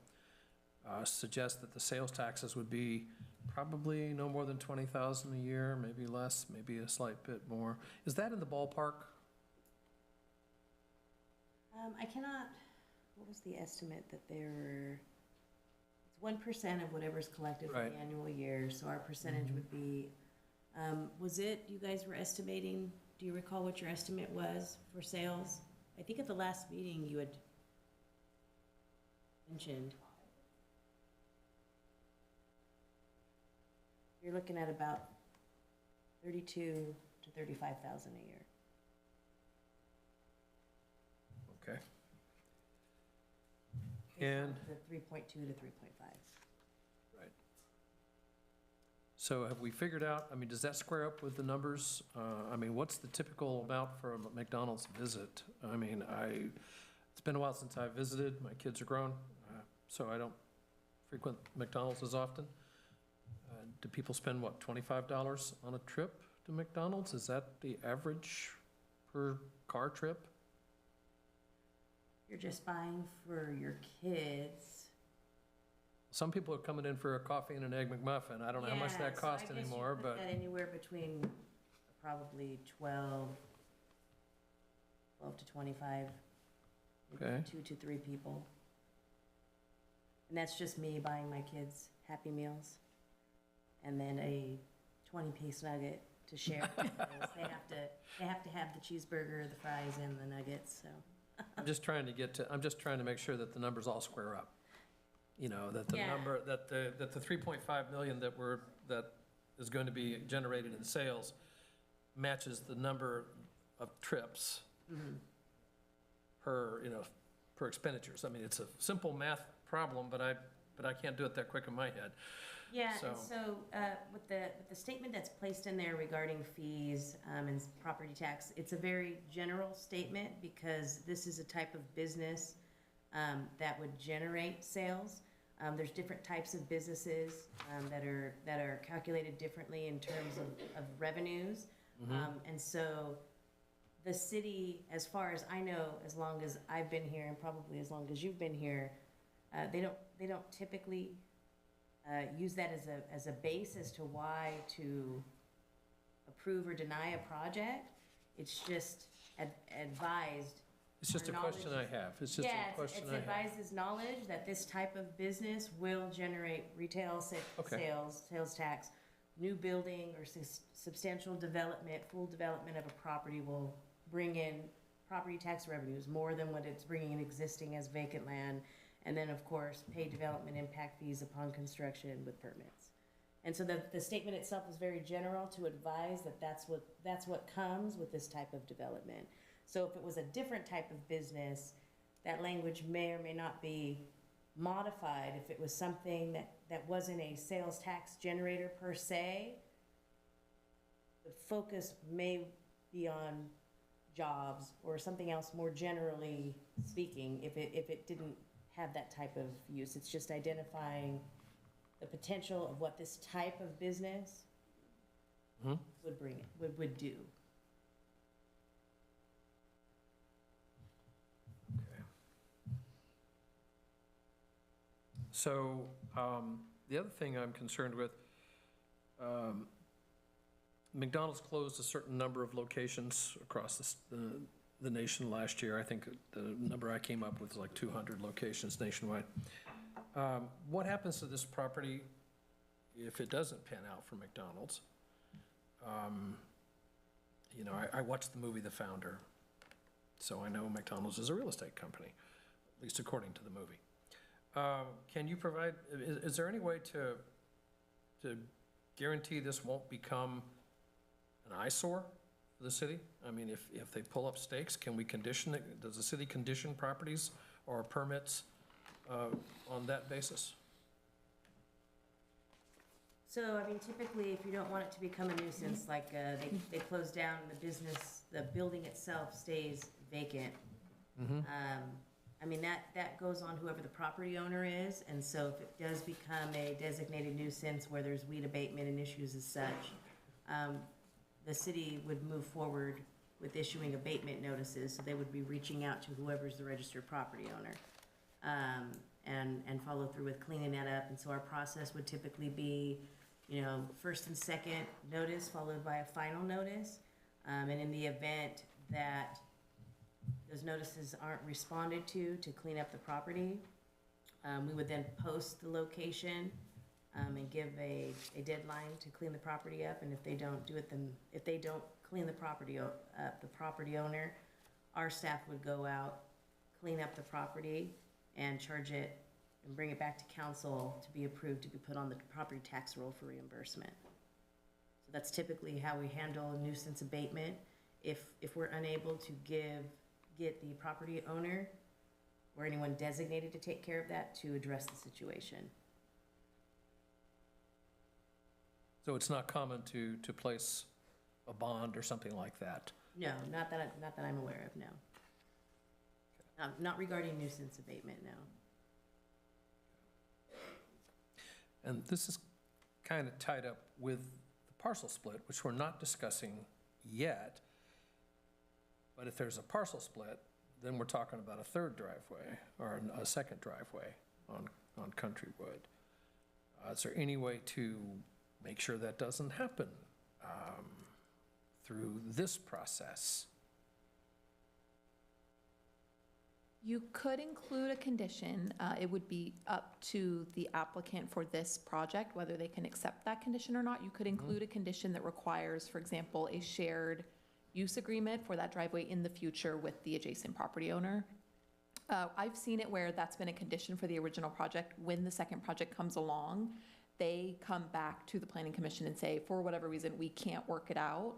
suggest that the sales taxes would be probably no more than $20,000 a year, maybe less, maybe a slight bit more. Is that in the ballpark? I cannot, what was the estimate that there were, it's 1% of whatever's collected for Right. the annual year, so our percentage would be, was it, you guys were estimating, do you recall what your estimate was for sales? I think at the last meeting you had mentioned. You're looking at about 32 to 35,000 a year. Okay. Based on And- the 3.2 to 3.5. Right. So have we figured out, I mean, does that square up with the numbers? I mean, what's the typical amount for a McDonald's visit? I mean, it's been a while since I visited, my kids are grown, so I don't frequent McDonald's as often. Do people spend, what, $25 on a trip to McDonald's? Is that the average per car trip? You're just buying for your kids. Some people are coming in for a coffee and an egg McMuffin. I don't know how much that Yeah, so costs I guess you anymore, put but, that anywhere between probably 12 to 25, maybe Okay. 2 to 3 people. And that's just me buying my kids Happy Meals, and then a 20-piece nugget to share. Because they have to have the cheeseburger, the fries, and the nuggets, so. I'm just trying to make sure that the numbers all square up. You know, that the Yeah. number, that the 3.5 million that is going to be generated in sales matches the number of trips per expenditures. I mean, it's a simple math problem, but I can't do it that quick in my head. Yeah, So- and so with the statement that's placed in there regarding fees and property tax, it's a very general statement because this is a type of business that would generate sales. There's different types of businesses that are calculated differently in terms of revenues. And so the city, as far as I know, as long as I've been here and probably as long as you've been here, they don't typically use that as a basis to why to approve or deny a project. It's just advised. It's just a question I have. It's just a question I It's have. advised knowledge that this type of business will generate retail Okay. sales tax. New building or substantial development, full development of a property will bring in property tax revenues more than what it's bringing in existing as vacant land. And then, of course, pay development impact fees upon construction with permits. And so the statement itself is very general to advise that that's what comes with this type of development. So if it was a different type of business, that language may or may not be modified. If it was something that wasn't a sales tax generator per se, the focus may be on jobs or something else more generally speaking, if it didn't have that type of use. It's just identifying the potential of what this type of business would do. So, the other thing I'm concerned with, McDonald's closed a certain number of locations across the nation last year. I think the number I came up with was like 200 locations nationwide. What happens to this property if it doesn't pan out for McDonald's? You know, I watched the movie The Founder, so I know McDonald's is a real estate company, at least according to the movie. Can you provide, is there any way to guarantee this won't become an eyesore for the city? I mean, if they pull up stakes, can we condition it? Does the city condition properties or permits on that basis? So, I mean, typically, if you don't want it to become a nuisance, like they close down the business, the building itself stays vacant. I mean, that goes on whoever the property owner is, and so if it does become a designated nuisance where there's weed abatement and issues as such, the city would move forward with issuing abatement notices, so they would be reaching out to whoever's the registered property owner, and follow through with cleaning that up. And so our process would typically be, you know, first and second notice followed by a final notice, and in the event that those notices aren't responded to clean up the property, we would then post the location and give a deadline to clean the property up. And if they don't do it, then if they don't clean the property up, the property owner, our staff would go out, clean up the property, and charge it and bring it back to council to be approved to be put on the property tax roll for reimbursement. So that's typically how we handle nuisance abatement. If we're unable to get the property owner or anyone designated to take care of that to address the situation. So it's not common to place a bond or something like that? No, not that I'm aware of, no. Not regarding nuisance abatement, no. And this is kind of tied up with the parcel split, which we're not discussing yet. But if there's a parcel split, then we're talking about a third driveway or a second driveway on Countrywood. Is there any way to make sure that doesn't happen through this process? You could include a condition. It would be up to the applicant for this project, whether they can accept that condition or not. You could include a condition that requires, for example, a shared use agreement for that driveway in the future with the adjacent property owner. I've seen it where that's been a condition for the original project. When the second project comes along, they come back to the planning commission and say, for whatever reason, we can't work it out.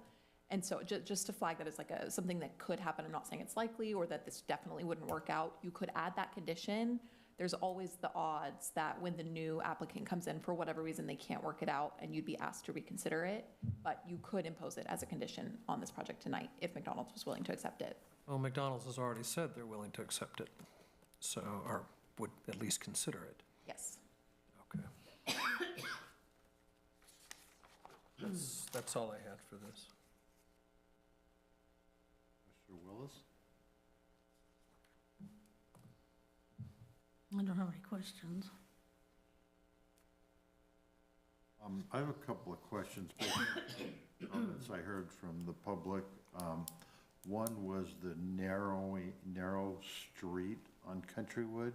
And so just to flag that as like something that could happen, I'm not saying it's likely or that this definitely wouldn't work out, you could add that condition. There's always the odds that when the new applicant comes in, for whatever reason, they can't work it out and you'd be asked to reconsider it. But you could impose it as a condition on this project tonight if McDonald's was willing to accept it. Well, McDonald's has already said they're willing to accept it, so, or would at least consider it. Yes. Okay. That's all I had for this. Mr. Willis? I don't have any questions. I have a couple of questions based on comments I heard from the public. One was the narrow street on Countrywood.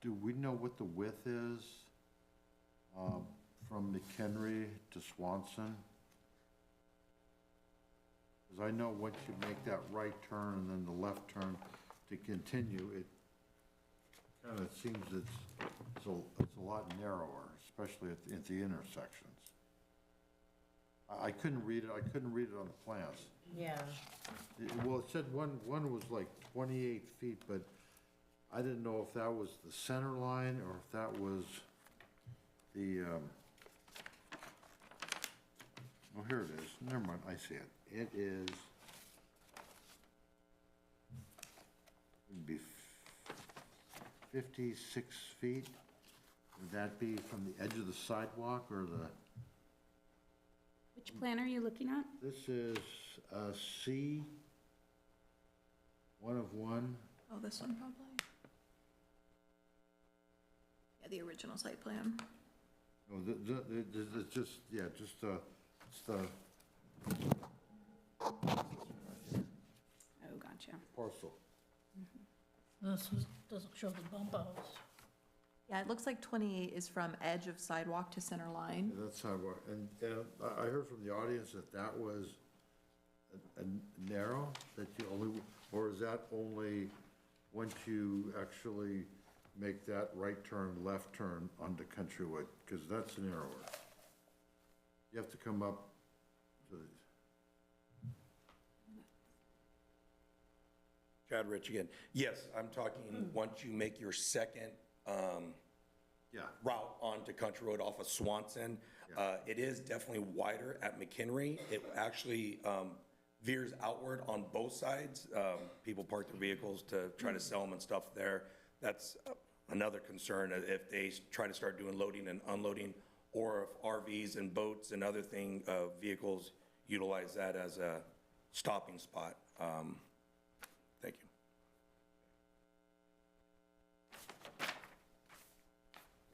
Do we know what the width is from McHenry to Swanson? Because I know once you make that right turn and then the left turn to continue, it kind of seems it's a lot narrower, especially at the intersections. I couldn't read it on the plans. Yeah. Well, it said one was like 28 feet, but I didn't know if that was the center line or if that was the, oh, here it is. Never mind, I see it. It is, it'd be 56 feet. Would that be from the edge of the sidewalk or the? Which plan are you looking at? This is C, 1 of 1. Oh, this one probably. Yeah, the original site plan. No, it's just, yeah, just, it's the Oh, gotcha. parcel. This doesn't show the bump outs. Yeah, it looks like 28 is from edge of sidewalk to center line. Yeah, that's sidewalk, and I heard from the audience that that was a narrow, that you only, or is that only once you actually make that right turn, left turn onto Countrywood, because that's narrower. You have to come up to the. Chad Rich again. Yes, I'm talking once you make your second route onto Country Road off of Swanson. It is definitely wider at McHenry. It actually veers outward on both sides. People park their vehicles to try to sell them and stuff there. That's another concern if they try to start doing loading and unloading, or if RVs and boats and other vehicles utilize that as a stopping spot. Thank you.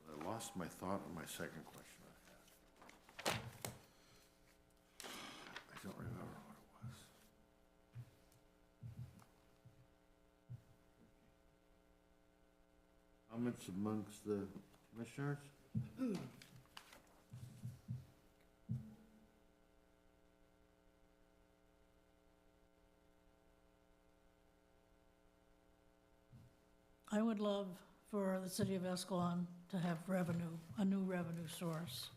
I lost my thought on my second question I had. I don't remember what it was. Comments amongst the commissioners? I would love for the city of Escalon to have revenue, a new revenue source.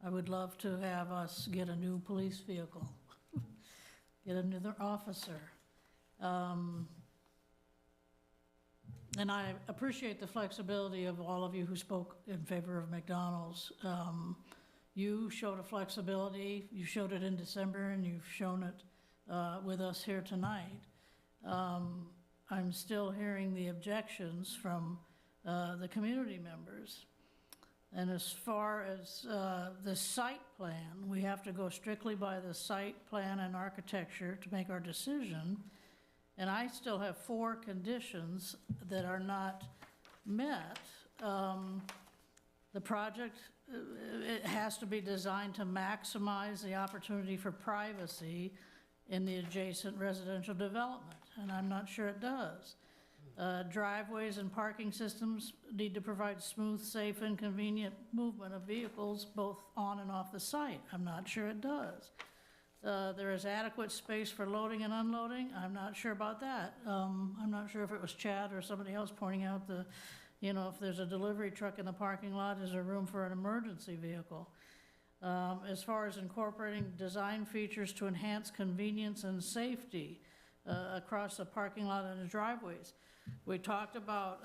I would love to have us get a new police vehicle, get another officer. And I appreciate the flexibility of all of you who spoke in favor of McDonald's. You showed a flexibility, you showed it in December, and you've shown it with us here tonight. I'm still hearing the objections from the community members. And as far as the site plan, we have to go strictly by the site plan and architecture to make our decision. And I still have 4 conditions that are not met. The project, it has to be designed to maximize the opportunity for privacy in the adjacent residential development, and I'm not sure it does. Driveways and parking systems need to provide smooth, safe, and convenient movement of vehicles both on and off the site. I'm not sure it does. There is adequate space for loading and unloading. I'm not sure about that. I'm not sure if it was Chad or somebody else pointing out if there's a delivery truck in the parking lot, is there room for an emergency vehicle? As far as incorporating design features to enhance convenience and safety across the parking lot and the driveways. We talked about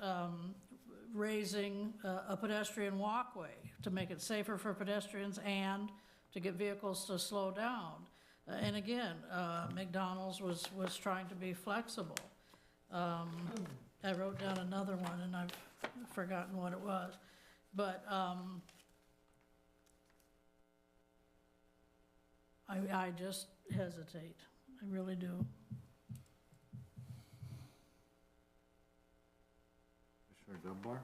raising a pedestrian walkway to make it safer for pedestrians and to get vehicles to slow down. And again, McDonald's was trying to be flexible. I wrote down another one and I've forgotten what it was. But I just hesitate. I really do. Commissioner Dunbar?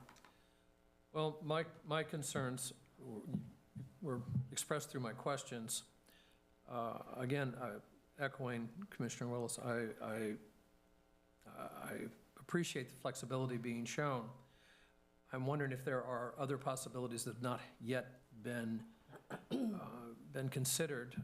Well, my concerns were expressed through my questions. Again, echoing Commissioner Willis, I appreciate the flexibility being shown. I'm wondering if there are other possibilities that have not yet been considered.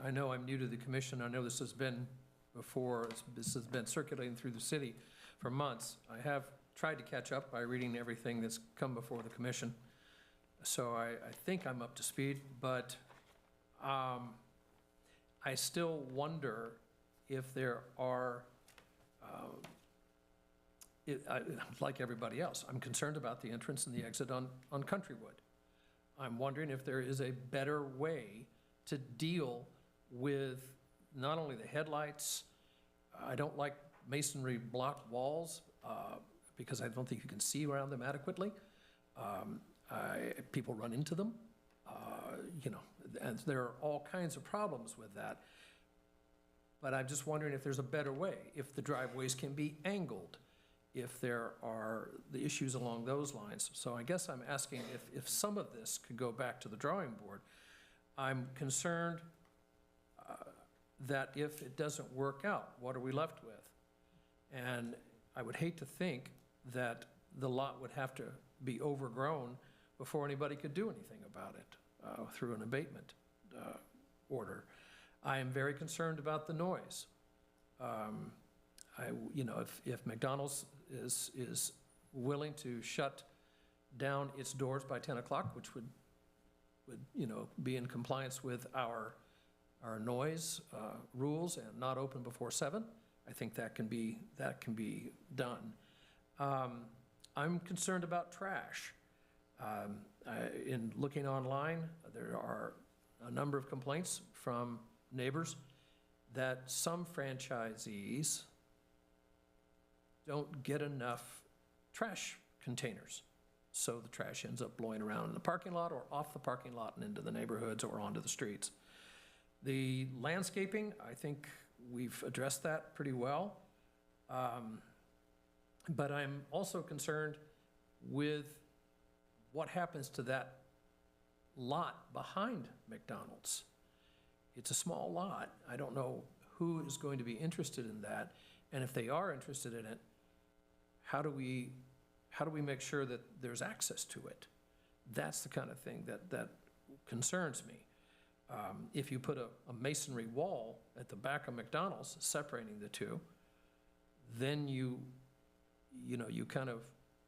I know I'm new to the commission. I know this has been before. This has been circulating through the city for months. I have tried to catch up by reading everything that's come before the commission. So I think I'm up to speed, but I still wonder if there are, like everybody else, I'm concerned about the entrance and the exit on Countrywood. I'm wondering if there is a better way to deal with not only the headlights. I don't like masonry block walls because I don't think you can see around them adequately. People run into them, and there are all kinds of problems with that. But I'm just wondering if there's a better way, if the driveways can be angled, if there are the issues along those lines. So I guess I'm asking if some of this could go back to the drawing board. I'm concerned that if it doesn't work out, what are we left with? And I would hate to think that the lot would have to be overgrown before anybody could do anything about it through an abatement order. I am very concerned about the noise. If McDonald's is willing to shut down its doors by 10 o'clock, which would be in compliance with our noise rules and not open before 7, I think that can be done. I'm concerned about trash. In looking online, there are a number of complaints from neighbors that some franchisees don't get enough trash containers. So the trash ends up blowing around in the parking lot or off the parking lot and into the neighborhoods or onto the streets. The landscaping, I think we've addressed that pretty well. But I'm also concerned with what happens to that lot behind McDonald's. It's a small lot. I don't know who is going to be interested in that. And if they are interested in it, how do we how do we make sure that there's access to it? That's the kind of thing that concerns me. If you put a masonry wall at the back of McDonald's separating the two, then you kind of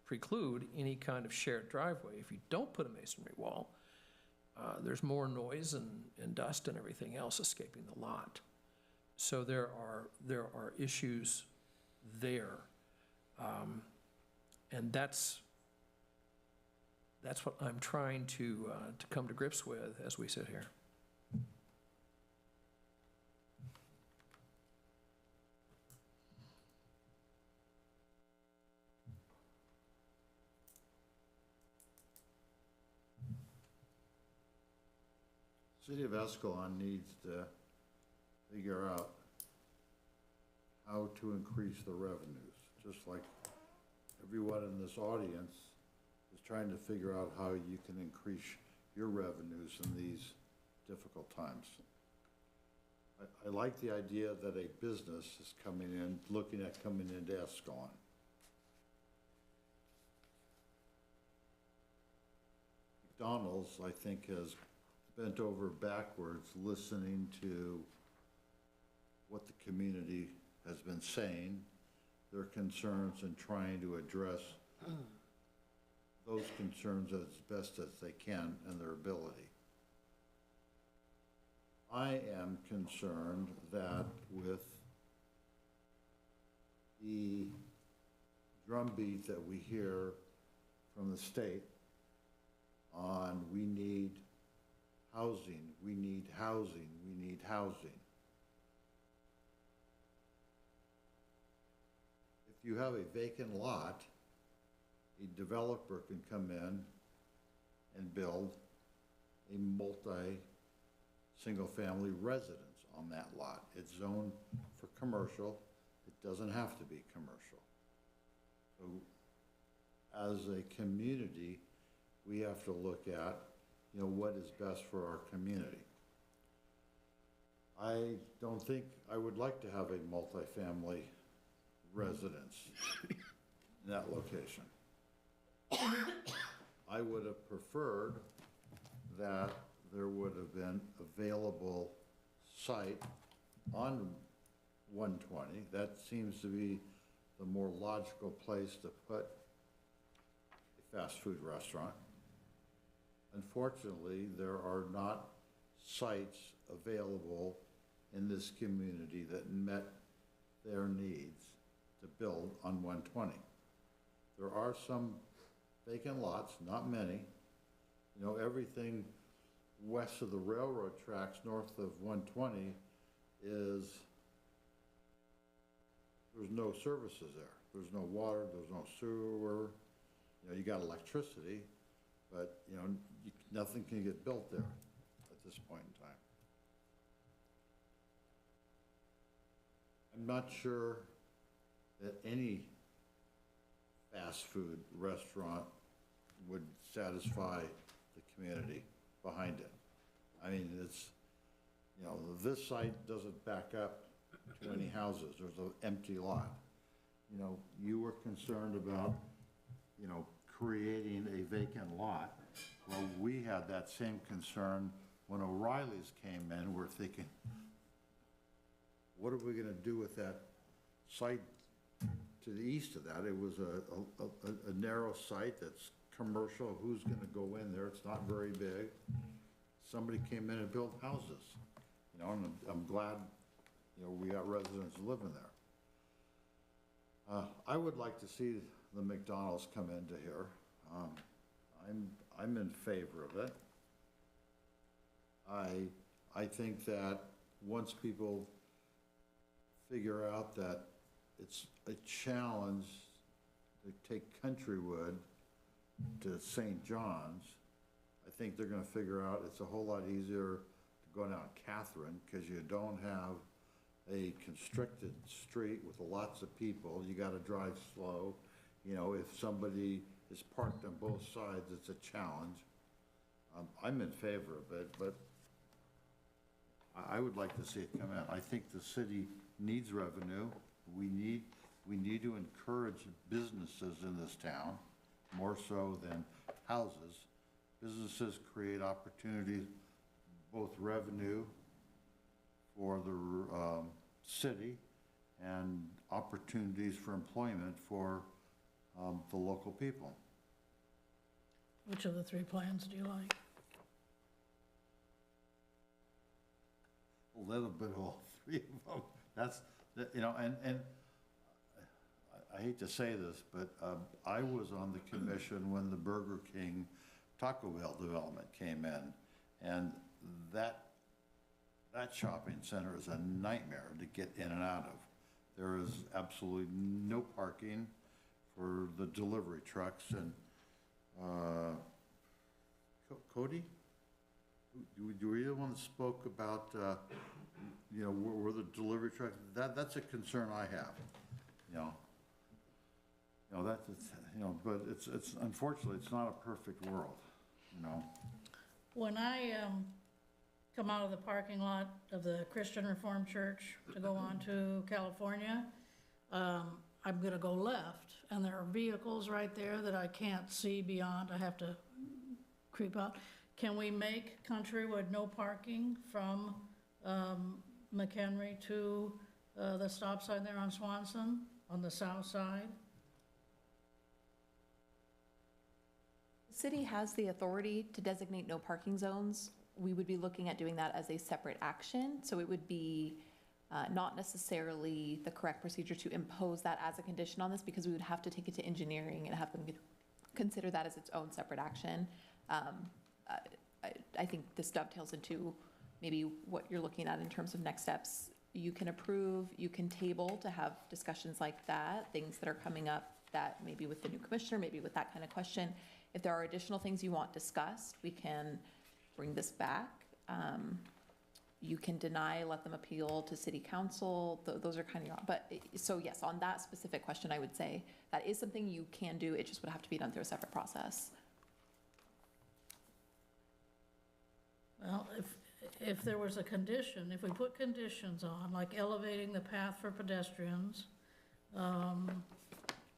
preclude any kind of shared driveway. If you don't put a masonry wall, there's more noise and dust and everything else escaping the lot. So there are issues there. And that's what I'm trying to come to grips with as we sit here. City of Escalon needs to figure out how to increase the revenues, just like everyone in this audience is trying to figure out how you can increase your revenues in these difficult times. I like the idea that a business is coming in, looking at coming into Escalon. McDonald's, I think, has bent over backwards listening to what the community has been saying, their concerns, and trying to address those concerns as best as they can and their ability. I am concerned that with the drumbeat that we hear from the state on we need housing, we need housing, we need housing. If you have a vacant lot, a developer can come in and build a single-family residence on that lot. It's zoned for commercial. It doesn't have to be commercial. So as a community, we have to look at, what is best for our community. I don't think I would like to have a multifamily residence in that location. I would have preferred that there would have been available site on 120. That seems to be the more logical place to put a fast food restaurant. Unfortunately, there are not sites available in this community that met their needs to build on 120. There are some vacant lots, not many. Everything west of the railroad tracks north of 120 there's no services there. There's no water, there's no sewer. You got electricity, but nothing can get built there at this point in time. I'm not sure that any fast food restaurant would satisfy the community behind it. I mean, it's, this site doesn't back up to any houses. There's an empty lot. You were concerned about, creating a vacant lot. Well, we had that same concern when O'Reilly's came in. We're thinking, what are we gonna do with that site to the east of that? It was a narrow site that's commercial. Who's gonna go in there? It's not very big. Somebody came in and built houses, and I'm glad, we got residents living there. I would like to see the McDonald's come into here. I'm in favor of it. I think that once people figure out that it's a challenge to take Countrywood to St. John's, I think they're gonna figure out it's a whole lot easier to go down Catherine, because you don't have a constricted street with lots of people. You gotta drive slow. If somebody is parked on both sides, it's a challenge. I'm in favor of it, but I would like to see it come out. I think the city needs revenue. We need to encourage businesses in this town. more so than houses. Businesses create opportunities, both revenue for the city and opportunities for employment for the local people. Which of the three plans do you like? A little bit of all three of them. That's, you know, and I hate to say this, but I was on the commission when the Burger King Taco Bell development came in, and that shopping center is a nightmare to get in and out of. There is absolutely no parking for the delivery trucks, and Cody, were you the one that spoke about, you know, where the delivery trucks, that's a concern I have, you know. You know, that's, you know, but it's unfortunately, it's not a perfect world, you know. When I come out of the parking lot of the Christian Reformed Church to go on to California, I'm gonna go left, and there are vehicles right there that I can't see beyond. I have to creep out. Can we make Countrywood no parking from McHenry to the stop sign there on Swanson, on the south side? The city has the authority to designate no parking zones. We would be looking at doing that as a separate action, so it would be not necessarily the correct procedure to impose that as a condition on this, because we would have to take it to engineering and have them consider that as its own separate action. I think this dovetails into maybe what you're looking at in terms of next steps. You can approve, you can table to have discussions like that, things that are coming up that maybe with the new commissioner, maybe with that kind of question. If there are additional things you want discussed, we can bring this back. You can deny, let them appeal to city council. Those are kind of, but, so yes, on that specific question, I would say that is something you can do. It just would have to be done through a separate process. Well, if there was a condition, if we put conditions on, like elevating the path for pedestrians,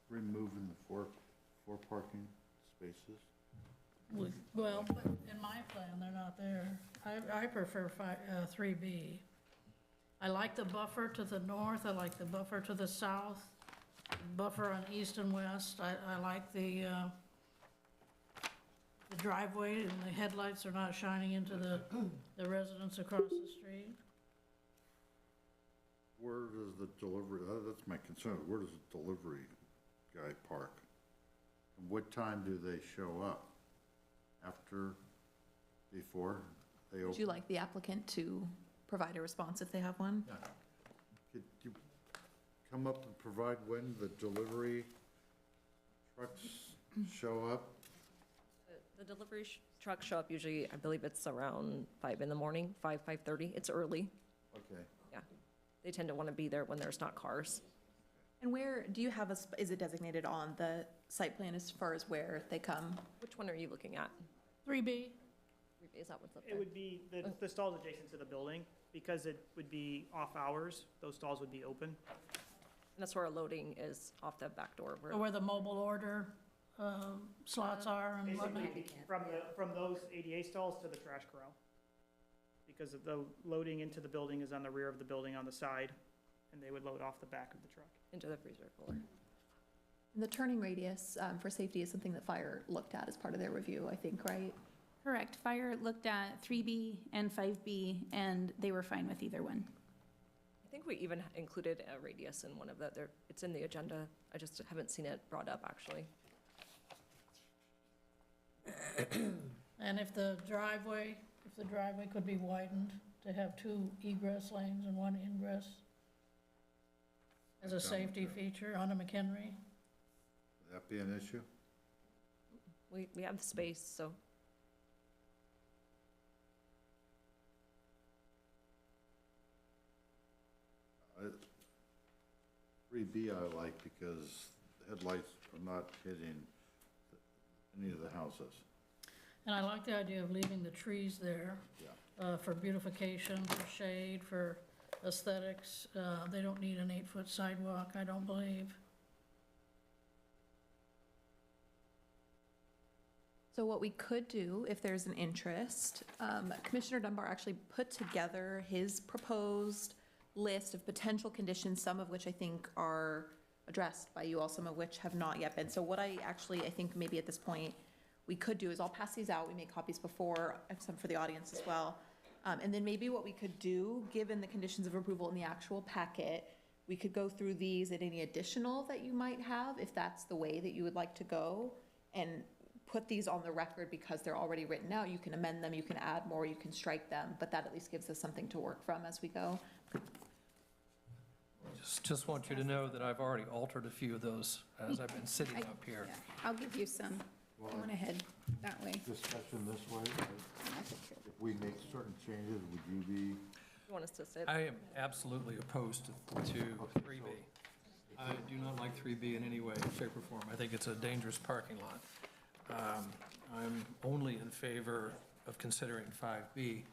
Removing the four parking spaces. well, in my plan, they're not there. I prefer 3B. I like the buffer to the north, I like the buffer to the south, buffer on east and west. I like the driveway and the headlights are not shining into the residents across the street. Where does the delivery, that's my concern, where does the delivery guy park? And what time do they show up? After, before they open? Would you like the applicant to provide a response if they have one? Yeah. Could you come up and provide when the delivery trucks show up? The delivery trucks show up usually, I believe it's around 5 in the morning, 5:30. It's early. Okay. Yeah. They tend to want to be there when there's not cars. And where, do you have is it designated on the site plan as far as where they come? Which one are you looking at? 3B. Is that what's up It there? would be, the stalls adjacent to the building, because it would be off hours, those stalls would be open. And that's where our loading is off the back door. Or where the mobile order slots are and whatnot. Basically, from those ADA stalls to the trash corral. Because of the loading into the building is on the rear of the building on the side, and they would load off the back of the truck. Into the freezer cooler. And the turning radius for safety is something that Fire looked at as part of their review, I think, right? Correct. Fire looked at 3B and 5B, and they were fine with either one. I think we even included a radius in one of the, it's in the agenda. I just haven't seen it brought up, actually. And if the driveway could be widened to have 2 egress lanes and 1 ingress as a safety feature on a McHenry. Would that be an issue? We have the space, so. 3B I like because the headlights are not hitting any of the houses. And I like the idea of leaving the trees there for beautification, for shade, for aesthetics. They don't need an 8-foot sidewalk, I don't believe. So what we could do, if there's an interest, Commissioner Dunbar actually put together his proposed list of potential conditions, some of which I think are addressed by you all, some of which have not yet been. So what I think maybe at this point we could do is I'll pass these out. We made copies before, some for the audience as well. And then maybe what we could do, given the conditions of approval in the actual packet, we could go through these and any additional that you might have, if that's the way that you would like to go, and put these on the record because they're already written out. You can amend them, you can add more, you can strike them, but that at least gives us something to work from as we go. Just want you to know that I've already altered a few of those as I've been sitting up here. I'll give you some. Going ahead that way. Discussion this way, if we make certain changes, would you be? You want us to sit? I am absolutely opposed to 3B. I do not like 3B in any way, shape, or form. I think it's a dangerous parking lot. I'm only in favor of considering 5B,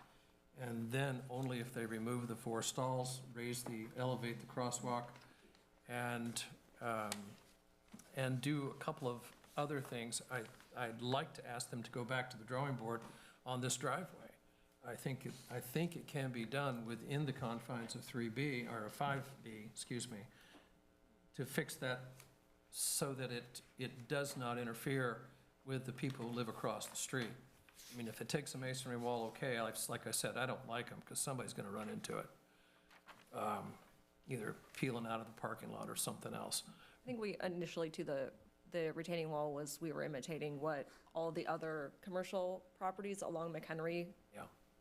and then only if they remove the 4 stalls, elevate the crosswalk, and do a couple of other things. I'd like to ask them to go back to the drawing board on this driveway. I think it can be done within the confines of 3B, or 5B, excuse me, to fix that so that it does not interfere with the people who live across the street. I mean, if it takes a masonry wall, okay, like I said, I don't like them because somebody's gonna run into it. Either peeling out of the parking lot or something else. I think we initially to the retaining wall we were imitating what all the other commercial properties along McHenry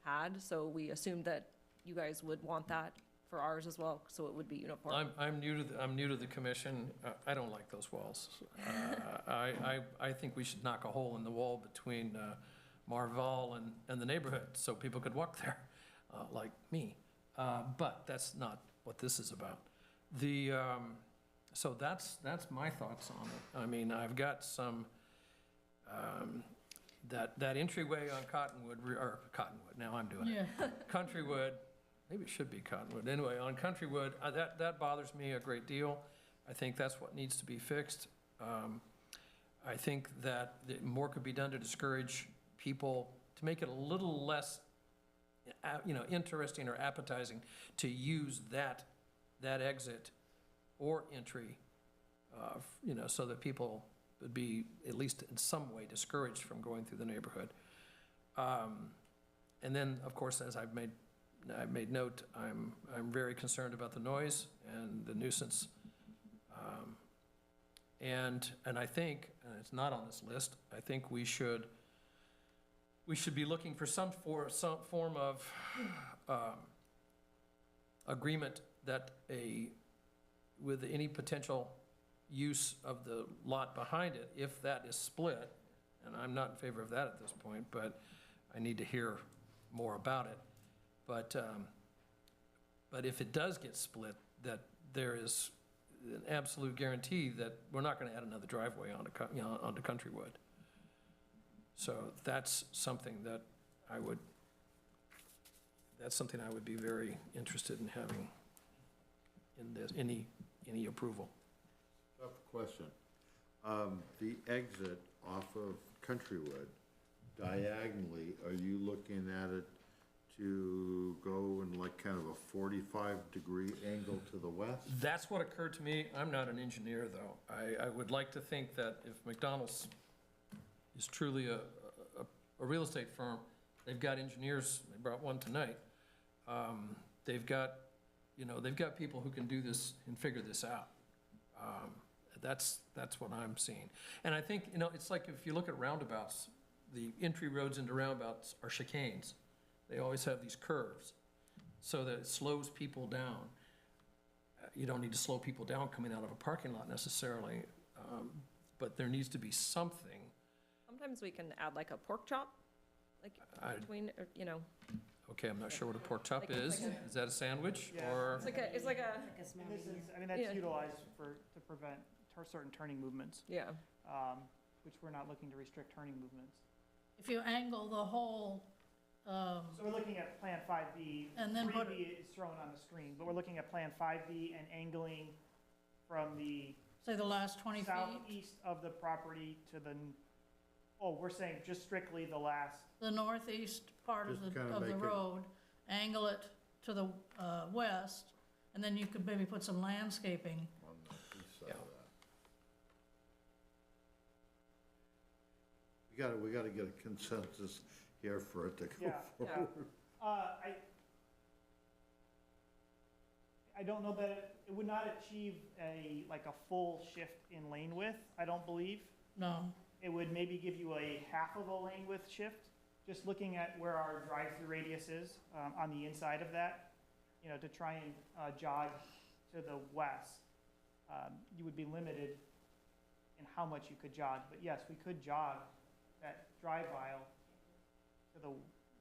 had. So we assumed that you guys would want that for ours as well, so it would be uniform. I'm new to the commission. I don't like those walls. I think we should knock a hole in the wall between Marval and the neighborhood so people could walk there, like me. But that's not what this is about. So that's my thoughts on it. I mean, I've got some, that entryway on Cottonwood, now I'm doing it. Countrywood, maybe it should be Cottonwood. Anyway, on Countrywood, that bothers me a great deal. I think that's what needs to be fixed. I think that more could be done to discourage people, to make it a little less, interesting or appetizing to use that exit or entry, so that people would be at least in some way discouraged from going through the neighborhood. And then, of course, as I've made note, I'm very concerned about the noise and the nuisance. And I think, and it's not on this list, I think we should be looking for some form of agreement that with any potential use of the lot behind it, if that is split, and I'm not in favor of that at this point, but I need to hear more about it. But if it does get split, that there is an absolute guarantee that we're not going to add another driveway onto Countrywood. So that's something that I would be very interested in having in this, any approval. Tough question. The exit off of Countrywood, diagonally, are you looking at it to go in like kind of a 45-degree angle to the west? That's what occurred to me. I'm not an engineer, though. I would like to think that if McDonald's is truly a real estate firm, they've got engineers, they brought one tonight, they've got people who can do this and figure this out. That's what I'm seeing. And I think, it's like if you look at roundabouts, the entry roads into roundabouts are chicanes. They always have these curves so that it slows people down. You don't need to slow people down coming out of a parking lot necessarily, but there needs to be something. Sometimes we can add like a pork chop, between, Okay, I'm not sure what a pork chop Like- is. like a- Is that a sandwich Yeah. or? it's like a, And this is, that's Yeah. utilized to prevent certain turning movements, yeah. which we're not looking to restrict turning movements. If you angle the whole, So we're looking at Plan 5B. And then put 3B is thrown on the screen, but we're looking at Plan 5B and angling from the say the last 20 feet, southeast of the property to the Oh, we're saying just strictly the last, The northeast part of Just the, kinda of the make it- road, angle it to the west, and then you could maybe put some landscaping. On the east side of that. We gotta get a consensus here for it to go yeah, yeah. forward. I don't know that it would not achieve like a full shift in lane width, I don't believe. No, It would maybe give you a half of a lane width shift, just looking at where our drive-through radius is, on the inside of that, you know, to try and, jog to the west. You would be limited in how much you could jog, but yes, we could jog that drive aisle to the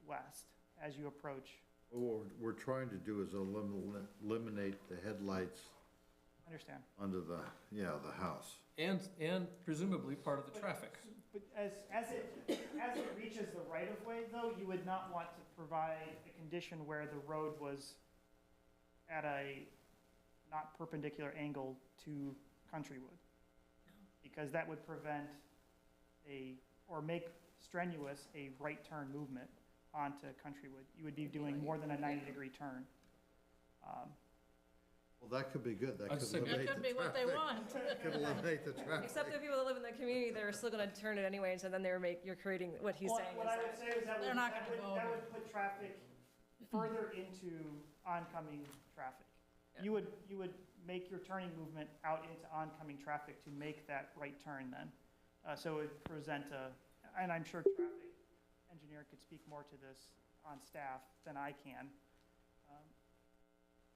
west as you approach. What we're trying to do is eliminate the headlights Understand? under the house. And presumably part of the traffic. But as it reaches the right-of-way, though, you would not want to provide a condition where the road was at a not perpendicular angle to Countrywood. Because that would prevent or make strenuous a right turn movement onto Countrywood. You would be doing more than a 90-degree turn. Well, that could be good. That I'd could say- eliminate that could the be what they traffic. want. Could eliminate the traffic. Except the people that live in the community, they're still gonna turn it anyway, so then you're creating, what he's saying What is I would that. say is that They're not gonna go that over. would put traffic further into oncoming traffic. You would make your turning movement out into oncoming traffic to make that right turn then. So it would present and I'm sure traffic engineer could speak more to this on staff than I can.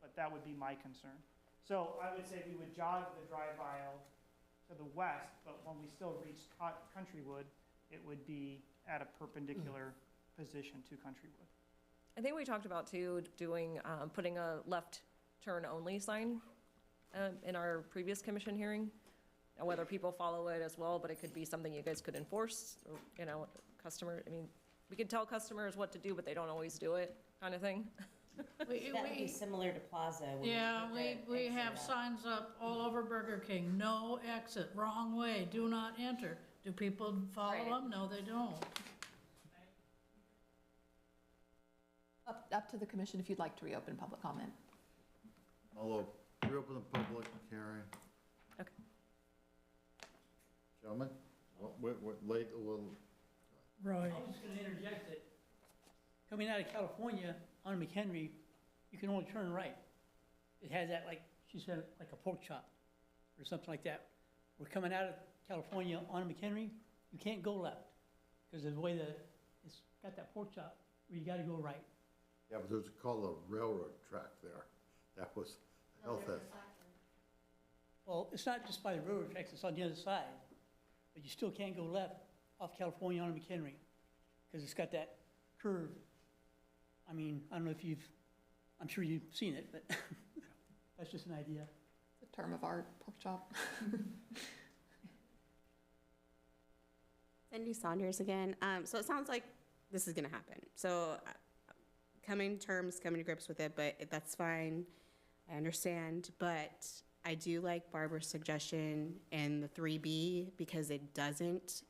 But that would be my concern. So I would say we would jog the drive aisle to the west, but when we still reach Countrywood, it would be at a perpendicular position to Countrywood. I think we talked about too, putting a left turn only sign in our previous commission hearing. And whether people follow it as well, but it could be something you guys could enforce, or, you know, we could tell customers what to do, but they don't always do it, kind of thing. That would be similar to Plaza. when Yeah, put that we exit have out. signs up all over Burger King, no exit, wrong way, do not enter. Do people follow Right. them? No, they don't. Up to the commission if you'd like to reopen public comment. Although, reopen the public hearing. Okay. Gentlemen, we're late a little. Right. I was just gonna interject that, coming out of California on McHenry, you can only turn right. It has that, like, she said, like a pork chop or something like that. We're coming out of California on McHenry, you can't go left, because of the way it's got that pork chop, where you gotta go right. Yeah, but there's called a railroad track there. That was health hazard. Well, it's not just by the railroad tracks, it's on the other side, but you still can't go left off California on McHenry, because it's got that curve. I mean, I don't know if I'm sure you've seen it, but that's just an idea. The term of art, pork chop. Cindy Saunders again. So it sounds like this is gonna happen. So coming to grips with it, but that's fine. I understand, but I do like Barbara's suggestion and the 3B because it doesn't,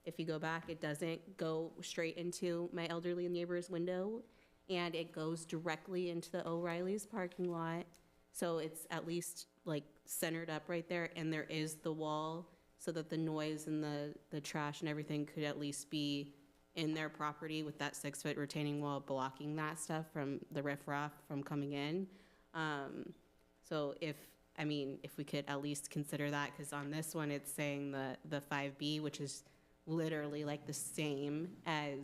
if you go back, it doesn't go straight into my elderly neighbor's window, and it goes directly into the O'Reilly's parking lot. So it's at least like centered up right there, and there is the wall so that the noise and the trash and everything could at least be in their property with that 6-foot retaining wall blocking that stuff from the riffraff from coming in. So if we could at least consider that, because on this one, it's saying the 5B, which is literally like the same as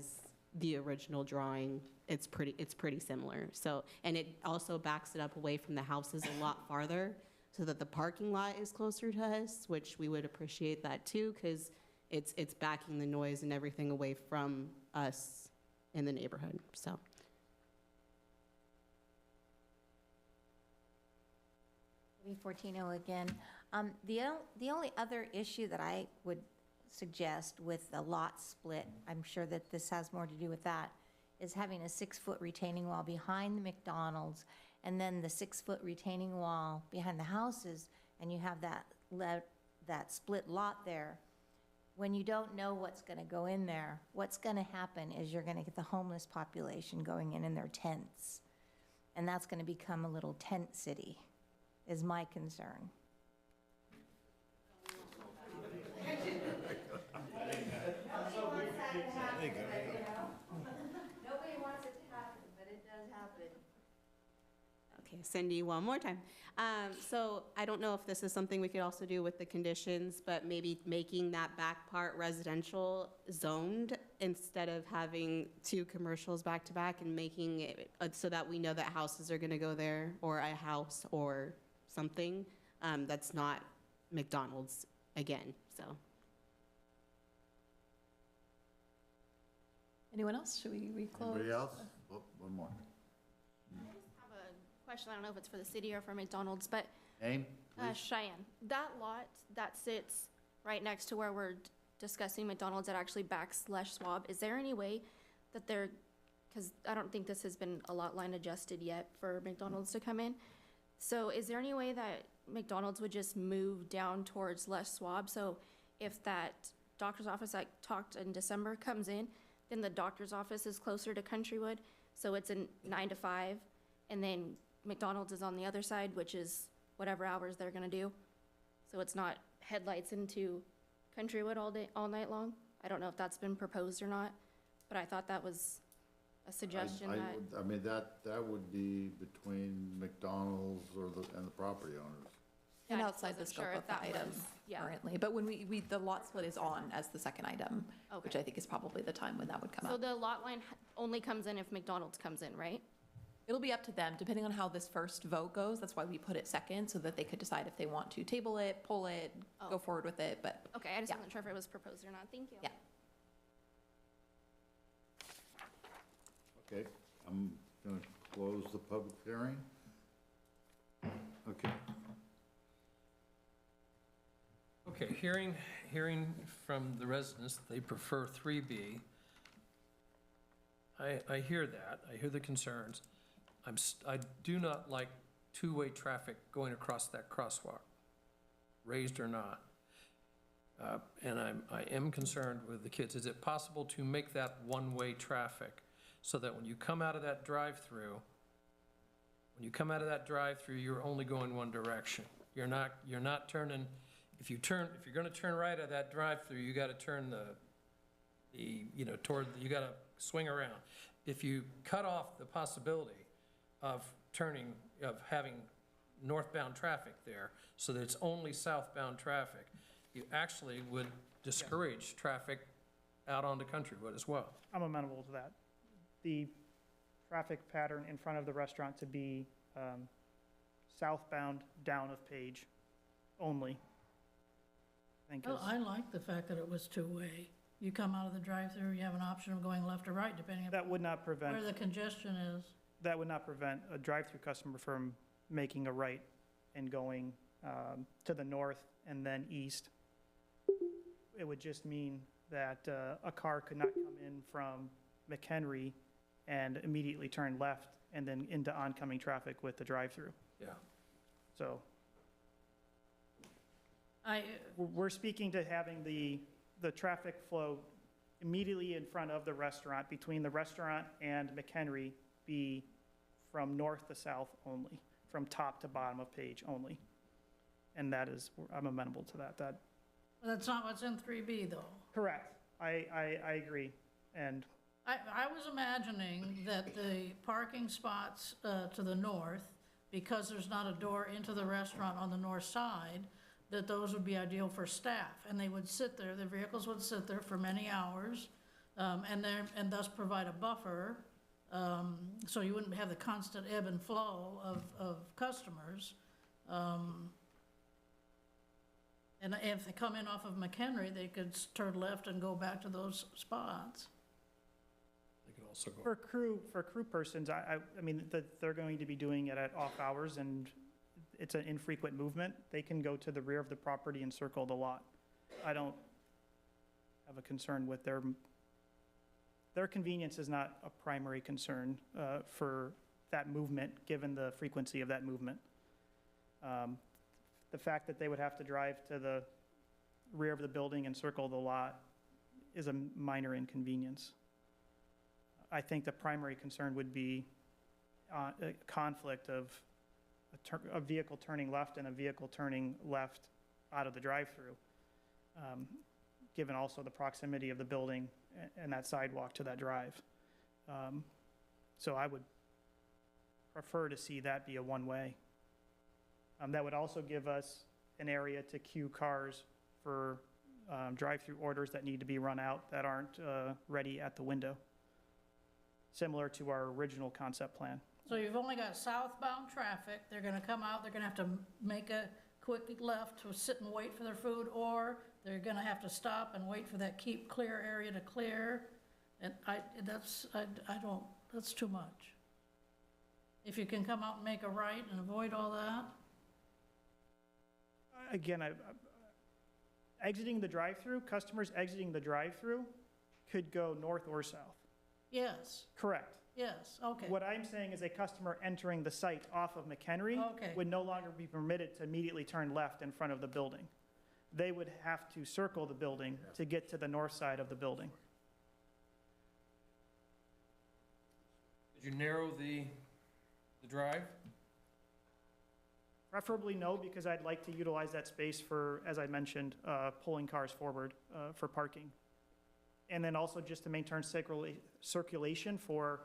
the original drawing. It's pretty similar. So, and it also backs it up away from the houses a lot farther so that the parking lot is closer to us, which we would appreciate that too, because it's backing the noise and everything away from us in the neighborhood, so. Fortino again. The only other issue that I would suggest with the lot split, I'm sure that this has more to do with that, is having a 6-foot retaining wall behind the McDonald's and then the 6-foot retaining wall behind the houses, and you have that split lot there. when you don't know what's going to go in there, what's going to happen is you're going to get the homeless population going in their tents. And that's going to become a little tent city, is my concern. Nobody wants it to happen, but it does happen. Okay, Cindy, one more time. So I don't know if this is something we could also do with the conditions, but maybe making that back part residential zoned instead of having two commercials back to back, and making it so that we know that houses are gonna go there, or a house or something that's not McDonald's again, so. Anyone else? Should we close? Anybody else? Oh, one more. have a question. I don't know if it's for the city or for McDonald's, but Name, please? Cheyenne, that lot that sits right next to where we're discussing McDonald's that actually backs Lesh Swab, is there any way that they're, because I don't think this has been a lot line adjusted yet for McDonald's to come in. So is there any way that McDonald's would just move down towards Lesh Swab? So if that doctor's office I talked in December comes in, then the doctor's office is closer to Countrywood. So it's a 9 to 5, and then McDonald's is on the other side, which is whatever hours they're gonna do. So it's not headlights into Countrywood all night long. I don't know if that's been proposed or not, but I thought that was a suggestion that. I mean, that would be between McDonald's and the property owners. And Yeah, I outside the wasn't scope sure of if the that item was- yeah. currently. But when the lot split is on as the second item, which I think is probably the time when that would come So up. the lot line only comes in if McDonald's comes in, right? It'll be up to them, depending on how this first vote goes. That's why we put it second, so that they could decide if they want to table it, pull it, go forward with it, but. Okay, I just Yeah. wasn't sure if it was proposed or not. Thank you. Yeah. Okay, I'm going to close the public hearing. Okay. Okay, hearing from the residents, they prefer 3B. I hear that, I hear the concerns. I do not like two-way traffic going across that crosswalk, raised or not. And I am concerned with the kids. Is it possible to make that one-way traffic so that when you come out of that drive-through, you're only going one direction? You're not turning, if you're gonna turn right at that drive-through, you gotta turn you gotta swing around. If you cut off the possibility of having northbound traffic there, so that it's only southbound traffic, you actually would discourage traffic out onto Countrywood as well. I'm amenable to that. The traffic pattern in front of the restaurant to be southbound down of Page only. I think Well, I like the fact that it was two-way. You come out of the drive-through, you have an option of going left or right, depending on that would not prevent. where the congestion is. That would not prevent a drive-through customer from making a right and going to the north and then east. It would just mean that a car could not come in from McHenry and immediately turn left and then into oncoming traffic with the drive-through. Yeah. So we're speaking to having the traffic flow immediately in front of the restaurant, between the restaurant and McHenry, be from north to south only, from top to bottom of Page only. And that is, I'm amenable to that. But that's not what's in 3B, though. Correct. I agree. And I was imagining that the parking spots to the north, because there's not a door into the restaurant on the north side, that those would be ideal for staff, and they would sit there, their vehicles would sit there for many hours, and thus provide a buffer, so you wouldn't have the constant ebb and flow of customers. And if they come in off of McHenry, they could turn left and go back to those spots. They could also go. for crew persons, I mean, they're going to be doing it at off hours, and it's an infrequent movement. They can go to the rear of the property and circle the lot. I don't have a concern with their convenience is not a primary concern for that movement, given the frequency of that movement. The fact that they would have to drive to the rear of the building and circle the lot is a minor inconvenience. I think the primary concern would be a conflict of a vehicle turning left and a vehicle turning left out of the drive-through, given also the proximity of the building and that sidewalk to that drive. So I would prefer to see that be a one-way. That would also give us an area to queue cars for drive-through orders that need to be run out that aren't ready at the window, similar to our original concept plan. So you've only got southbound traffic, they're gonna come out, they're gonna have to make a quick left to sit and wait for their food, or they're gonna have to stop and wait for that keep clear area to clear. And I don't, that's too much. If you can come out and make a right and avoid all that. Again, exiting the drive-through, customers exiting the drive-through could go north or south. Yes, Correct. yes, okay. What I'm saying is a customer entering the site off of McHenry Okay. would no longer be permitted to immediately turn left in front of the building. They would have to circle the building to get to the north side of the building. Did you narrow the drive? Preferably no, because I'd like to utilize that space for, as I mentioned, pulling cars forward for parking. And then also just to maintain circulation for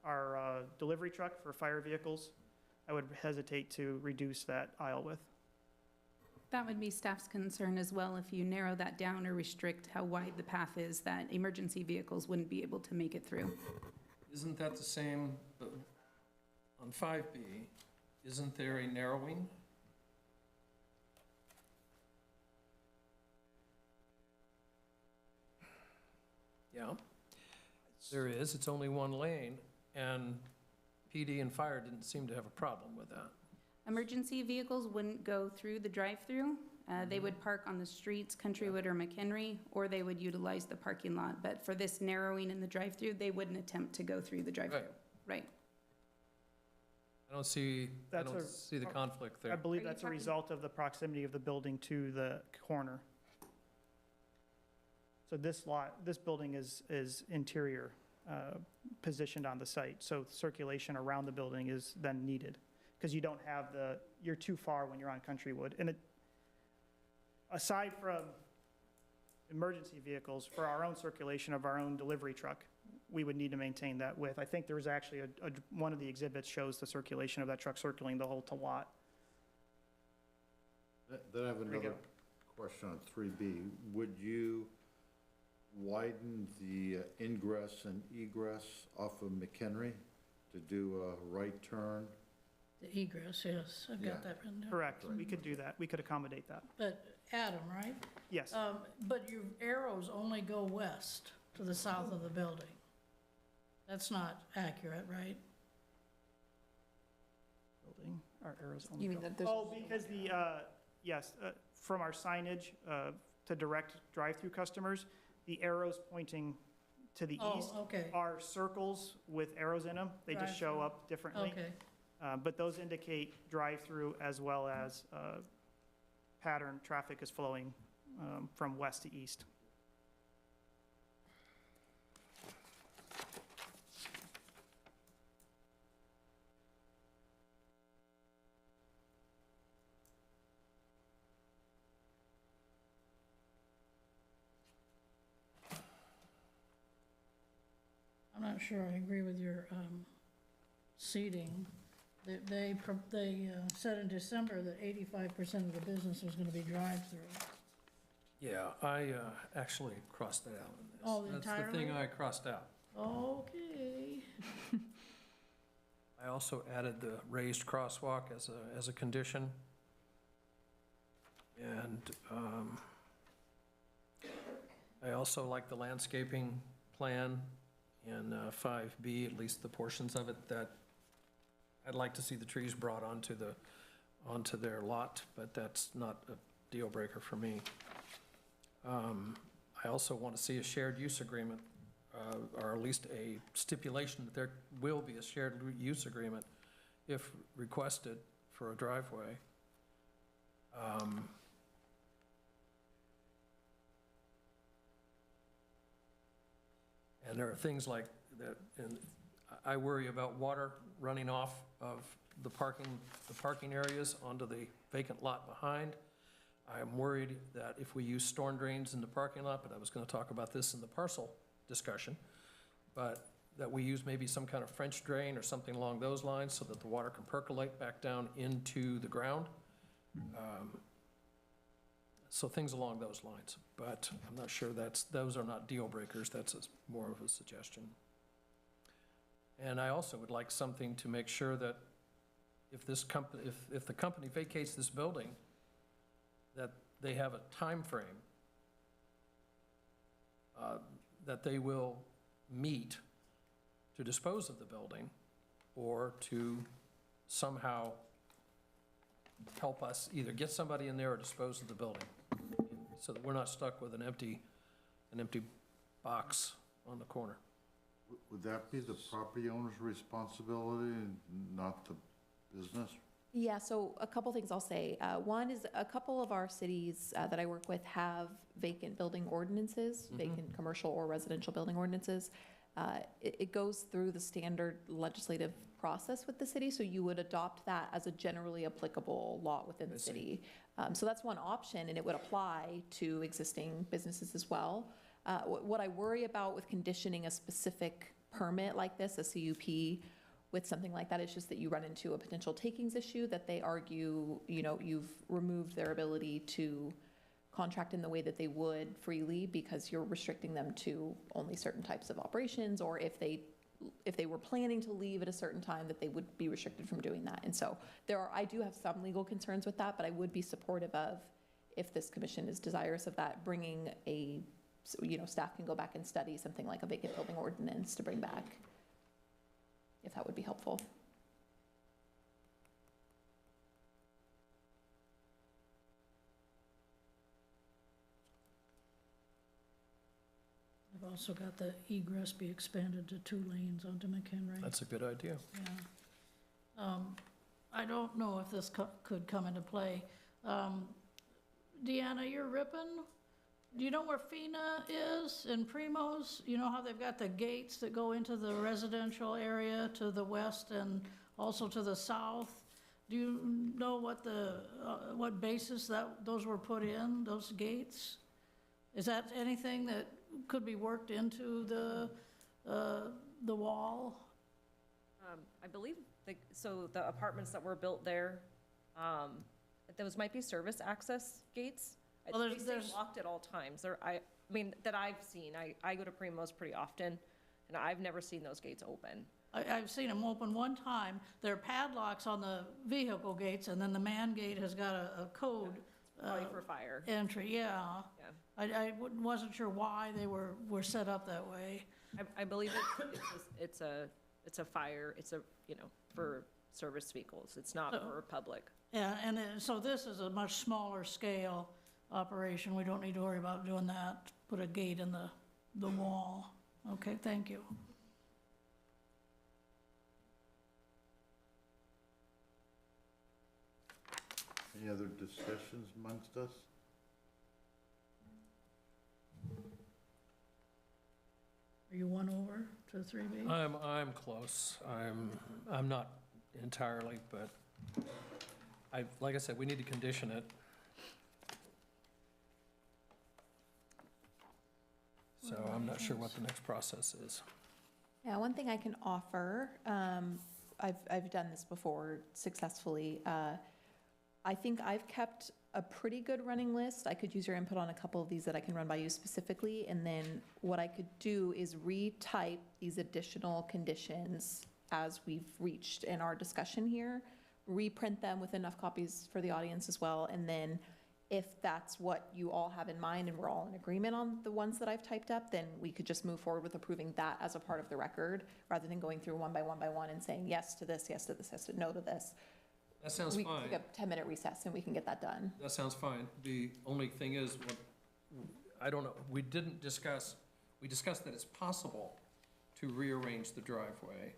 our delivery truck for fire vehicles. I would hesitate to reduce that aisle width. That would be staff's concern as well, if you narrow that down or restrict how wide the path is, that emergency vehicles wouldn't be able to make it through. Isn't that the same on 5B? Isn't there a narrowing? Yeah, there is. It's only one lane, and PD and fire didn't seem to have a problem with that. Emergency vehicles wouldn't go through the drive-through. They would park on the streets, Countrywood or McHenry, or they would utilize the parking lot. But for this narrowing in the drive-through, they wouldn't attempt to go through the drive-through. Right. I don't see the conflict there. I believe that's a result of the proximity of the building to the corner. So this building is interior, positioned on the site. So circulation around the building is then needed, because you don't have you're too far when you're on Countrywood. And aside from emergency vehicles, for our own circulation of our own delivery truck, we would need to maintain that width. I think there was actually one of the exhibits shows the circulation of that truck circling the whole lot. Then I have another question on 3B. Would you widen the ingress and egress off of McHenry to do a right turn? The egress, yes, I've got that written down. Correct, we could do that, we could accommodate that. But Adam, right? Yes. But your arrows only go west to the south of the building. That's not accurate, right? Building, our arrows only You mean go- that there's? Oh, because yes, from our signage to direct drive-through customers, the arrows pointing to the east okay. are circles with arrows in them. They just show up differently. Okay, But those indicate drive-through as well as pattern traffic is flowing from west to east. I'm not sure I agree with your seating. They said in December that 85% of the business was gonna be drive-through. Yeah, I actually crossed that out in this. Oh, the That's the thing entirely? I crossed out. Okay. I also added the raised crosswalk as a condition. And I also like the landscaping plan in 5B, at least the portions of it that I'd like to see the trees brought onto their lot, but that's not a deal breaker for me. I also want to see a shared use agreement, or at least a stipulation that there will be a shared use agreement if requested for a driveway. And there are things like that, and I worry about water running off of the parking areas onto the vacant lot behind. I am worried that if we use storm drains in the parking lot, but I was gonna talk about this in the parcel discussion, but that we use maybe some kind of French drain or something along those lines so that the water can percolate back down into the ground. So things along those lines, but I'm not sure those are not deal breakers, that's more of a suggestion. And I also would like something to make sure that if the company vacates this building, that they have a time frame that they will meet to dispose of the building or to somehow help us either get somebody in there or dispose of the building, so that we're not stuck with an empty box on the corner. Would that be the property owner's responsibility and not the business? Yeah, so a couple things I'll say. One is a couple of our cities that I work with have vacant building ordinances, vacant commercial or residential building ordinances. It goes through the standard legislative process with the city, so you would adopt that as a generally applicable law within the city. So that's one option, and it would apply to existing businesses as well. What I worry about with conditioning a specific permit like this, a CUP, with something like that, is just that you run into a potential takings issue, that they argue, you've removed their ability to contract in the way that they would freely because you're restricting them to only certain types of operations, or if they were planning to leave at a certain time, that they would be restricted from doing that. And so I do have some legal concerns with that, but I would be supportive of, if this commission is desirous of that, bringing staff can go back and study something like a vacant building ordinance to bring back, if that would be helpful. I've also got the egress be expanded to 2 lanes onto McHenry. That's a good idea. Yeah. I don't know if this could come into play. Deanna, you're Ripon. Do you know where FINA is in Primos? You know how they've got the gates that go into the residential area to the west and also to the south? Do you know what basis those were put in, those gates? Is that anything that could be worked into the wall? I believe, so the apartments that were built there, those might be service access gates. Well, They stay locked at all times. I mean, that I've seen. I go to Primos pretty often, and I've never seen those gates open. I've seen them open one time. There are padlocks on the vehicle gates, and then the man gate has got a code. Probably for fire. Entry, yeah. I wasn't sure why they were set up that way. I believe it's a fire, for service vehicles. It's not for public. Yeah, and so this is a much smaller scale operation. We don't need to worry about doing that, put a gate in the wall. Okay, thank you. Any other discussions amongst us? Are you one over to 3B? I'm close. I'm not entirely, but like I said, we need to condition it. So I'm not sure what the next process is. Yeah, one thing I can offer, I've done this before successfully. I think I've kept a pretty good running list. I could use your input on a couple of these that I can run by you specifically, and then what I could do is retype these additional conditions as we've reached in our discussion here, reprint them with enough copies for the audience as well, and then if that's what you all have in mind and we're all in agreement on the ones that I've typed up, then we could just move forward with approving that as a part of the record, rather than going through one by one and saying yes to this, yes to this, yes to no to this. That sounds fine. We take a 10-minute recess and we can get that done. That sounds fine. The only thing is, I don't know, we discussed that it's possible to rearrange the driveway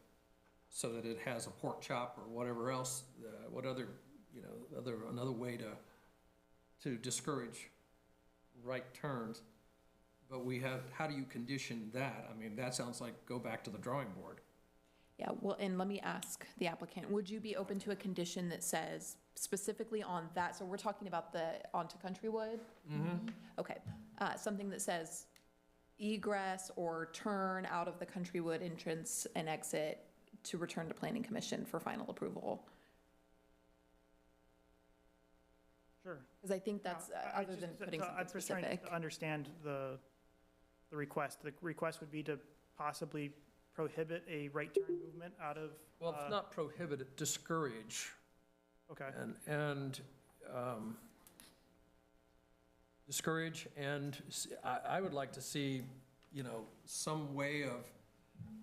so that it has a pork chop or whatever else, another way to discourage right turns. But we have, how do you condition that? I mean, that sounds like go back to the drawing board. Yeah, well, and let me ask the applicant, would you be open to a condition that says specifically on that, so we're talking about the onto Countrywood? Okay, something that says egress or turn out of the Countrywood entrance and exit to return to Planning Commission for final approval? Sure. Because I think that's, other than putting something I'm just trying specific. to understand the request. The request would be to possibly prohibit a right turn movement out of. Well, it's not prohibited, discourage. Okay. And discourage, and I would like to see, you know, some way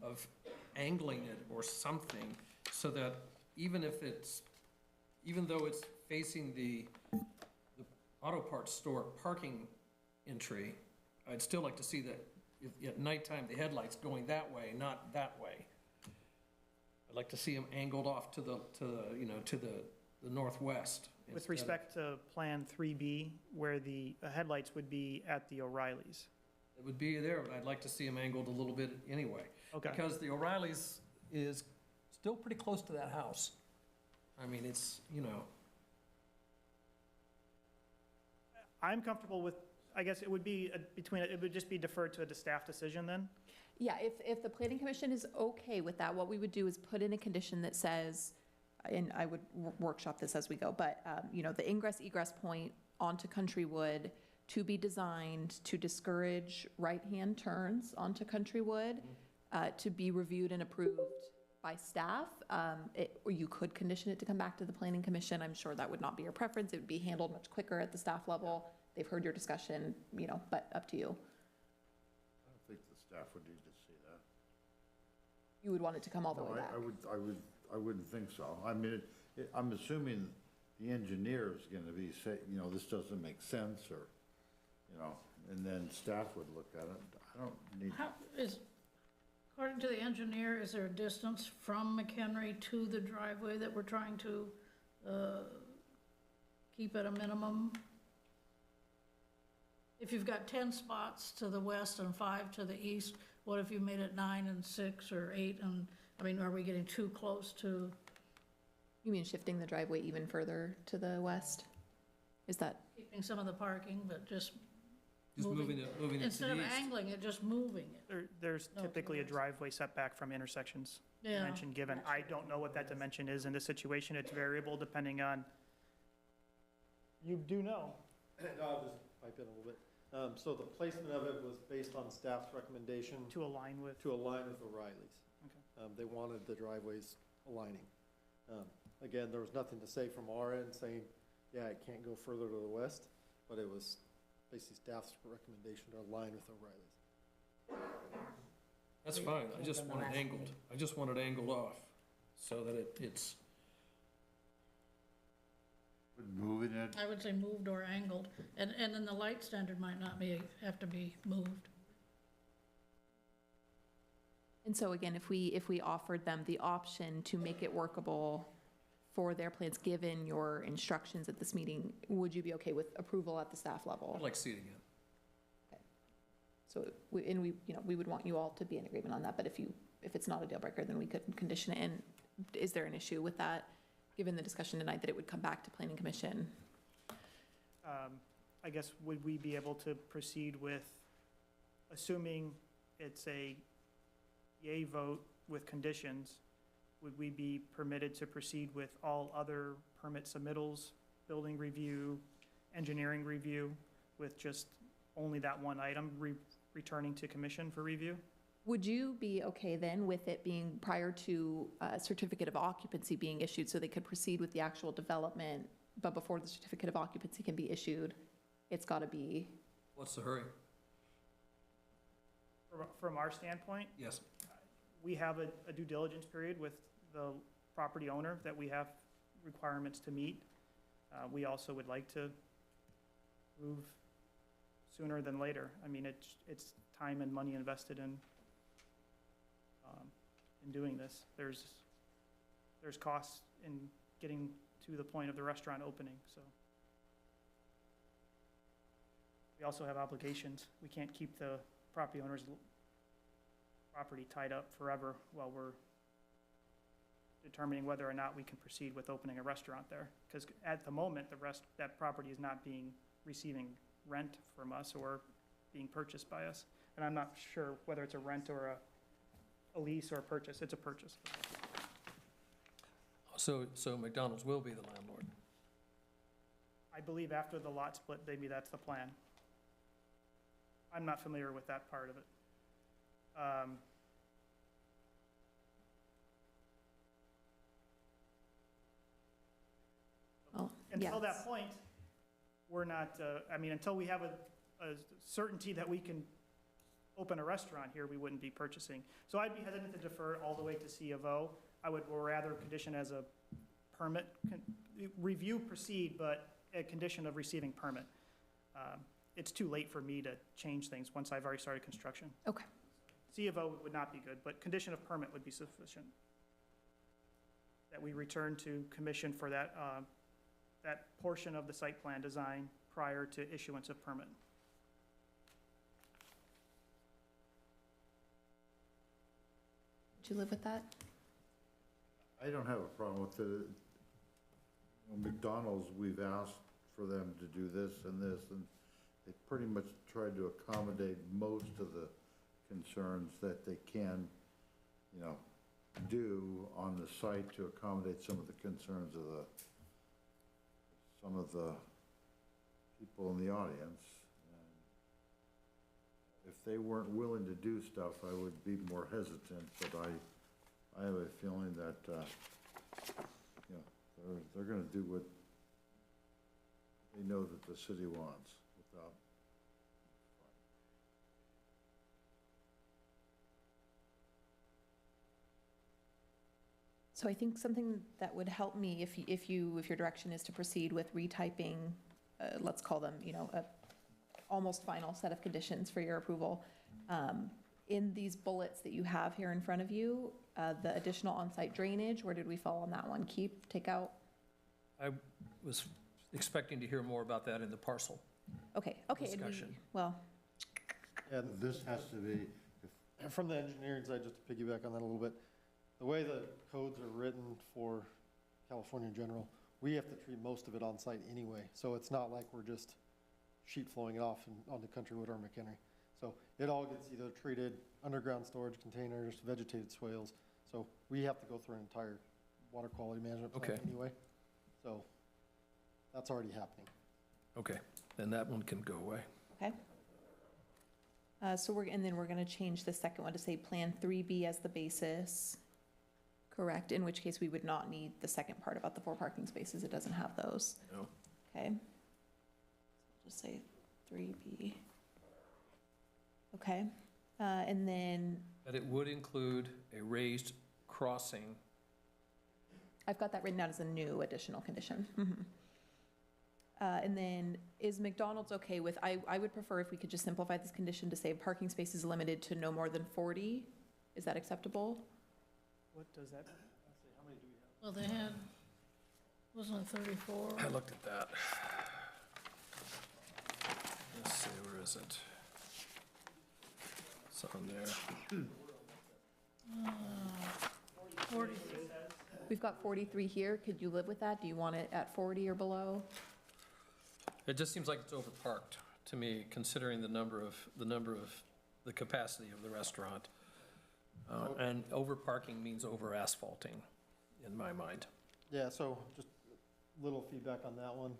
of angling it or something, so that even though it's facing the auto parts store parking entry, I'd still like to see that at nighttime, the headlights going that way, not that way. I'd like to see them angled off to the northwest. With respect to Plan 3B, where the headlights would be at the O'Reillys. It would be there, but I'd like to see them angled a little bit anyway. Okay. Because the O'Reillys is still pretty close to that house. I mean, it's, you know. I'm comfortable with, I guess it would be it would just be deferred to a staff decision then? Yeah, if the Planning Commission is okay with that, what we would do is put in a condition that says, and I would workshop this as we go, but, you know, the ingress egress point onto Countrywood to be designed to discourage right-hand turns onto Countrywood, to be reviewed and approved by staff. Or you could condition it to come back to the Planning Commission. I'm sure that would not be your preference. It would be handled much quicker at the staff level. They've heard your discussion, you know, but up to you. I don't think the staff would need to see that. You would want it to come all the No, way back. I wouldn't think so. I mean, I'm assuming the engineer is gonna be say, you know, this doesn't make sense, or, you know, and then staff would look at it. I don't need. According to the engineer, is there a distance from McHenry to the driveway that we're trying to keep at a minimum? If you've got 10 spots to the west and 5 to the east, what if you made it 9 and 6 or 8? And, I mean, are we getting too close to? You mean shifting the driveway even further to the west? Is that? Keeping some of the parking, but just moving it to the east. Instead of angling it, just moving it. There's typically a driveway setback from intersections. Yeah. Dimension given. I don't know what that dimension is in this situation. It's variable depending on, you do know. I'll just pipe in a little bit. So the placement of it was based on staff's recommendation. To align with? To align with O'Reilly's. Okay. They wanted the driveways aligning. Again, there was nothing to say from our end saying, yeah, it can't go further to the west, but it was basically staff's recommendation to align with O'Reilly's. That's fine, I just want it angled. I just want it angled off, so that it's. Moving it, I would say moved or angled, and then the light standard might not have to be moved. And so again, if we offered them the option to make it workable for their plans, given your instructions at this meeting, would you be okay with approval at the staff level? I'd like to see it again. Okay. So, we would want you all to be in agreement on that, but if it's not a deal breaker, then we could condition it. And is there an issue with that, given the discussion tonight, that it would come back to Planning Commission? I guess, would we be able to proceed with, assuming it's a yay vote with conditions, would we be permitted to proceed with all other permit submittals, building review, engineering review, with just only that one item returning to commission for review? Would you be okay then with it being prior to a certificate of occupancy being issued, so they could proceed with the actual development, but before the certificate of occupancy can be issued, it's got to be? What's the hurry? From our standpoint? Yes. We have a due diligence period with the property owner that we have requirements to meet. We also would like to move sooner than later. I mean, it's time and money invested in doing this. There's costs in getting to the point of the restaurant opening, so. we also have obligations. We can't keep the property owner's property tied up forever while we're determining whether or not we can proceed with opening a restaurant there. Because at the moment, that property is not receiving rent from us or being purchased by us. And I'm not sure whether it's a rent or a lease or a purchase. It's a purchase. So McDonald's will be the landlord? I believe after the lot split, maybe that's the plan. I'm not familiar with that part of it. Until that point, we're not, until we have a certainty that we can open a restaurant here, we wouldn't be purchasing. So I'd be hesitant to defer all the way to C of O. I would rather condition as a permit, review proceed, but a condition of receiving permit. It's too late for me to change things once I've already started construction. Okay. C of O would not be good, but condition of permit would be sufficient. That we return to commission for that, that portion of the site plan design prior to issuance of permit. Do you live with that? I don't have a problem with it. McDonald's, we've asked for them to do this, and they pretty much tried to accommodate most of the concerns that they can, do on the site to accommodate some of the concerns of some of the people in the audience. And if they weren't willing to do stuff, I would be more hesitant, but I have a feeling that, they're gonna do what they know that the city wants without. So I think something that would help me if your direction is to proceed with retyping, let's call them, a almost final set of conditions for your approval. In these bullets that you have here in front of you, the additional on-site drainage, where did we fall on that one? Keep, take out? I was expecting to hear more about that in the parcel Okay. discussion. And This has to be, from the engineering side, just to piggyback on that a little bit, the way the codes are written for California in general, we have to treat most of it on site anyway. So it's not like we're just sheet flowing it off onto Countrywood or McHenry. So it all gets either treated underground storage containers, vegetated swales. So we have to go through an entire water quality management plan anyway. So that's already happening. Okay, then that one can go away. Okay. And then we're gonna change the second one to say Plan 3B as the basis. Correct, in which case we would not need the second part about the 4 parking spaces. It doesn't have those. No. Okay. Just say 3B. Okay, and then But it would include a raised crossing. I've got that written down as a new additional condition. And then is McDonald's okay with, I would prefer if we could just simplify this condition to say parking spaces limited to no more than 40. Is that acceptable? What does that? How many do we have? Well, they had, wasn't it 34? I looked at that. Let's see, where is it? It's on there. 40. We've got 43 here. Could you live with that? Do you want it at 40 or below? It just seems like it's overparked to me, considering the number of the capacity of the restaurant. And overparking means over asphalting, in my mind. Yeah, so just a little feedback on that one.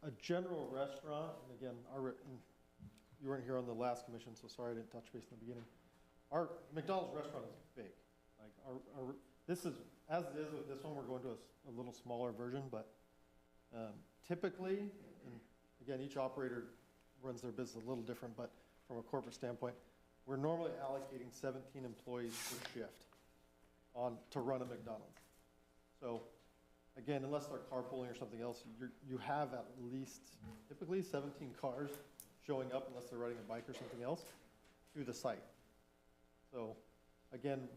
A general restaurant, and again, you weren't here on the last commission, so sorry I didn't touch base in the beginning. Our McDonald's restaurant is big. Like this is, as it is with this one, we're going to a little smaller version, but typically, and again, each operator runs their business a little different, but from a corporate standpoint, we're normally allocating 17 employees per shift to run a McDonald's. So again, unless they're carpooling or something else, you have at least typically 17 cars showing up, unless they're riding a bike or something else, through the site. So again,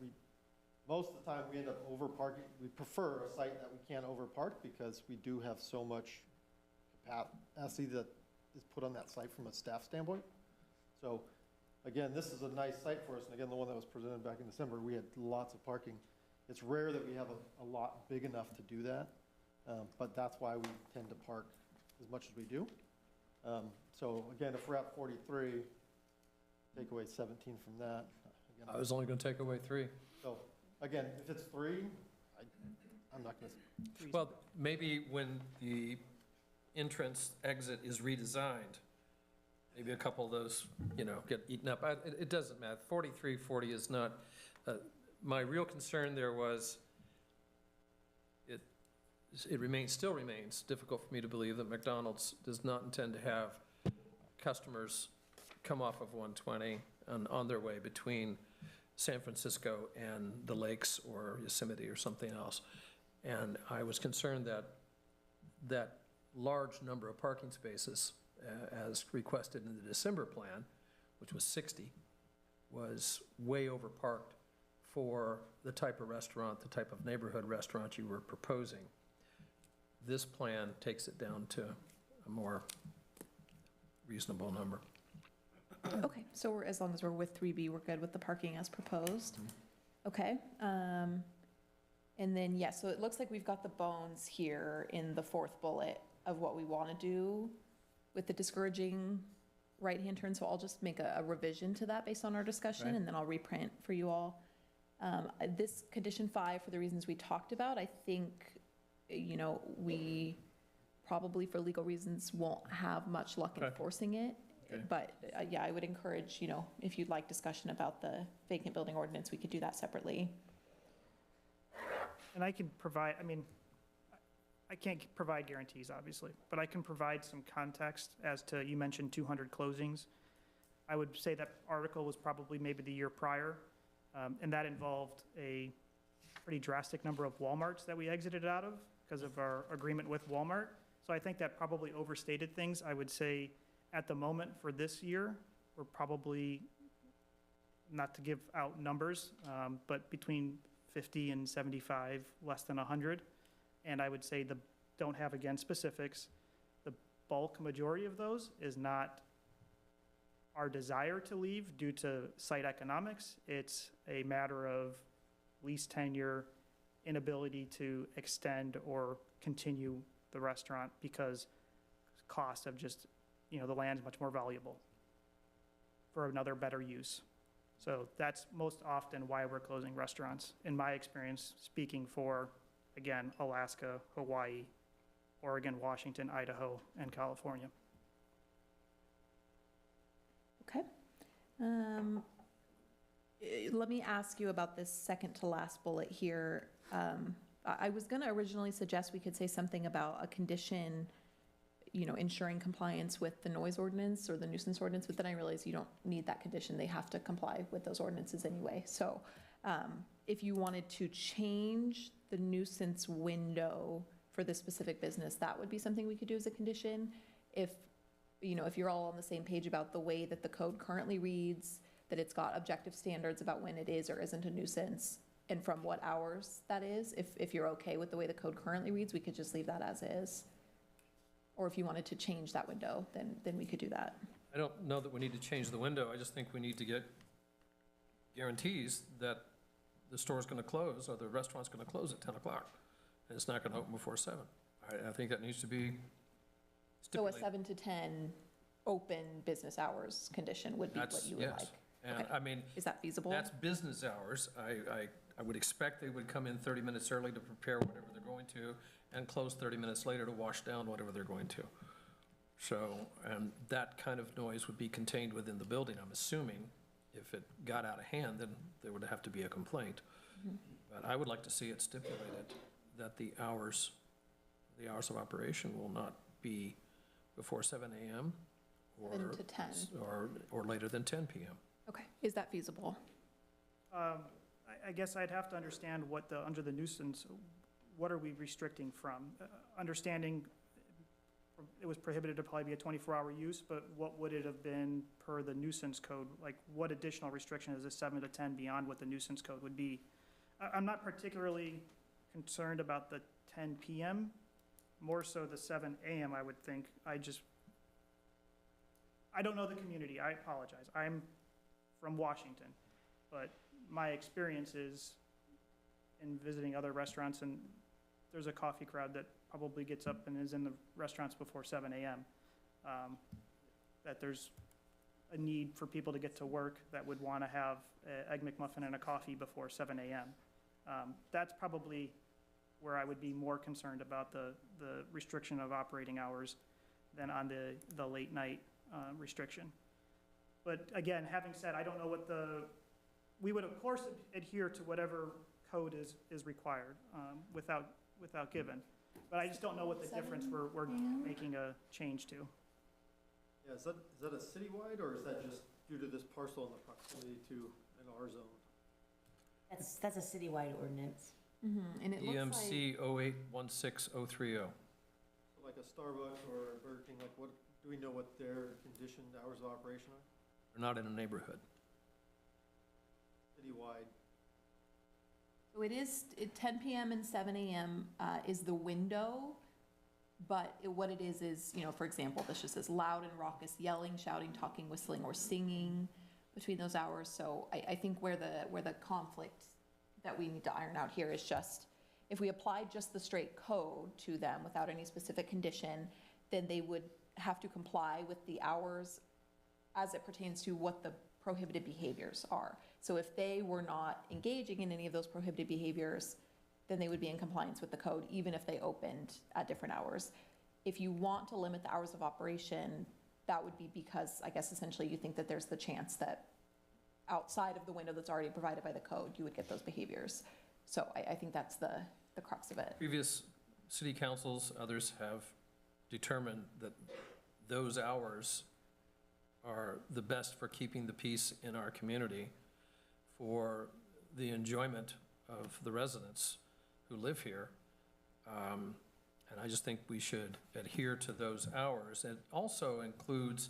most of the time we end up overparking. We prefer a site that we can't overpark because we do have so much capacity that is put on that site from a staff standpoint. So, again, this is a nice site for us, and again, the one that was presented back in December, we had lots of parking. It's rare that we have a lot big enough to do that, but that's why we tend to park as much as we do. So again, if we're at 43, take away 17 from that. Again, I was only going to take away 3. So again, if it's 3, I'm not going to. Well, maybe when the entrance exit is redesigned, maybe a couple of those, get eaten up. It doesn't matter. 43, 40 is not, my real concern there was, it still remains difficult for me to believe that McDonald's does not intend to have customers come off of 120 and on their way between San Francisco and the lakes or Yosemite or something else. And I was concerned that that large number of parking spaces, as requested in the December plan, which was 60, was way overparked for the type of restaurant, the type of neighborhood restaurant you were proposing. This plan takes it down to a more reasonable number. Okay, so as long as we're with 3B, we're good with the parking as proposed. Okay, and then, yeah, so it looks like we've got the bones here in the 4th bullet of what we want to do with the discouraging right-hand turn. So I'll just make a revision to that based on our discussion, Right. and then I'll reprint for you all. This condition 5, for the reasons we talked about, I think, we probably for legal reasons won't have much luck Okay. enforcing it. Okay. But yeah, I would encourage, if you'd like discussion about the vacant building ordinance, we could do that separately. And I can provide, I can't provide guarantees, obviously, but I can provide some context as to, you mentioned 200 closings. I would say that article was probably maybe the year prior, and that involved a pretty drastic number of Walmarts that we exited out of because of our agreement with Walmart. So I think that probably overstated things. I would say at the moment for this year, we're probably, not to give out numbers, but between 50 and 75, less than 100. And I would say don't have, again, specifics. The bulk majority of those is not our desire to leave due to site economics. It's a matter of lease tenure, inability to extend or continue the restaurant because cost of just, the land's much more valuable for another better use. So that's most often why we're closing restaurants, in my experience, speaking for, again, Alaska, Hawaii, Oregon, Washington, Idaho, and California. Okay. Let me ask you about this second to last bullet here. I was going to originally suggest we could say something about a condition, ensuring compliance with the noise ordinance or the nuisance ordinance, but then I realized you don't need that condition. They have to comply with those ordinances anyway. So if you wanted to change the nuisance window for this specific business, that would be something we could do as a condition. If you're all on the same page about the way that the code currently reads, that it's got objective standards about when it is or isn't a nuisance, and from what hours that is, if you're okay with the way the code currently reads, we could just leave that as is. Or if you wanted to change that window, then we could do that. I don't know that we need to change the window. I just think we need to get guarantees that the store's going to close or the restaurant's going to close at 10 o'clock and it's not going to open before 7. I think that needs to be So a stipulated. 7 to 10 open business hours condition would be what you would Yes. like. And Okay. Is that feasible? That's business hours. I would expect they would come in 30 minutes early to prepare whatever they're going to and close 30 minutes later to wash down whatever they're going to. So, and that kind of noise would be contained within the building, I'm assuming. If it got out of hand, then there would have to be a complaint. But I would like to see it stipulated that the hours of operation will not be before 7 a.m. 7 to 10. or later than 10 p.m. Okay, is that feasible? I guess I'd have to understand under the nuisance, what are we restricting from? Understanding it was prohibited to probably be a 24-hour use, but what would it have been per the nuisance code? Like, what additional restriction is a 7 to 10 beyond what the nuisance code would be? I'm not particularly concerned about the 10 p.m., more so the 7 a.m., I would think. I don't know the community, I apologize. I'm from Washington, but my experience is in visiting other restaurants, and there's a coffee crowd that probably gets up and is in the restaurants before 7 a.m. That there's a need for people to get to work that would want to have an Egg McMuffin and a coffee before 7 a.m. That's probably where I would be more concerned about the restriction of operating hours than on the late night restriction. But again, having said, I don't know what we would of course adhere to whatever code is required without given. But I just don't know what the difference we're making a change to. Yeah, is that a citywide, or is that just due to this parcel and the proximity to an R zone? That's a citywide ordinance. And it looks like, EMC 0816030. So like a Starbucks or a Burger King, like what, do we know what their conditioned hours of operation are? They're not in a neighborhood. Citywide. so it is, 10 PM and 7 AM is the window, but what it is, you know, for example, this just says loud and raucous yelling, shouting, talking, whistling, or singing between those hours. So I think where the conflict that we need to iron out here is just, if we apply just the straight code to them without any specific condition, then they would have to comply with the hours as it pertains to what the prohibited behaviors are. So if they were not engaging in any of those prohibited behaviors, then they would be in compliance with the code, even if they opened at different hours. If you want to limit the hours of operation, that would be because, I guess, essentially you think that there's the chance that outside of the window that's already provided by the code, you would get those behaviors. So I think that's the crux of it. Previous city councils, others have determined that those hours are the best for keeping the peace in our community, for the enjoyment of the residents who live here. And I just think we should adhere to those hours. It also includes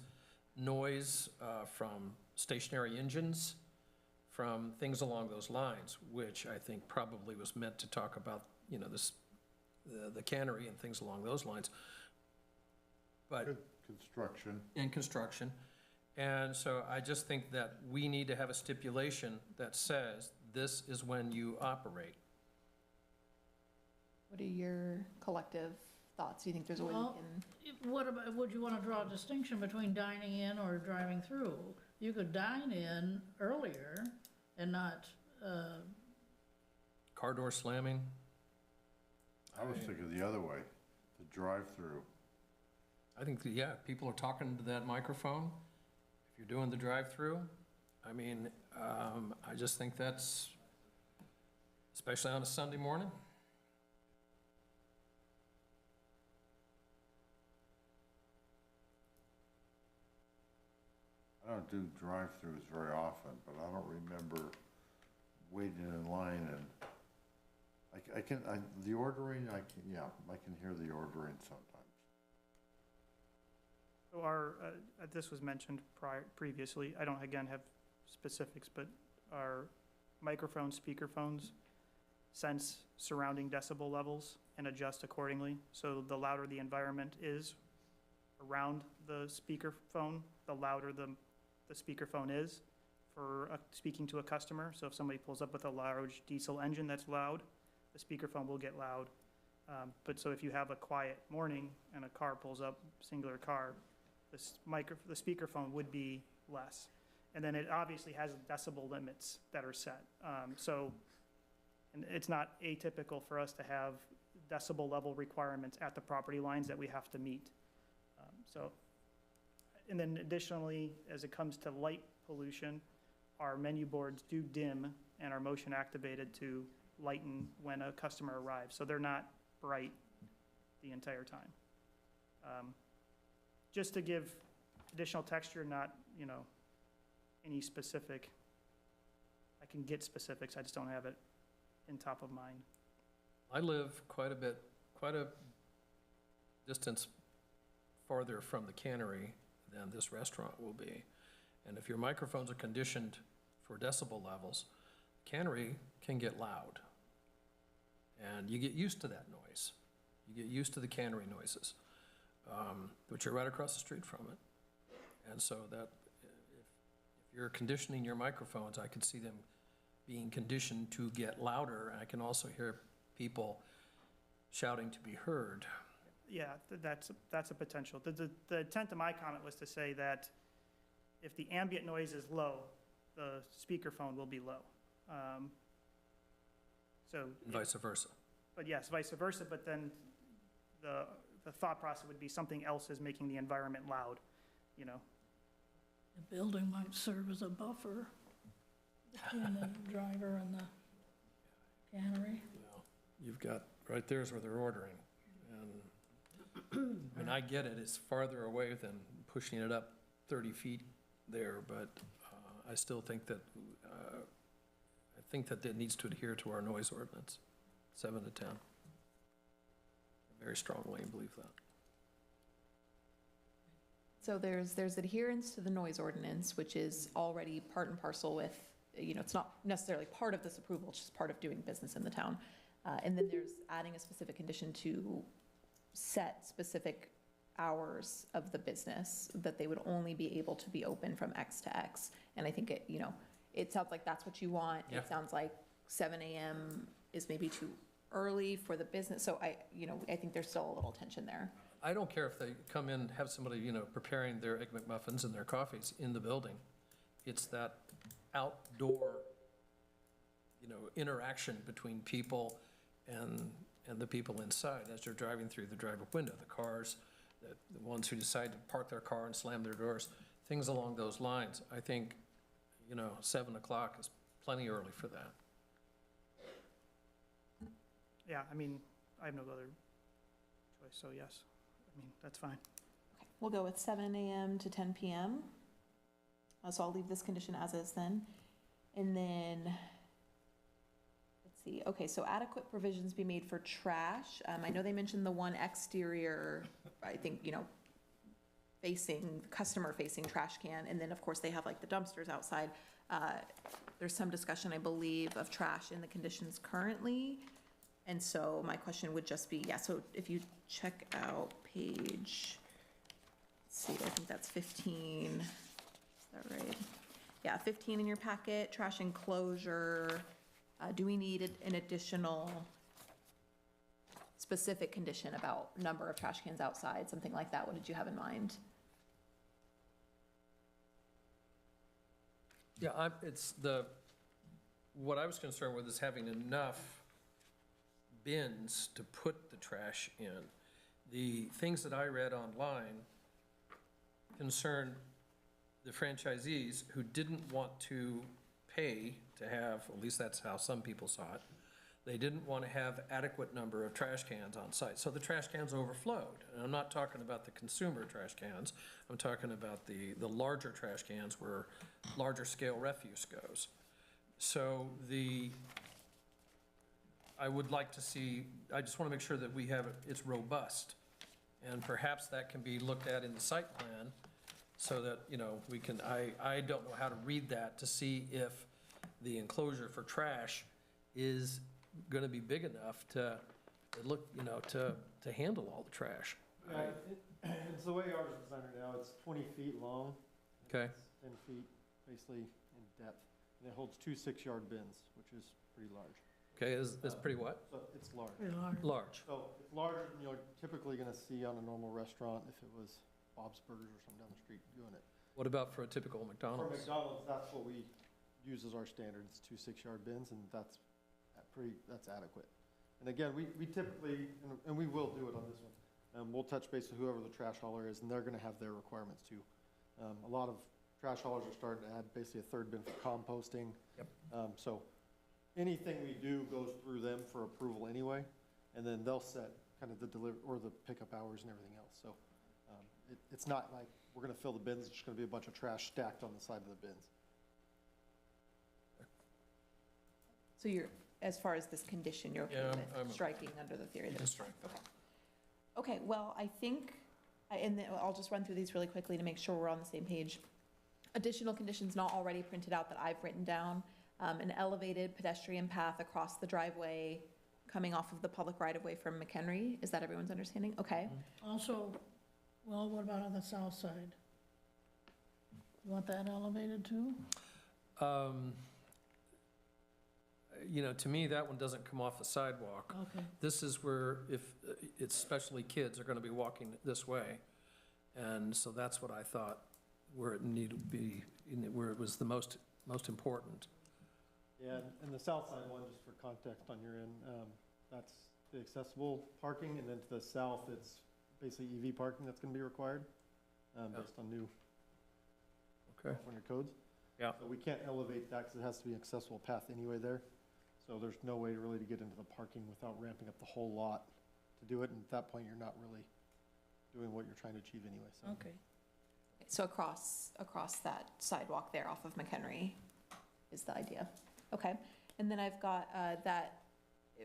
noise from stationary engines, from things along those lines, which I think probably was meant to talk about, you know, the cannery and things along those lines. But Construction. in construction. And so I just think that we need to have a stipulation that says this is when you operate. What are your collective thoughts? Do you think there's a way we Well, can? what about, would you want to draw a distinction between dining in or driving through? You could dine in earlier and not, Car door slamming. I was thinking the other way, the drive-through. I think, that, yeah, people are talking to that microphone. If you're doing the drive-through, I mean, I just think that's, especially on a Sunday morning. I don't do drive-throughs very often, but I don't remember waiting in line and the ordering, I can hear the ordering sometimes. So this was mentioned previously, I don't, again, have specifics, but our microphones, speakerphones sense surrounding decibel levels and adjust accordingly. So the louder the environment is around the speakerphone, the louder the speakerphone is for speaking to a customer. So if somebody pulls up with a large diesel engine that's loud, the speakerphone will get loud. But so if you have a quiet morning and a car pulls up, singular car, the speakerphone would be less. And then it obviously has decibel limits that are set. And it's not atypical for us to have decibel level requirements at the property lines that we have to meet. And then additionally, as it comes to light pollution, our menu boards do dim and are motion activated to lighten when a customer arrives. So they're not bright the entire time. Just to give additional texture, not, you know, any specific, I can get specifics, I just don't have it in top of mind. I live quite a distance farther from the cannery than this restaurant will be. And if your microphones are conditioned for decibel levels, cannery can get loud. And you get used to that noise. You get used to the cannery noises, but you're right across the street from it. And so that, if you're conditioning your microphones, I could see them being conditioned to get louder. I can also hear people shouting to be heard. Yeah, that's a potential. The intent of my comment was to say that if the ambient noise is low, the speakerphone will be low. So. Vice versa. But yes, vice versa, but then the thought process would be something else is making the environment loud, you know? The building might serve as a buffer between the driver and the cannery. Well, you've got, right there's where they're ordering. And, I mean, I get it, it's farther away than pushing it up 30 feet there, but I still think that, it needs to adhere to our noise ordinance, 7 to 10. I very strongly believe that. So there's adherence to the noise ordinance, which is already part and parcel with, it's not necessarily part of this approval, it's just part of doing business in the town. And then there's adding a specific condition to set specific hours of the business, that they would only be able to be open from X to X. And I think it sounds like that's what you want. Yeah. It sounds like 7 a.m. is maybe too early for the business. So I think there's still a little tension there. I don't care if they come in, have somebody, preparing their Egg McMuffins and their coffees in the building. It's that outdoor, interaction between people and the people inside as they're driving through the drive-up window, the cars, the ones who decide to park their car and slam their doors, things along those lines. I think, 7 o'clock is plenty early for that. Yeah, I mean, I have no other choice, so yes, I mean, that's fine. Okay, we'll go with 7 a.m. to 10 p.m. So I'll leave this condition as is then. And then, let's see, okay, so adequate provisions be made for trash. I know they mentioned the one exterior, I think, customer-facing trash can, and then, of course, they have like the dumpsters outside. There's some discussion, I believe, of trash in the conditions currently. And so my question would just be, so if you check out page, let's see, I think that's 15, is that right? Yeah, 15 in your packet, trash enclosure. Do we need an additional specific condition about number of trash cans outside, something like that? What did you have in mind? Yeah, what I was concerned with is having enough bins to put the trash in. The things that I read online concerned the franchisees who didn't want to pay to have, at least that's how some people saw it, they didn't want to have adequate number of trash cans on site. So the trash cans overflowed. And I'm not talking about the consumer trash cans. I'm talking about the larger trash cans where larger scale refuse goes. So I would like to see, I just want to make sure that we have it's robust. And perhaps that can be looked at in the site plan so that, we can, I don't know how to read that to see if the enclosure for trash is going to be big enough to look, to handle all the trash. Yeah, it's the way ours is designed right now. It's 20 feet long. Okay. It's 10 feet basically in depth. And it holds 2 6-yard bins, which is pretty large. Okay, is pretty what? So it's large. Pretty large. Large. So it's larger than you're typically going to see on a normal restaurant if it was Bob's Burgers or something down the street doing it. What about for a typical McDonald's? For McDonald's, that's what we use as our standard. It's 2 6-yard bins, and that's adequate. And again, we typically, and we will do it on this one, we'll touch base with whoever the trash hauler is, and they're going to have their requirements too. A lot of trash haulers are starting to add basically a 3rd bin for composting. Yep. So anything we do goes through them for approval anyway, and then they'll set kind of the the pickup hours and everything else. So it's not like we're going to fill the bins, it's just going to be a bunch of trash stacked on the side of the bins. So as far as this condition, you're okay Yeah, with striking under the theory You that can strike that. Okay, well, I think, and then I'll just run through these really quickly to make sure we're on the same page. Additional conditions not already printed out that I've written down, an elevated pedestrian path across the driveway coming off of the public right-of-way from McHenry. Is that everyone's understanding? Okay. Also, well, what about on the south side? You want that elevated too? You know, to me, that one doesn't come off the sidewalk. Okay. This is where, if, it's especially kids are gonna be walking this way. And so that's what I thought, where it needed to be, where it was the most important. Yeah, and the south side one, just for context on your end, that's the accessible parking, and then to the south, it's basically EV parking that's gonna be required, based on new California codes. Yeah. So we can't elevate that because it has to be an accessible path anyway there. So there's no way really to get into the parking without ramping up the whole lot to do it, and at that point, you're not really doing what you're trying to achieve anyway, so. Okay. So across that sidewalk there off of McHenry is the idea. Okay, and then I've got that,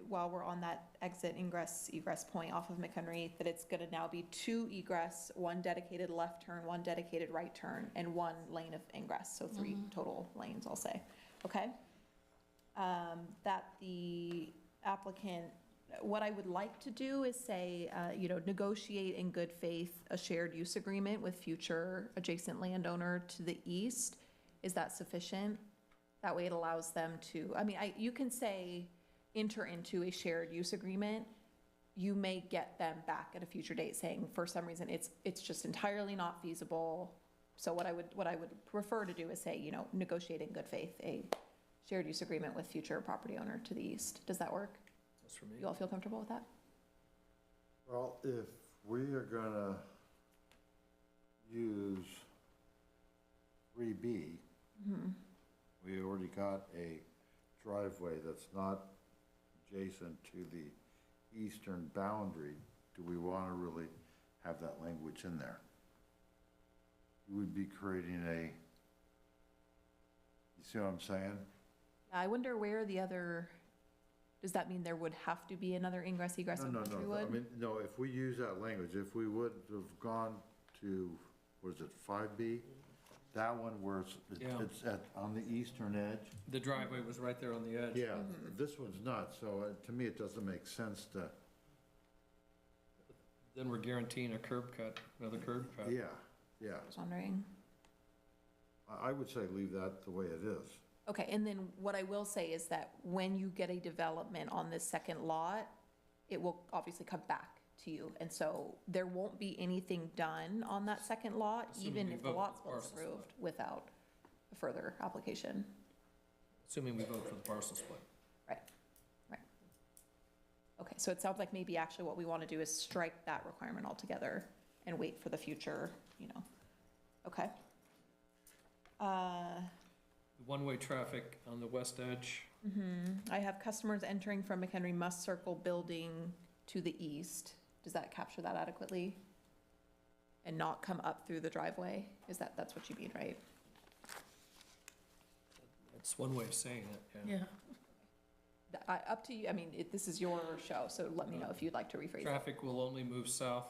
while we're on that exit ingress egress point off of McHenry, that it's gonna now be 2 egress, 1 dedicated left turn, 1 dedicated right turn, and 1 lane of ingress, so 3 total lanes, I'll say. Okay? That the applicant, what I would like to do is say, you know, negotiate in good faith a shared use agreement with future adjacent landowner to the east. Is that sufficient? That way it allows them to, I mean, you can say enter into a shared use agreement. You may get them back at a future date saying, for some reason, it's just entirely not feasible. So what I would prefer to do is say, you know, negotiate in good faith a shared use agreement with future property owner to the east. Does that work? That's for me. You all feel comfortable with that? Well, if we are gonna use 3B, we already got a driveway that's not adjacent to the eastern boundary. Do we want to really have that language in there? You would be creating you see what I'm saying? I wonder where the other, does that mean there would have to be another ingress egress on No, Countrywood? I mean, no, if we use that language, if we would have gone to, what is it, 5B? That one where it's on the eastern edge. The driveway was right there on the edge. Yeah, this one's not, so to me, it doesn't make sense to, Then we're guaranteeing a curb cut, another curb cut. yeah. I was wondering. I would say leave that the way it is. Okay, and then what I will say is that when you get a development on this second lot, it will obviously come back to you. And so there won't be anything done on that second lot, Assuming even we if the vote lot for the split's parcel approved, without a further application. Assuming we vote for the parcel split. Right. Okay, so it sounds like maybe actually what we want to do is strike that requirement altogether and wait for the future, you know. Okay. The one-way traffic on the west edge, I have customers entering from McHenry must circle building to the east. Does that capture that adequately? And not come up through the driveway? That's what you mean, right? that's one way of saying it, yeah. Yeah. Up to you, I mean, this is your show, so let me know if you'd like to rephrase it. Traffic will only move south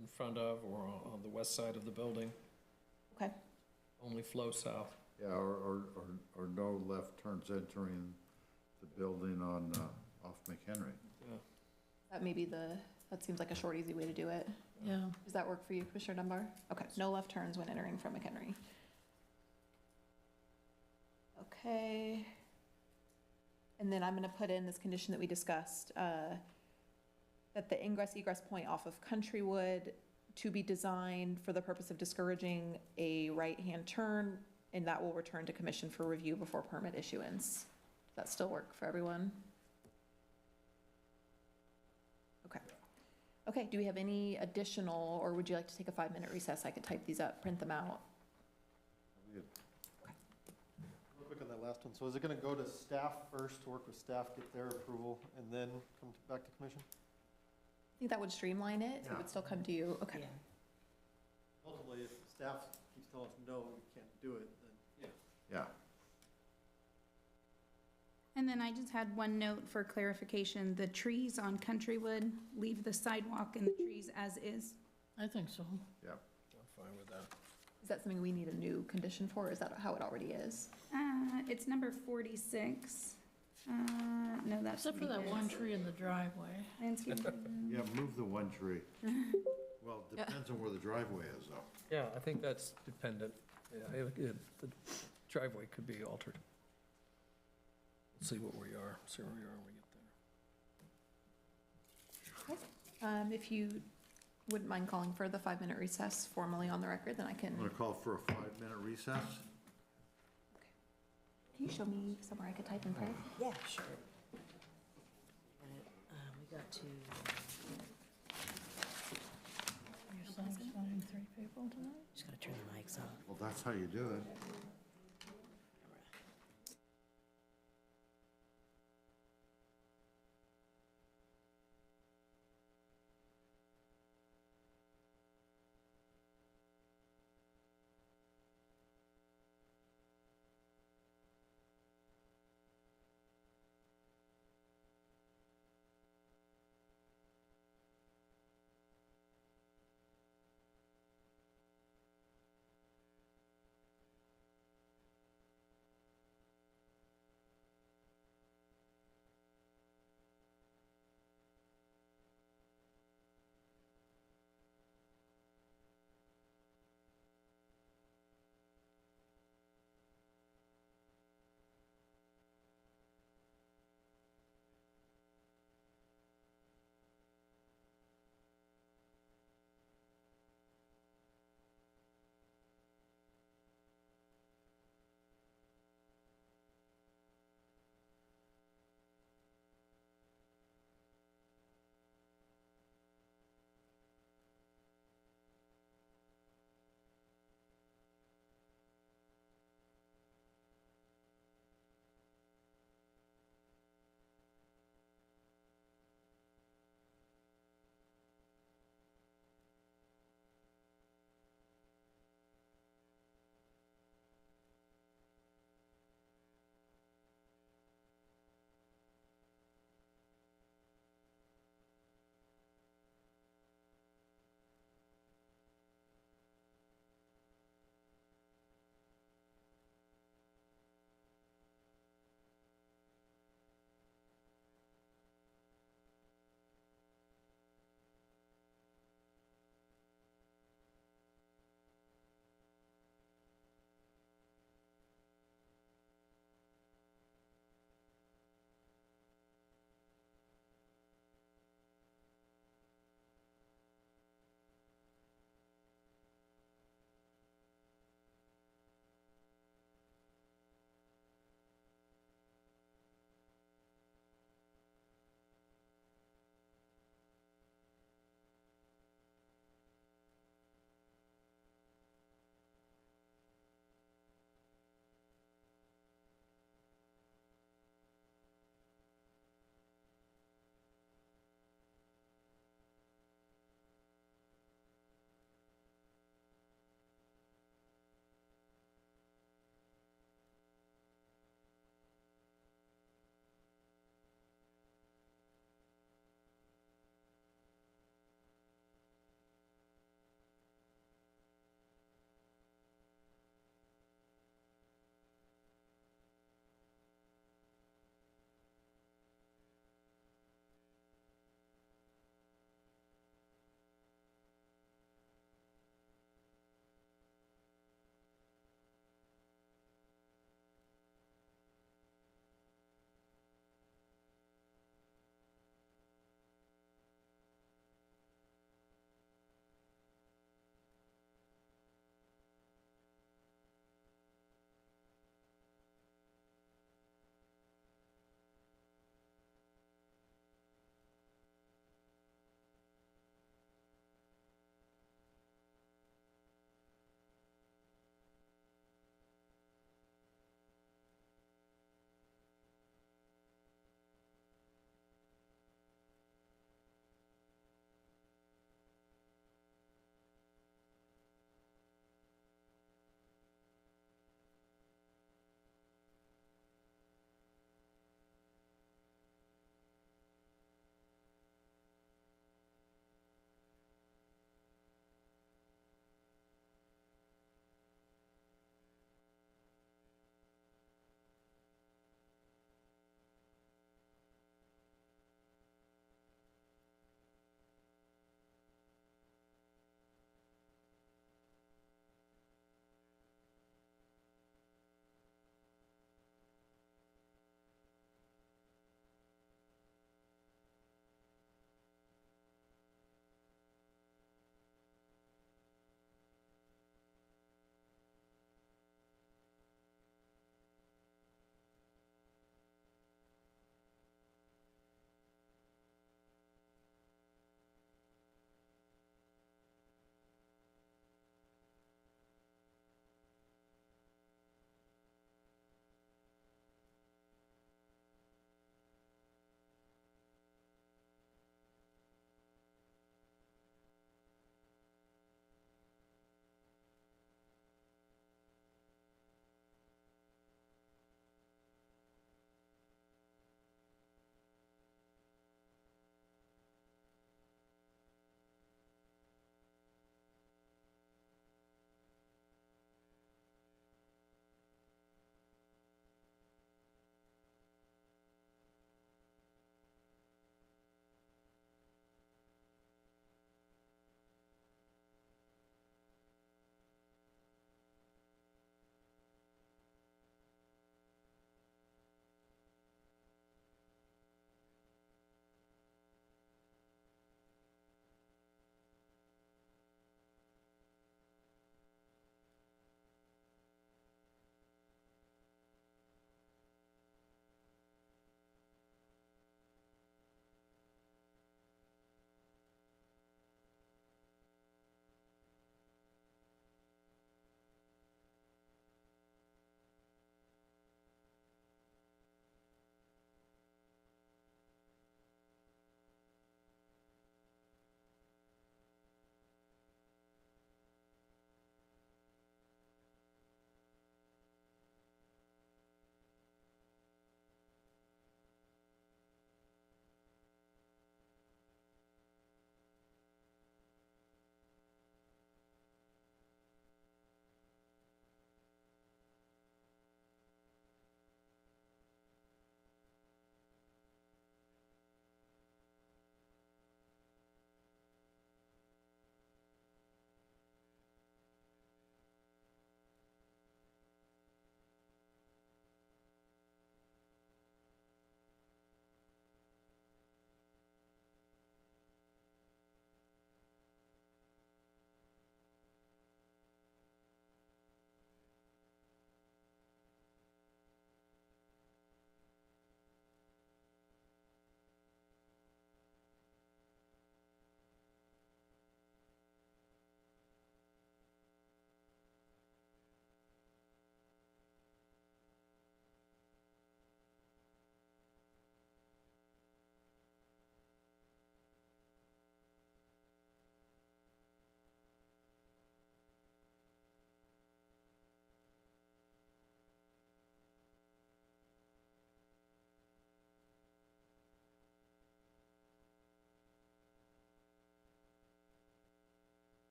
in front of or on the west side of the building. Okay. Only flow south. Yeah, or no left turns entering the building on, off McHenry. Yeah. That may be that seems like a short, easy way to do it. Yeah. Does that work for you, Commissioner Dunbar? Okay, no left turns when entering from McHenry. Okay. And then I'm gonna put in this condition that we discussed, that the ingress egress point off of Countrywood to be designed for the purpose of discouraging a right-hand turn, and that will return to commission for review before permit issuance. Does that still work for everyone? Okay. Okay, do we have any additional, or would you like to take a 5-minute recess? I could type these up, print them out. Good. Real quick on that last one, so is it gonna go to staff first, to work with staff, get their approval, and then come back to commission? I think that would streamline it. It Yeah. would still come to you. Okay. Ultimately, if staff keeps telling us, no, you can't do it, then. Yeah. And then I just had one note for clarification. The trees on Countrywood, leave the sidewalk and the trees as is. I think so. Yeah. I'm fine with that. Is that something we need a new condition for, or is that how it already is? It's number 46. No, that's. Except for that one tree in the driveway. Landscape. Yeah, move the one tree. Well, it depends on where the driveway is, though. Yeah, I think that's dependent. Yeah, the driveway could be altered. Let's see where we are when we get there. If you wouldn't mind calling for the 5-minute recess formally on the record, then I can. I'm going to call for a 5-minute recess. Can you show me somewhere I could type and pay? Yeah, sure. We got to, Your son's signing 3 people tonight? just gotta turn the mics off. Well, that's how you do it.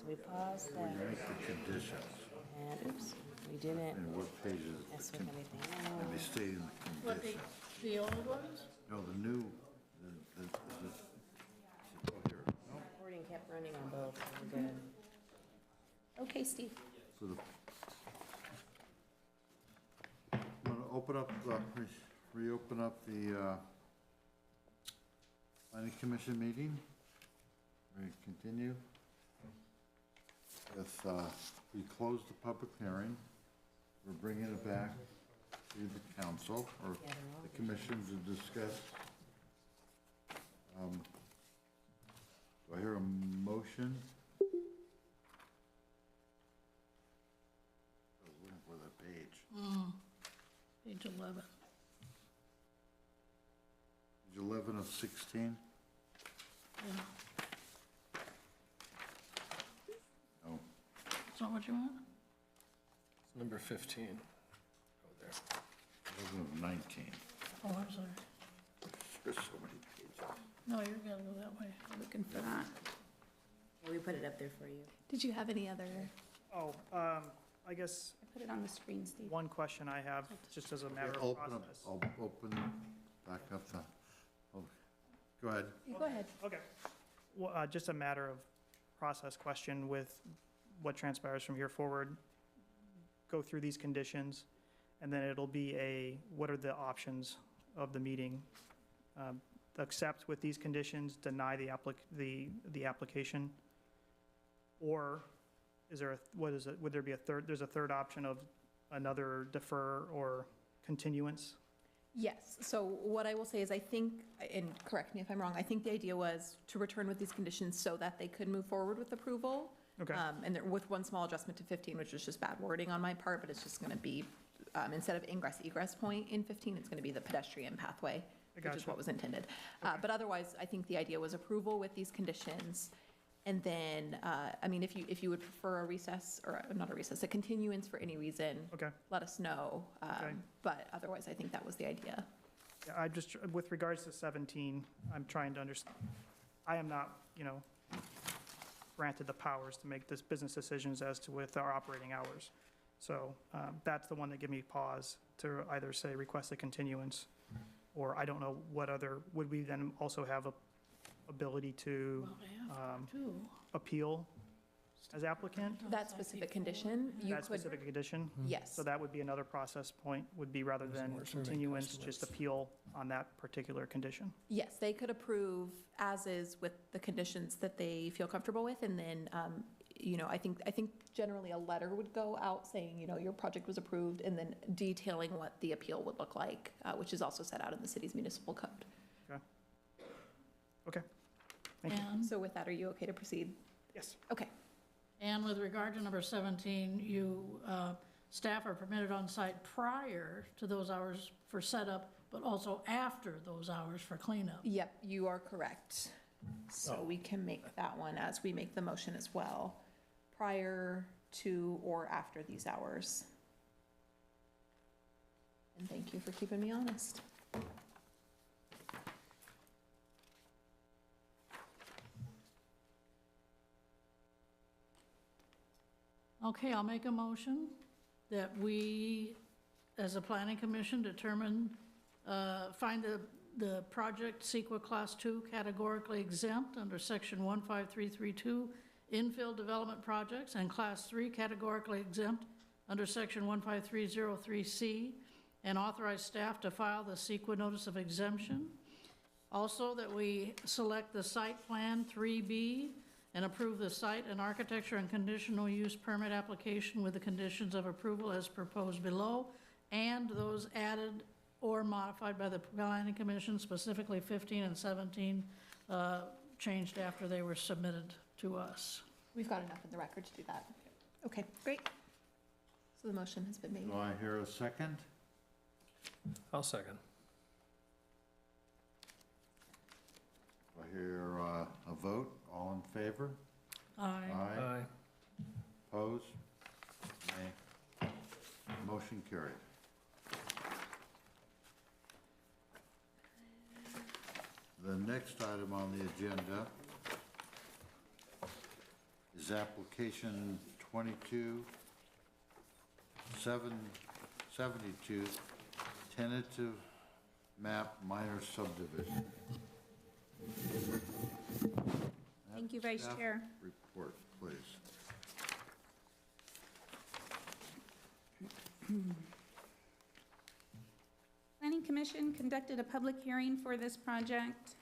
so we paused We that, make the conditions, and, oops, we didn't and what pages, mess with anything and they else. stay in the What, condition. the old ones? No, the new, oh, here, no, Recording kept running on both, so we're good. Okay, Steve. for the. Want to open up, reopen up the, planning commission meeting? We continue with, we closed the public hearing. We're bringing it back to the council or the commission to discuss. Do I hear a motion? I was looking for that page. Page 11. Page 11 of 16? Yeah. No. That's not what you want? Number 15. Oh, there. 11 of 19. Oh, I'm sorry. There's so many pages. No, you gotta go that way. Looking for that. We put it up there for you. Did you have any other? Oh, I guess I put it on the screen, Steve. one question I have, just as a matter Okay, of open up, process. I'll open back up the, oh, go ahead. Go ahead. Okay. Well, just a matter of process question with what transpires from here forward. Go through these conditions, and then it'll be what are the options of the meeting? Accept with these conditions, deny the application? Or is there, what is it, would there be there's a third option of another defer or continuance? Yes, so what I will say is I think, and correct me if I'm wrong, I think the idea was to return with these conditions so that they could move forward with approval. Okay. And with one small adjustment to 15, which was just bad wording on my part, but it's just gonna be, instead of ingress egress point in 15, it's gonna be the pedestrian pathway, which is gotcha. what was intended. But otherwise, I think the idea was approval with these conditions. And then, I mean, if you would prefer a recess, or not a recess, a continuance for any reason, Okay. let us know. Okay. But otherwise, I think that was the idea. Yeah, I'm just, with regards to 17, I'm trying to understand, I am not, granted the powers to make this business decisions as to with our operating hours. So that's the one that give me pause to either say request a continuance, or I don't know what other, would we then also have a ability to appeal as applicant? That specific condition, you That could, specific condition? yes. So that would be another process point, would be rather than continuance, just appeal on that particular condition? Yes, they could approve as is with the conditions that they feel comfortable with, and then, I think generally a letter would go out saying, your project was approved, and then detailing what the appeal would look like, which is also set out in the city's municipal code. Okay. Thank you. And, So with that, are you okay to proceed? Yes. Okay. and with regard to number 17, staff are permitted on site prior to those hours for setup, but also after those hours for cleanup. Yep, you are correct. So we can make that one as we make the motion as well, prior to or after these hours. And thank you for keeping me honest. Okay, I'll make a motion that we, as a planning commission, find the project CEQA Class 2 categorically exempt under Section 15332, infill development projects, and Class 3 categorically exempt under Section 15303C, and authorize staff to file the CEQA Notice of Exemption. Also, that we select the site plan 3B and approve the site and architecture and conditional use permit application with the conditions of approval as proposed below, and those added or modified by the planning commission, specifically 15 and 17, changed after they were submitted to us. We've got enough in the record to do that. Okay, great. So the motion has been made. Do I hear a second? I'll second. Do I hear a vote? All in favor? Aye. Aye. Opposed? Nay. Motion carried. The next item on the agenda is application 22-772, tentative map minor subdivision. Thank you, Vice Staff Chair. report, please. Planning Commission conducted a public hearing for this project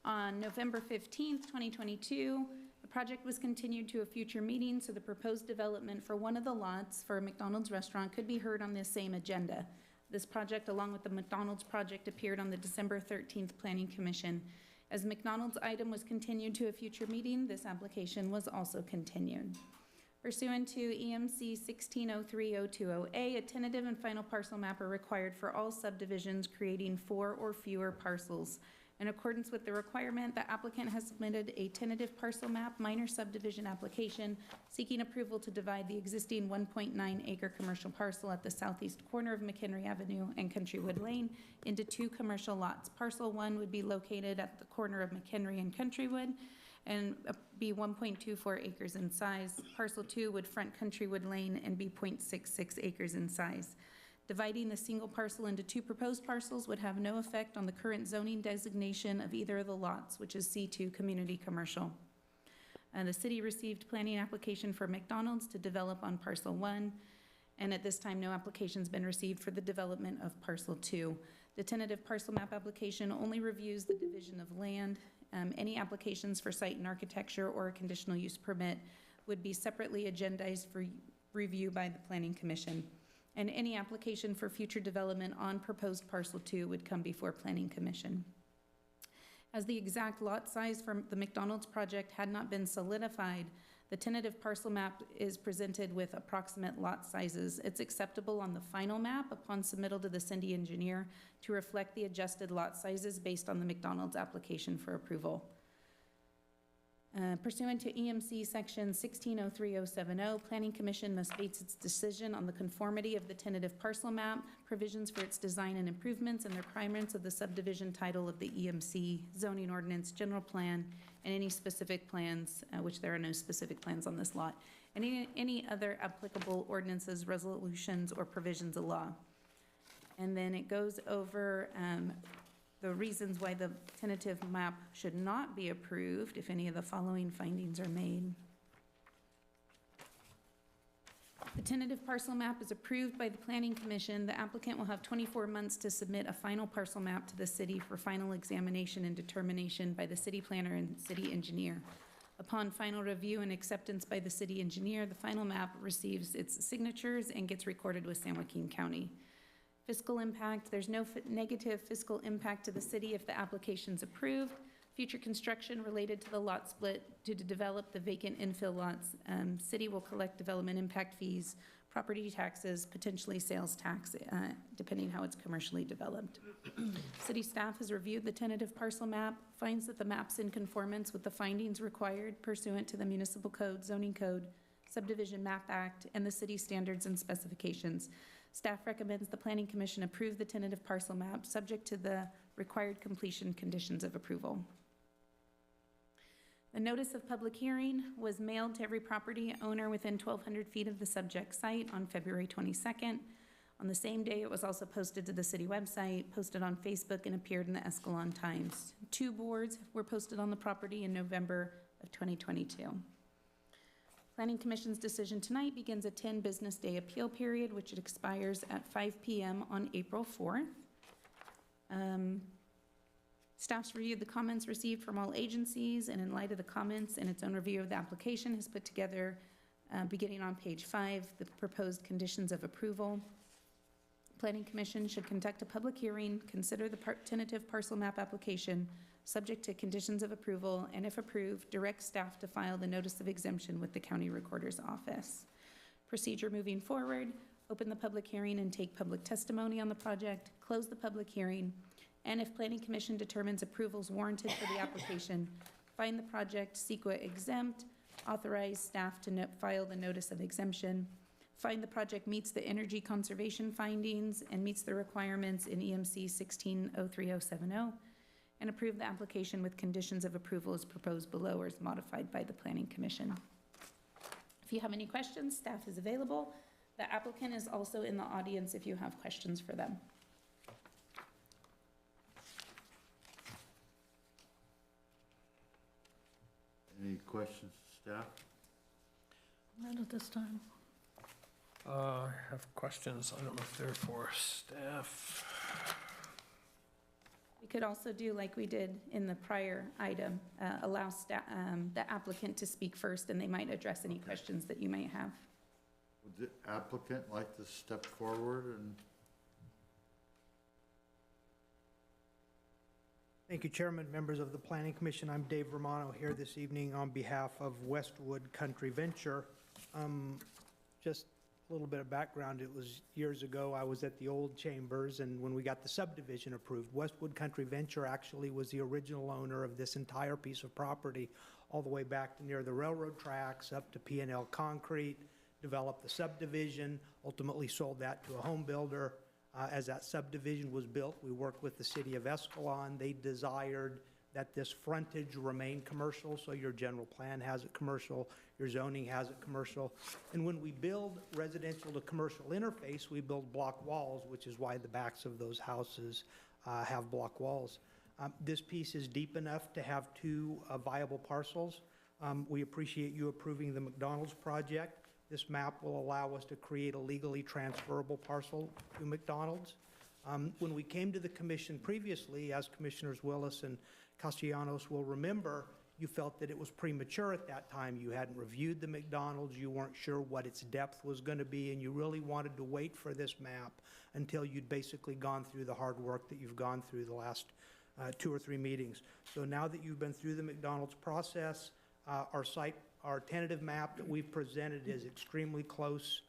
on November 15th, 2022. The project was continued to a future meeting, so the proposed development for one of the lots for a McDonald's restaurant could be heard on this same agenda. This project, along with the McDonald's project, appeared on the December 13th Planning Commission. As the McDonald's item was continued to a future meeting, this application was also continued. Pursuant to EMC 1603020A, a tentative and final parcel map are required for all subdivisions creating 4 or fewer parcels. In accordance with the requirement, the applicant has submitted a tentative parcel map minor subdivision application seeking approval to divide the existing 1.9 acre commercial parcel at the southeast corner of McHenry Avenue and Countrywood Lane into 2 commercial lots. Parcel 1 would be located at the corner of McHenry and Countrywood and be 1.24 acres in size. Parcel 2 would front Countrywood Lane and be 0.66 acres in size. Dividing the single parcel into 2 proposed parcels would have no effect on the current zoning designation of either of the lots, which is C2 Community Commercial. The city received planning application for McDonald's to develop on parcel 1, and at this time, no application's been received for the development of parcel 2. The tentative parcel map application only reviews the division of land. Any applications for site and architecture or a conditional use permit would be separately agendized for review by the Planning Commission. And any application for future development on proposed parcel 2 would come before Planning Commission. As the exact lot size for the McDonald's project had not been solidified, the tentative parcel map is presented with approximate lot sizes. It's acceptable on the final map upon submittal to the city engineer to reflect the adjusted lot sizes based on the McDonald's application for approval. Pursuant to EMC section 1603070, Planning Commission must base its decision on the conformity of the tentative parcel map, provisions for its design and improvements, and the requirements of the subdivision title of the EMC, zoning ordinance, general plan, and any specific plans, which there are no specific plans on this lot, and any other applicable ordinances, resolutions, or provisions of law. And then it goes over the reasons why the tentative map should not be approved if any of the following findings are made. The tentative parcel map is approved by the Planning Commission. The applicant will have 24 months to submit a final parcel map to the city for final examination and determination by the city planner and city engineer. Upon final review and acceptance by the city engineer, the final map receives its signatures and gets recorded with San Joaquin County. Fiscal impact, there's no negative fiscal impact to the city if the application's approved. Future construction related to the lot split to develop the vacant infill lots. City will collect development impact fees, property taxes, potentially sales tax, depending how it's commercially developed. City staff has reviewed the tentative parcel map, finds that the map's in conformance with the findings required pursuant to the municipal code, zoning code, Subdivision Map Act, and the city standards and specifications. Staff recommends the Planning Commission approve the tentative parcel map subject to the required completion conditions of approval. The notice of public hearing was mailed to every property owner within 1,200 feet of the subject site on February 22nd. On the same day, it was also posted to the city website, posted on Facebook, and appeared in the Escalon Times. 2 boards were posted on the property in November of 2022. Planning Commission's decision tonight begins a 10 business day appeal period, which expires at 5 p.m. on April 4th. Staff's reviewed the comments received from all agencies, and in light of the comments and its own review of the application, has put together, beginning on page 5, the proposed conditions of approval. Planning Commission should conduct a public hearing, consider the tentative parcel map application, subject to conditions of approval, and if approved, direct staff to file the notice of exemption with the County Recorder's Office. Procedure moving forward: open the public hearing and take public testimony on the project, close the public hearing, and if Planning Commission determines approvals warranted for the application, find the project CEQA exempt, authorize staff to file the notice of exemption, find the project meets the energy conservation findings and meets the requirements in EMC 1603070, and approve the application with conditions of approval as proposed below or as modified by the Planning Commission. If you have any questions, staff is available. The applicant is also in the audience if you have questions for them. Any questions, staff? Not at this time. I have questions. I don't know if they're for staff. We could also do like we did in the prior item, allow the applicant to speak first, and they might address any questions that you might have. Would the applicant like to step forward and? Thank you, Chairman, members of the Planning Commission. I'm Dave Romano here this evening on behalf of Westwood Country Venture. Just a little bit of background. It was years ago, I was at the old chambers, and when we got the subdivision approved, Westwood Country Venture actually was the original owner of this entire piece of property, all the way back to near the railroad tracks, up to P&L Concrete, developed the subdivision, ultimately sold that to a home builder. As that subdivision was built, we worked with the city of Escalon. They desired that this frontage remain commercial, so your general plan has it commercial, your zoning has it commercial. And when we build residential to commercial interface, we build block walls, which is why the backs of those houses have block walls. This piece is deep enough to have two viable parcels. We appreciate you approving the McDonald's project. This map will allow us to create a legally transferable parcel to McDonald's. When we came to the commission previously, as Commissioners Willis and Castellanos will remember, you felt that it was premature at that time. You hadn't reviewed the McDonald's, you weren't sure what its depth was going to be, and you really wanted to wait for this map until you'd basically gone through the hard work that you've gone through the last 2 or 3 meetings. So now that you've been through the McDonald's process, our tentative map that we've presented is extremely close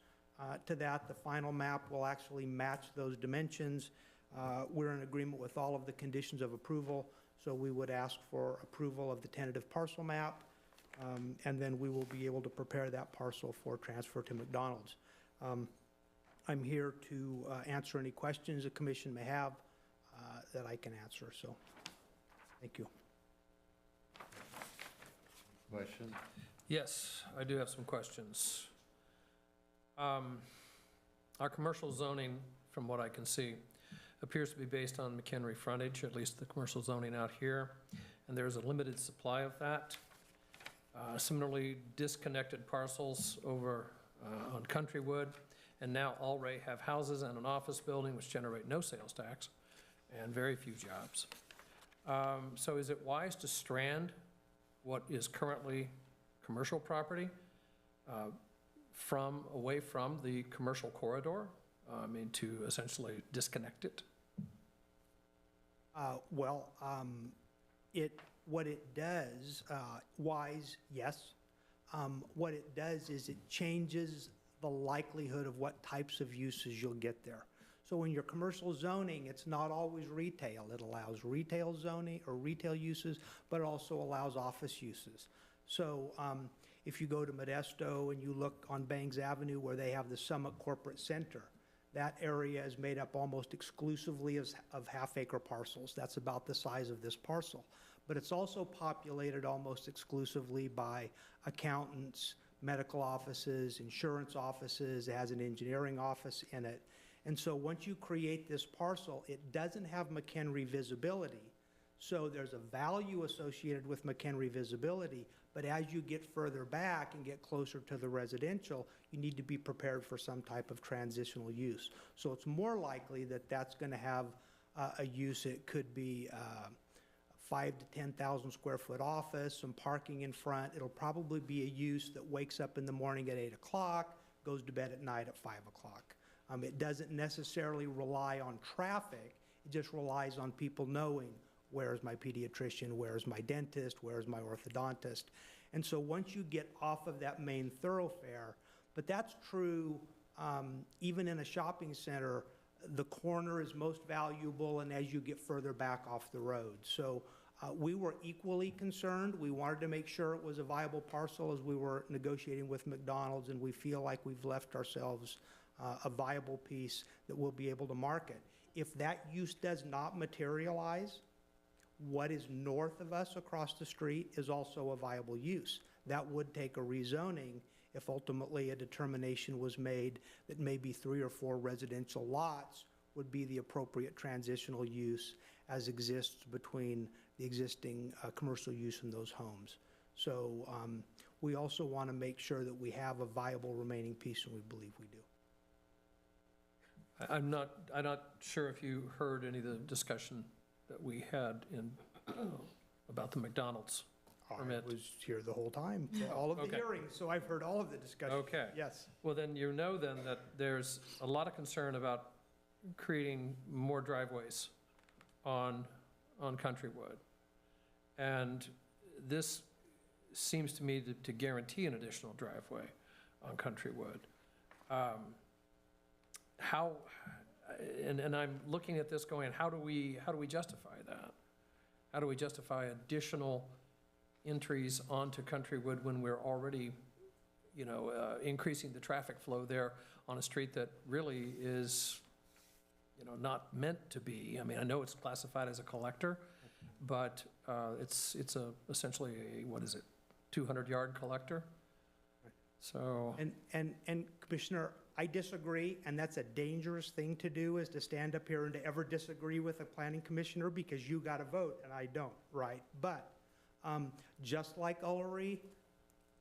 to that. The final map will actually match those dimensions. We're in agreement with all of the conditions of approval, so we would ask for approval of the tentative parcel map, and then we will be able to prepare that parcel for transfer to McDonald's. I'm here to answer any questions the commission may have that I can answer, so thank you. Question? Yes, I do have some questions. Our commercial zoning, from what I can see, appears to be based on McHenry frontage, at least the commercial zoning out here, and there's a limited supply of that. Similarly, disconnected parcels over on Countrywood, and now Alray have houses and an office building which generate no sales tax and very few jobs. So is it wise to strand what is currently commercial property away from the commercial corridor, to essentially disconnect it? What it does, wise, yes. What it does is it changes the likelihood of what types of uses you'll get there. So in your commercial zoning, it's not always retail. It allows retail zoning or retail uses, but it also allows office uses. So if you go to Modesto and you look on Bangs Avenue where they have the Summit Corporate Center, that area is made up almost exclusively of half-acre parcels. That's about the size of this parcel. But it's also populated almost exclusively by accountants, medical offices, insurance offices. It has an engineering office in it. And so once you create this parcel, it doesn't have McHenry visibility. So there's a value associated with McHenry visibility, but as you get further back and get closer to the residential, you need to be prepared for some type of transitional use. So it's more likely that that's going to have a use. It could be 5,000 to 10,000 square foot office, some parking in front. It'll probably be a use that wakes up in the morning at 8 o'clock, goes to bed at night at 5 o'clock. It doesn't necessarily rely on traffic. It just relies on people knowing, where's my pediatrician, where's my dentist, where's my orthodontist. And so once you get off of that main thoroughfare, but that's true even in a shopping center, the corner is most valuable, and as you get further back off the road. So we were equally concerned. We wanted to make sure it was a viable parcel as we were negotiating with McDonald's, and we feel like we've left ourselves a viable piece that we'll be able to market. If that use does not materialize, what is north of us across the street is also a viable use. That would take a rezoning if ultimately a determination was made that maybe 3 or 4 residential lots would be the appropriate transitional use as exists between the existing commercial use in those homes. So we also want to make sure that we have a viable remaining piece, and we believe we do. I'm not sure if you heard any of the discussion that we had in, about the McDonald's permit. I was here the whole time, for all of the Okay. hearings, so I've heard all of the discussion. Okay. Yes. Well, then you know then that there's a lot of concern about creating more driveways on Countrywood. And this seems to me to guarantee an additional driveway on Countrywood. How, and I'm looking at this going, how do we justify that? How do we justify additional entries onto Countrywood when we're already, increasing the traffic flow there on a street that really is, not meant to be? I mean, I know it's classified as a collector, but it's essentially a, what is it, 200-yard collector? So. And Commissioner, I disagree, and that's a dangerous thing to do, is to stand up here and to ever disagree with a planning commissioner, because you got to vote and I don't, right? But just like Ullery,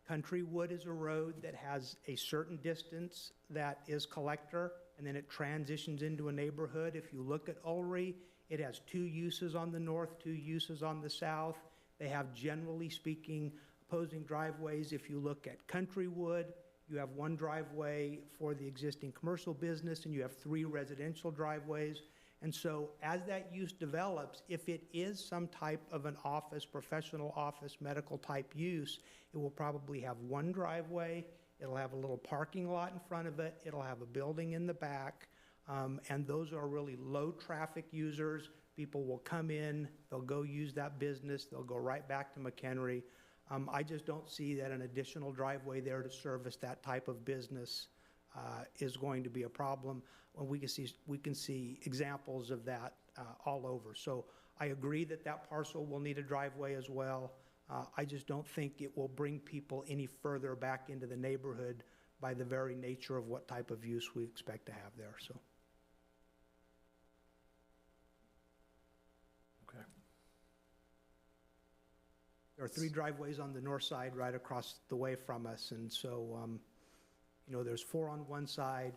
Countrywood is a road that has a certain distance that is collector, and then it transitions into a neighborhood. If you look at Ullery, it has 2 uses on the north, 2 uses on the south. They have, generally speaking, opposing driveways. If you look at Countrywood, you have 1 driveway for the existing commercial business, and you have 3 residential driveways. And so as that use develops, if it is some type of an office, professional office, medical type use, it will probably have 1 driveway. It'll have a little parking lot in front of it. It'll have a building in the back. And those are really low traffic users. People will come in, they'll go use that business, they'll go right back to McHenry. I just don't see that an additional driveway there to service that type of business is going to be a problem. When we can see examples of that all over. So I agree that that parcel will need a driveway as well. I just don't think it will bring people any further back into the neighborhood by the very nature of what type of use we expect to have there. So. Okay. There are 3 driveways on the north side right across the way from us, and so, there's 4 on one side,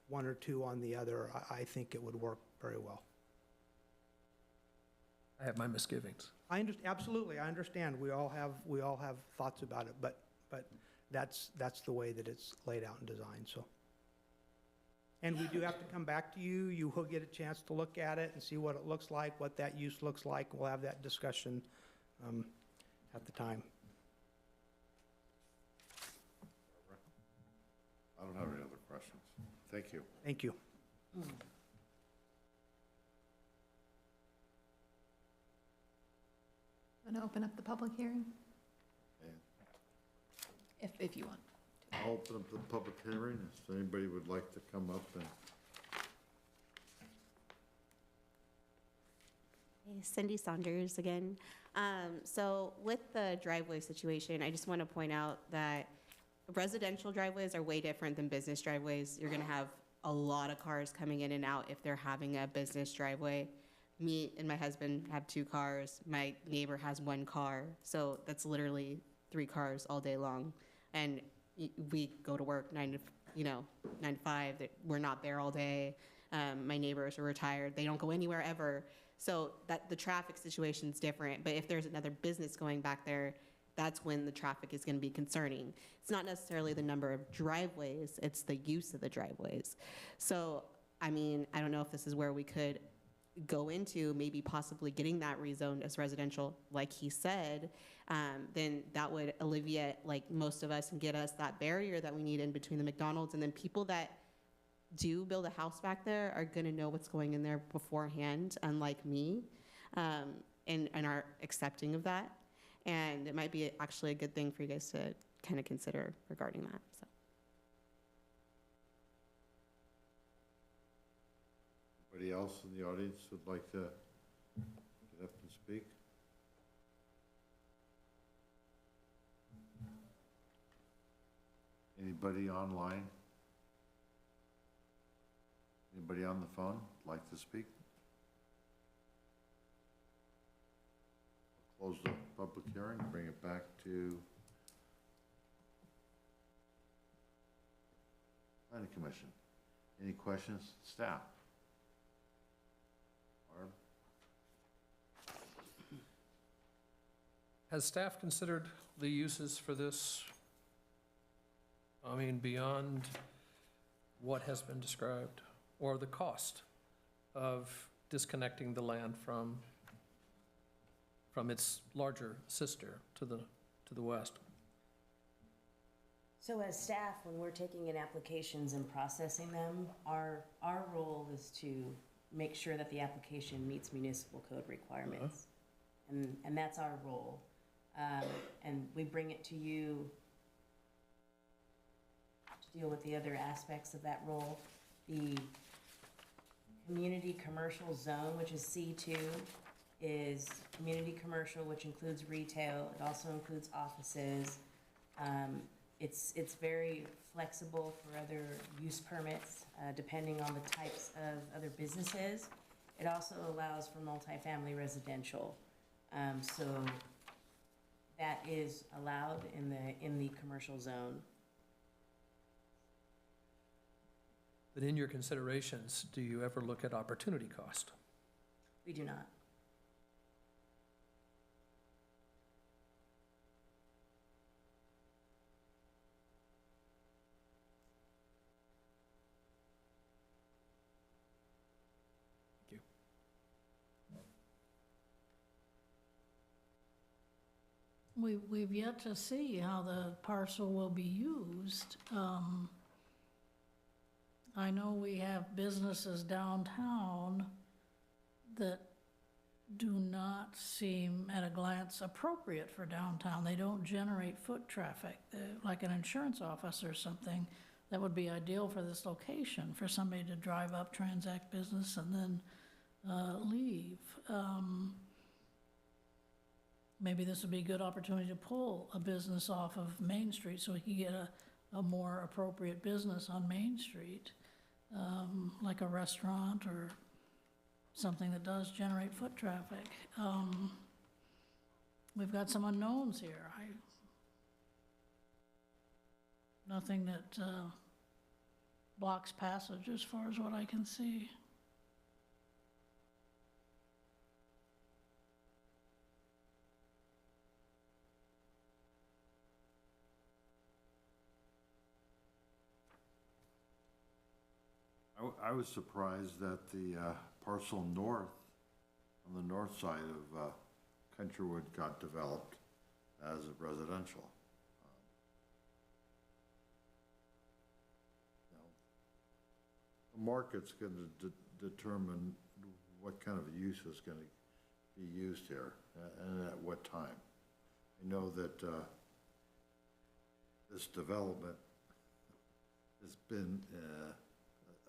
1 or 2 on the other. I think it would work very well. I have my misgivings. Absolutely, I understand. We all have thoughts about it, but that's the way that it's laid out and designed, so. And we do have to come back to you. You will get a chance to look at it and see what it looks like, what that use looks like. We'll have that discussion at the time. I don't have any other questions. Thank you. Thank you. Want to open up the public hearing? If you want. I'll open up the public hearing if anybody would like to come up and. Hey, Cindy Saunders again. So with the driveway situation, I just want to point out that residential driveways are way different than business driveways. You're going to have a lot of cars coming in and out if they're having a business driveway. Me and my husband have 2 cars. My neighbor has 1 car. So that's literally 3 cars all day long. And we go to work 9 to 5. We're not there all day. My neighbors are retired. They don't go anywhere ever. So that the traffic situation is different. But if there's another business going back there, that's when the traffic is going to be concerning. It's not necessarily the number of driveways, it's the use of the driveways. So, I mean, I don't know if this is where we could go into maybe possibly getting that rezoned as residential, like he said, then that would alleviate like most of us and get us that barrier that we need in between the McDonald's. And then people that do build a house back there are going to know what's going in there beforehand, unlike me, and are accepting of that. And it might be actually a good thing for you guys to kind of consider regarding that. So. Anybody else in the audience would like to get up and speak? Anybody online? Anybody on the phone like to speak? Close the public hearing, bring it back to Planning Commission. Any questions, staff? Barb? Has staff considered the uses for this? I mean, beyond what has been described, or the cost of disconnecting the land from its larger sister to the west? So as staff, when we're taking in applications and processing them, our role is to make sure that the application meets municipal code requirements. And that's our role. And we bring it to you to deal with the other aspects of that role. The community commercial zone, which is C2, is community commercial, which includes retail. It also includes offices. It's very flexible for other use permits, depending on the types of other businesses. It also allows for multifamily residential. So that is allowed in the commercial zone. But in your considerations, do you ever look at opportunity cost? We do not. We've yet to see how the parcel will be used. I know we have businesses downtown that do not seem at a glance appropriate for downtown. They don't generate foot traffic, like an insurance office or something. That would be ideal for this location, for somebody to drive up, transact business, and then leave. Maybe this would be a good opportunity to pull a business off of Main Street so we could get a more appropriate business on Main Street, like a restaurant or something that does generate foot traffic. We've got some unknowns here. Nothing that blocks passage as far as what I can see. I was surprised that the parcel north, on the north side of Countrywood got developed as a residential. The market's going to determine what kind of use is going to be used here and at what time. I know that this development has been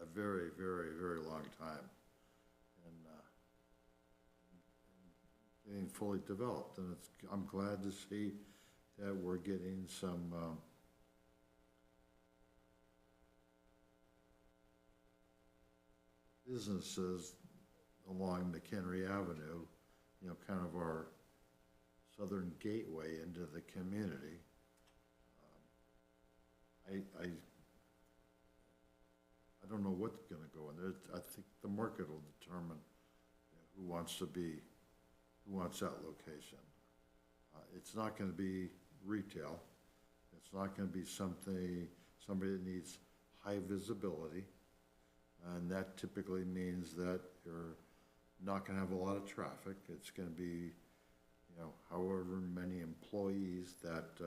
a very, very, very long time and getting fully developed. And I'm glad to see that we're getting some businesses along McHenry Avenue, you know, kind of our southern gateway into the community. I don't know what's going to go in there. I think the market will determine, you know, who wants that location. It's not going to be retail. It's not going to be somebody that needs high visibility. And that typically means that you're not going to have a lot of traffic. It's going to be, you know, however many employees that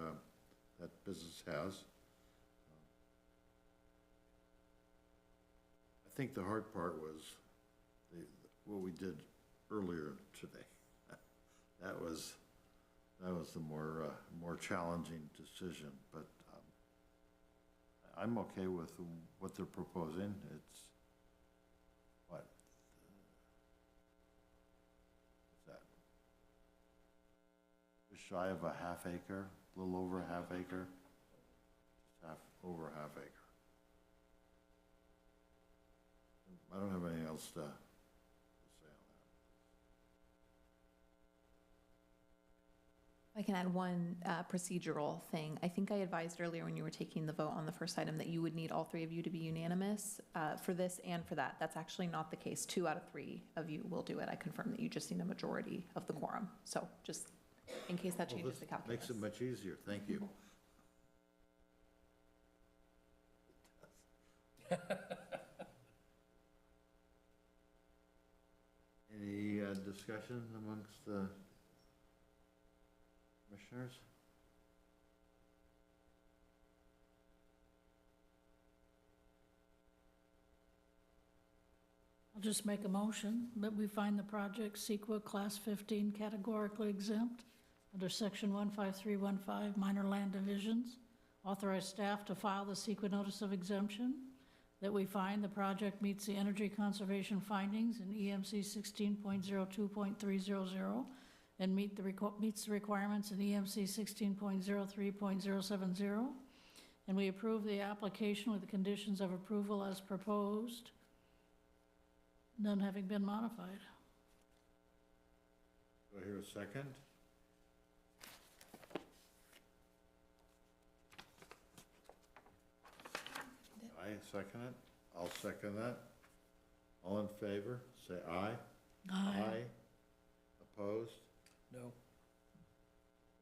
that business has. I think the hard part was what we did earlier today. That was the more challenging decision, but I'm okay with what they're proposing. It's what is that? Just shy of a half acre, a little over a half acre, a over a half acre. I don't have anything else to say on I can add one procedural thing. I think I advised earlier when you were taking the vote on the first item that you would need all three of you to be unanimous for this and for that. That's actually not the case. 2 out of 3 of you will do it. I confirm that you just need a majority of the quorum. So just in case that that. Well, changes this the calculus. makes it much easier, thank you. Any discussion amongst the commissioners? I'll just make a motion that we find the project CEQA Class 15 categorically exempt under Section 15315 minor land divisions. Authorize staff to file the CEQA notice of exemption. That we find the project meets the energy conservation findings in EMC 16.02.300 and meets the requirements in EMC 16.03.070. And we approve the application with the conditions of approval as proposed, none having been modified. Do I hear a second? I second it. I'll second that. All in favor, say aye. Aye. Opposed? No.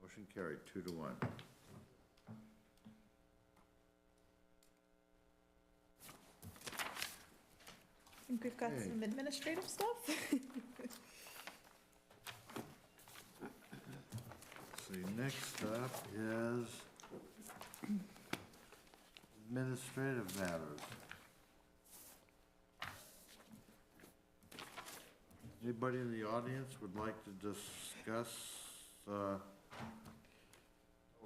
Motion carried, 2-1. I think we've got Okay. some administrative stuff. See, next up is administrative matters. Anybody in the audience would like to discuss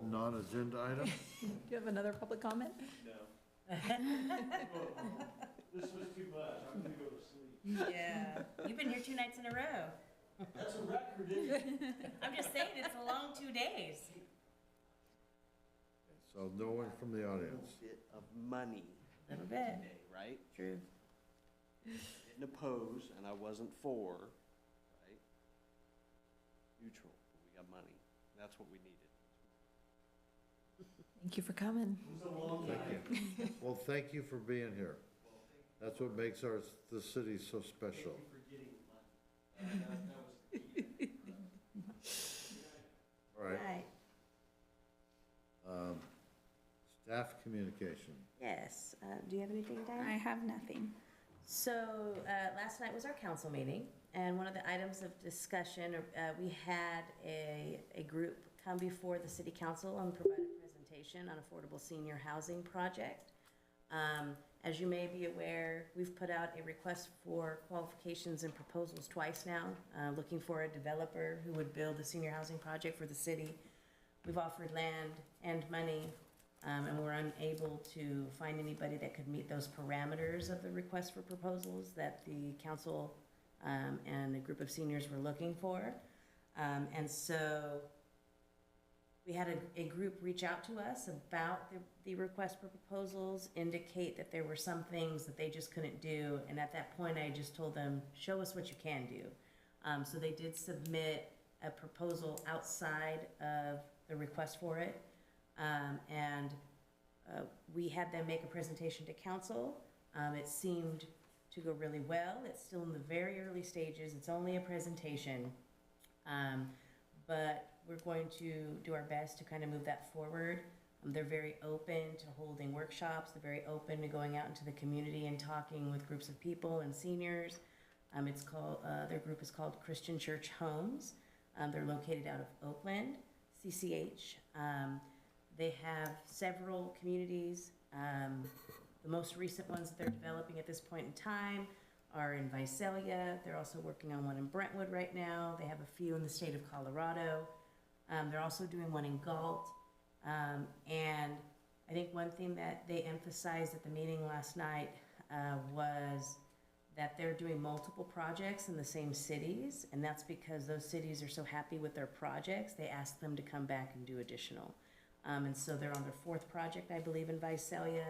non-agenda item? Do you have another public comment? This was too much, I'm gonna go to sleep. Yeah, you've been here 2 nights in a row. That's a record, isn't it? I'm just saying, it's a long 2 days. So no one from the audience. Bit of money. Little bit. Today, right? True. Didn't oppose, and I wasn't for, right? Neutral, but we got money. That's what we needed. Thank you for coming. Thank you. Well, thank you for being here. That's what makes the city so special. All right. Staff communication. Yes, do you have anything, Diane? I have nothing. So, last night was our council meeting, and one of the items of discussion, we had a group come before the city council and provide a presentation on affordable senior housing project. As you may be aware, we've put out a request for qualifications and proposals twice now, looking for a developer who would build a senior housing project for the city. We've offered land and money, and we're unable to find anybody that could meet those parameters of the request for proposals that the council and a group of seniors were looking for. And so we had a group reach out to us about the request for proposals, indicate that there were some things that they just couldn't do. And at that point, I just told them, show us what you can do. So they did submit a proposal outside of the request for it. We had them make a presentation to council. It seemed to go really well. It's still in the very early stages. It's only a presentation. But we're going to do our best to kind of move that forward. They're very open to holding workshops. They're very open to going out into the community and talking with groups of people and seniors. It's called, their group is called Christian Church Homes. They're located out of Oakland, CCH. They have several communities. The most recent ones that they're developing at this point in time are in Visalia. They're also working on one in Brentwood right now. They have a few in the state of Colorado. They're also doing one in Galt. And I think one thing that they emphasized at the meeting last night was that they're doing multiple projects in the same cities, and that's because those cities are so happy with their projects, they ask them to come back and do additional. And so they're on their fourth project, I believe, in Visalia,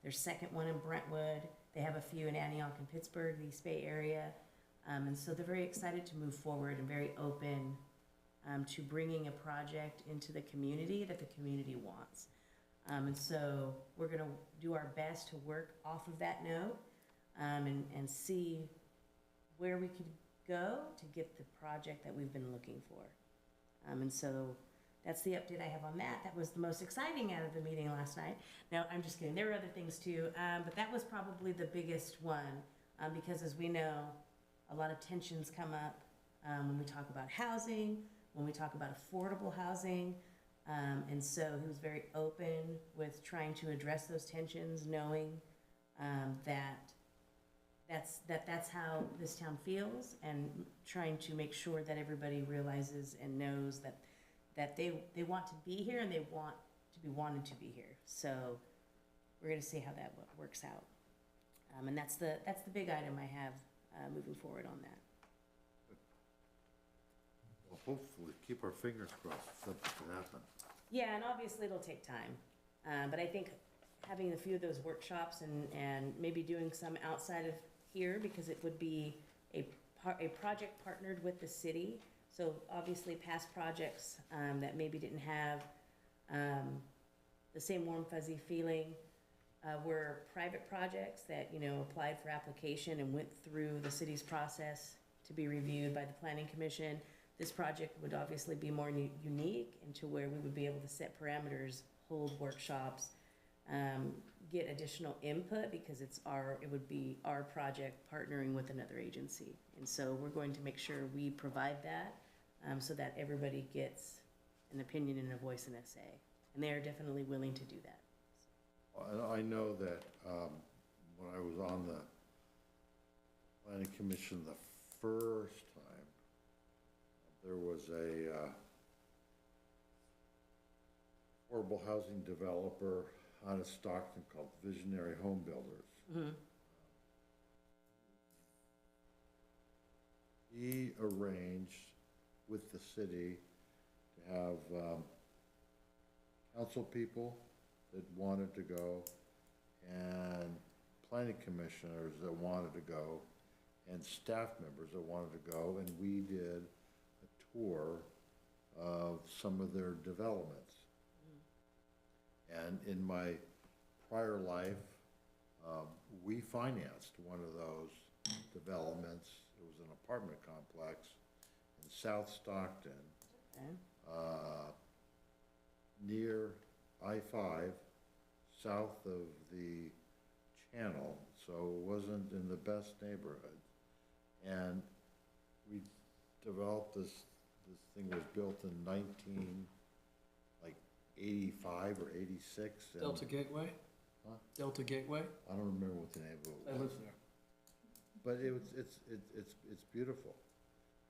their second one in Brentwood. They have a few in Antioch and Pittsburgh, the East Bay area. And so they're very excited to move forward and very open to bringing a project into the community that the community wants. And so we're gonna do our best to work off of that note and see where we could go to get the project that we've been looking for. And so that's the update I have on that. That was the most exciting out of the meeting last night. No, I'm just kidding. There were other things too, but that was probably the biggest one because as we know, a lot of tensions come up when we talk about housing, when we talk about affordable housing. And so he was very open with trying to address those tensions, knowing that's how this town feels, and trying to make sure that everybody realizes and knows that they want to be here and they want to be wanted to be here. So we're going to see how that works out. And that's the big item I have moving forward on that. Well, hopefully, keep our fingers crossed, something can happen. Yeah, and obviously it'll take time. But I think having a few of those workshops and maybe doing some outside of here, because it would be a project partnered with the city. So obviously past projects that maybe didn't have the same warm fuzzy feeling were private projects that, you know, applied for application and went through the city's process to be reviewed by the Planning Commission. This project would obviously be more unique into where we would be able to set parameters, hold workshops, get additional input because it would be our project partnering with another agency. And so we're going to make sure we provide that so that everybody gets an opinion and a voice and a say. And they are definitely willing to do that. I know that when I was on the Planning Commission the first time, there was a affordable housing developer out of Stockton called Visionary Home Builders. Mm-hmm. He arranged with the city to have council people that wanted to go and planning commissioners that wanted to go and staff members that wanted to go, and we did a tour of some of their developments. And in my prior life, we financed one of those developments. It was an apartment complex in South Stockton, near I-5, south of the channel, so it wasn't in the best neighborhood. And we developed this thing was built in 85 or 86. Delta Gateway? Huh? Delta Gateway? I don't remember what the name of it was. I live there. But it's beautiful.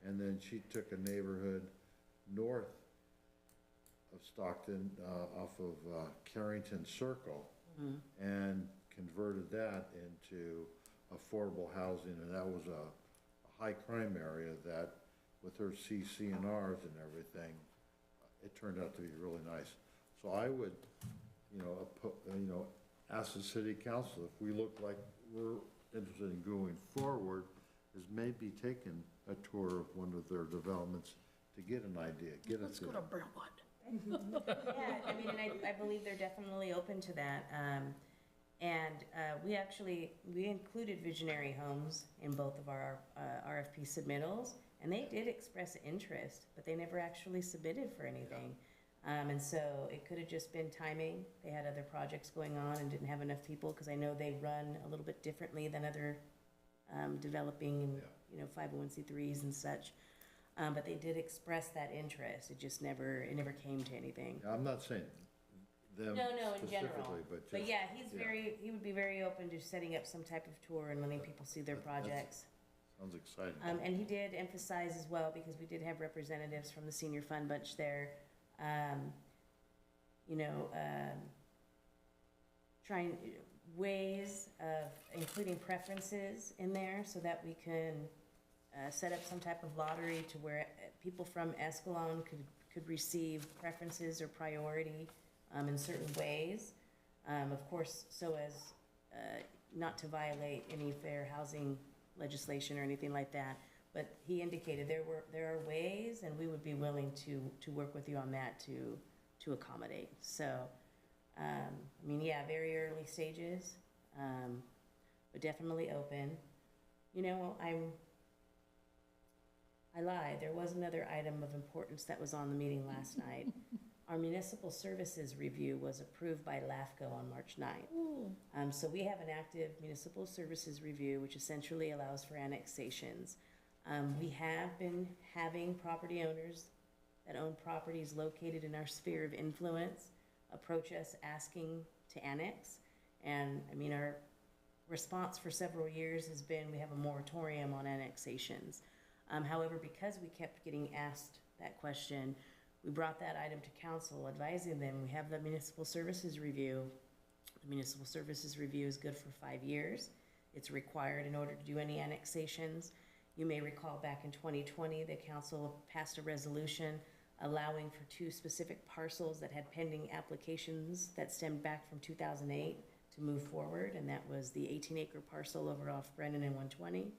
And then she took a neighborhood north of Stockton, off of Carrington Circle, and converted that into affordable housing, and that was a high crime area that, with her CC&Rs and everything, it turned out to be really nice. So I would, ask the city council if we look like we're interested in going forward, is maybe taking a tour of one of their developments to get an idea, get Let's go to Brentwood. Yeah, I mean, and I believe they're definitely open to that. We included Visionary Homes in both of our RFP submittals, and they did express interest, but they never actually submitted for anything. And so it could have just been timing. They had other projects going on and didn't have enough people, because I know they run a little bit differently than other developing, 501c3s and such. But they did express that interest. It just never came to anything. I'm not saying them No, in general. specifically, but just. yeah, he would be very open to setting up some type of tour and letting people see their projects. Sounds exciting. And he did emphasize as well, because we did have representatives from the senior fund bunch there, trying ways of including preferences in there so that we can set up some type of lottery to where people from Escalon could receive preferences or priority in certain ways. Of course, so as not to violate any fair housing legislation or anything like that. But he indicated there are ways, and we would be willing to work with you on that to accommodate. So, I mean, yeah, very early stages, but definitely open. You know, I lied. There was another item of importance that was on the meeting last night. Our municipal services review was approved by LAFCO on March 9th. So we have an active municipal services review, which essentially allows for annexations. We have been having property owners that own properties located in our sphere of influence approach us asking to annex. And I mean, our response for several years has been we have a moratorium on annexations. However, because we kept getting asked that question, we brought that item to council, advising them we have the municipal services review. The municipal services review is good for 5 years. It's required in order to do any annexations. You may recall back in 2020, the council passed a resolution allowing for 2 specific parcels that had pending applications that stemmed back from 2008 to move forward, and that was the 18-acre parcel over off Brennan and 120,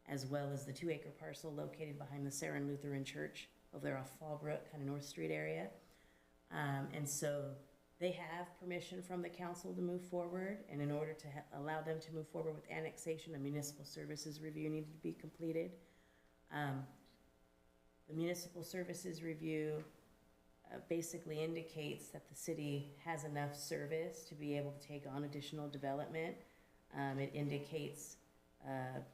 as well as the 2-acre parcel located behind the Sarin Lutheran Church over there off Fallbrook, kind of North Street area. And so they have permission from the council to move forward, and in order to allow them to move forward with annexation, a municipal services review needed to be completed. The municipal services review basically indicates that the city has enough service to be able to take on additional development. It indicates,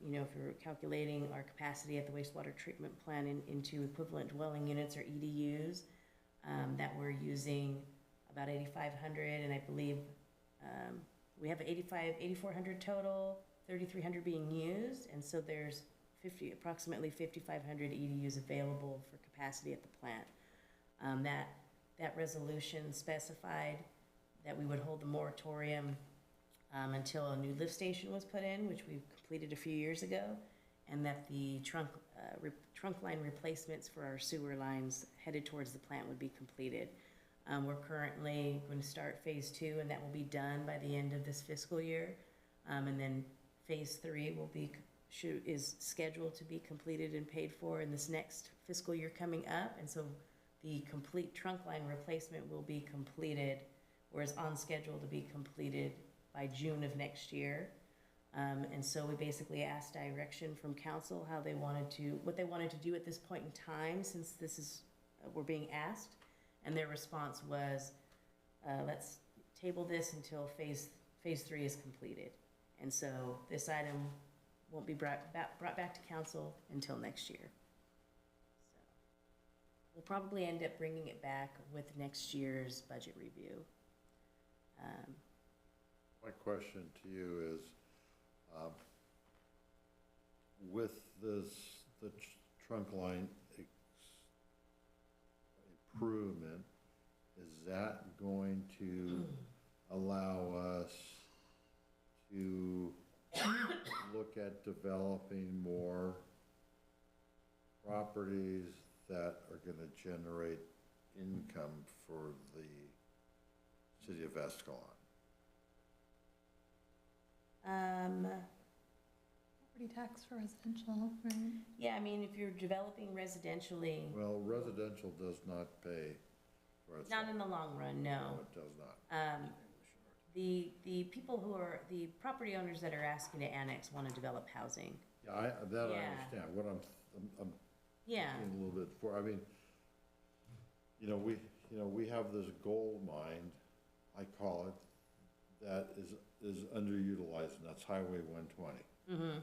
you know, if you're calculating our capacity at the wastewater treatment plant into equivalent dwelling units or EDUs, that we're using about 8,500, and I believe we have 8,400 total, 3,300 being used, and so there's approximately 5,500 EDUs available for capacity at the plant. That resolution specified that we would hold the moratorium until a new lift station was put in, which we completed a few years ago, and that the trunk line replacements for our sewer lines headed towards the plant would be completed. We're currently going to start phase 2, and that will be done by the end of this fiscal year. And then phase 3 is scheduled to be completed and paid for in this next fiscal year coming up. And so the complete trunk line replacement will be completed, or is on schedule to be completed by June of next year. And so we basically asked direction from council what they wanted to do at this point in time, since this is, we're being asked. And their response was, let's table this until phase 3 is completed. And so this item won't be brought back to council until next year. So we'll probably end up bringing it back with next year's budget review. My question to you is, with the trunk line improvement, is that going to allow us to look at developing more properties that are going to generate income for the city of Escalon? Property tax for residential, right? Yeah, I mean, if you're developing residentially. Well, residential does not pay for itself. Not in the long run, no. No, it does not. The people who are, the property owners that are asking to annex want to develop housing. Yeah, I understand. What I'm Yeah. thinking a little bit for, I mean, we have this gold mine, I call it, that is underutilized, and that's Highway 120. Mm-hmm.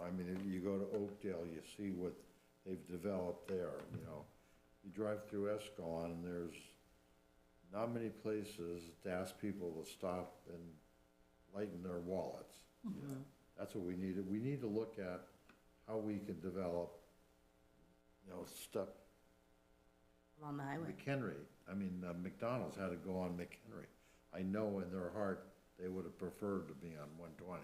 I mean, if you go to Oakdale, you see what they've developed there, You drive through Escalon, and there's not many places to ask people to stop and lighten their wallets. Mm-hmm. That's what we need. We need to look at how we can develop, stuff. On the highway. McHenry, McDonald's had to go on McHenry. I know in their heart, they would have preferred to be on 120.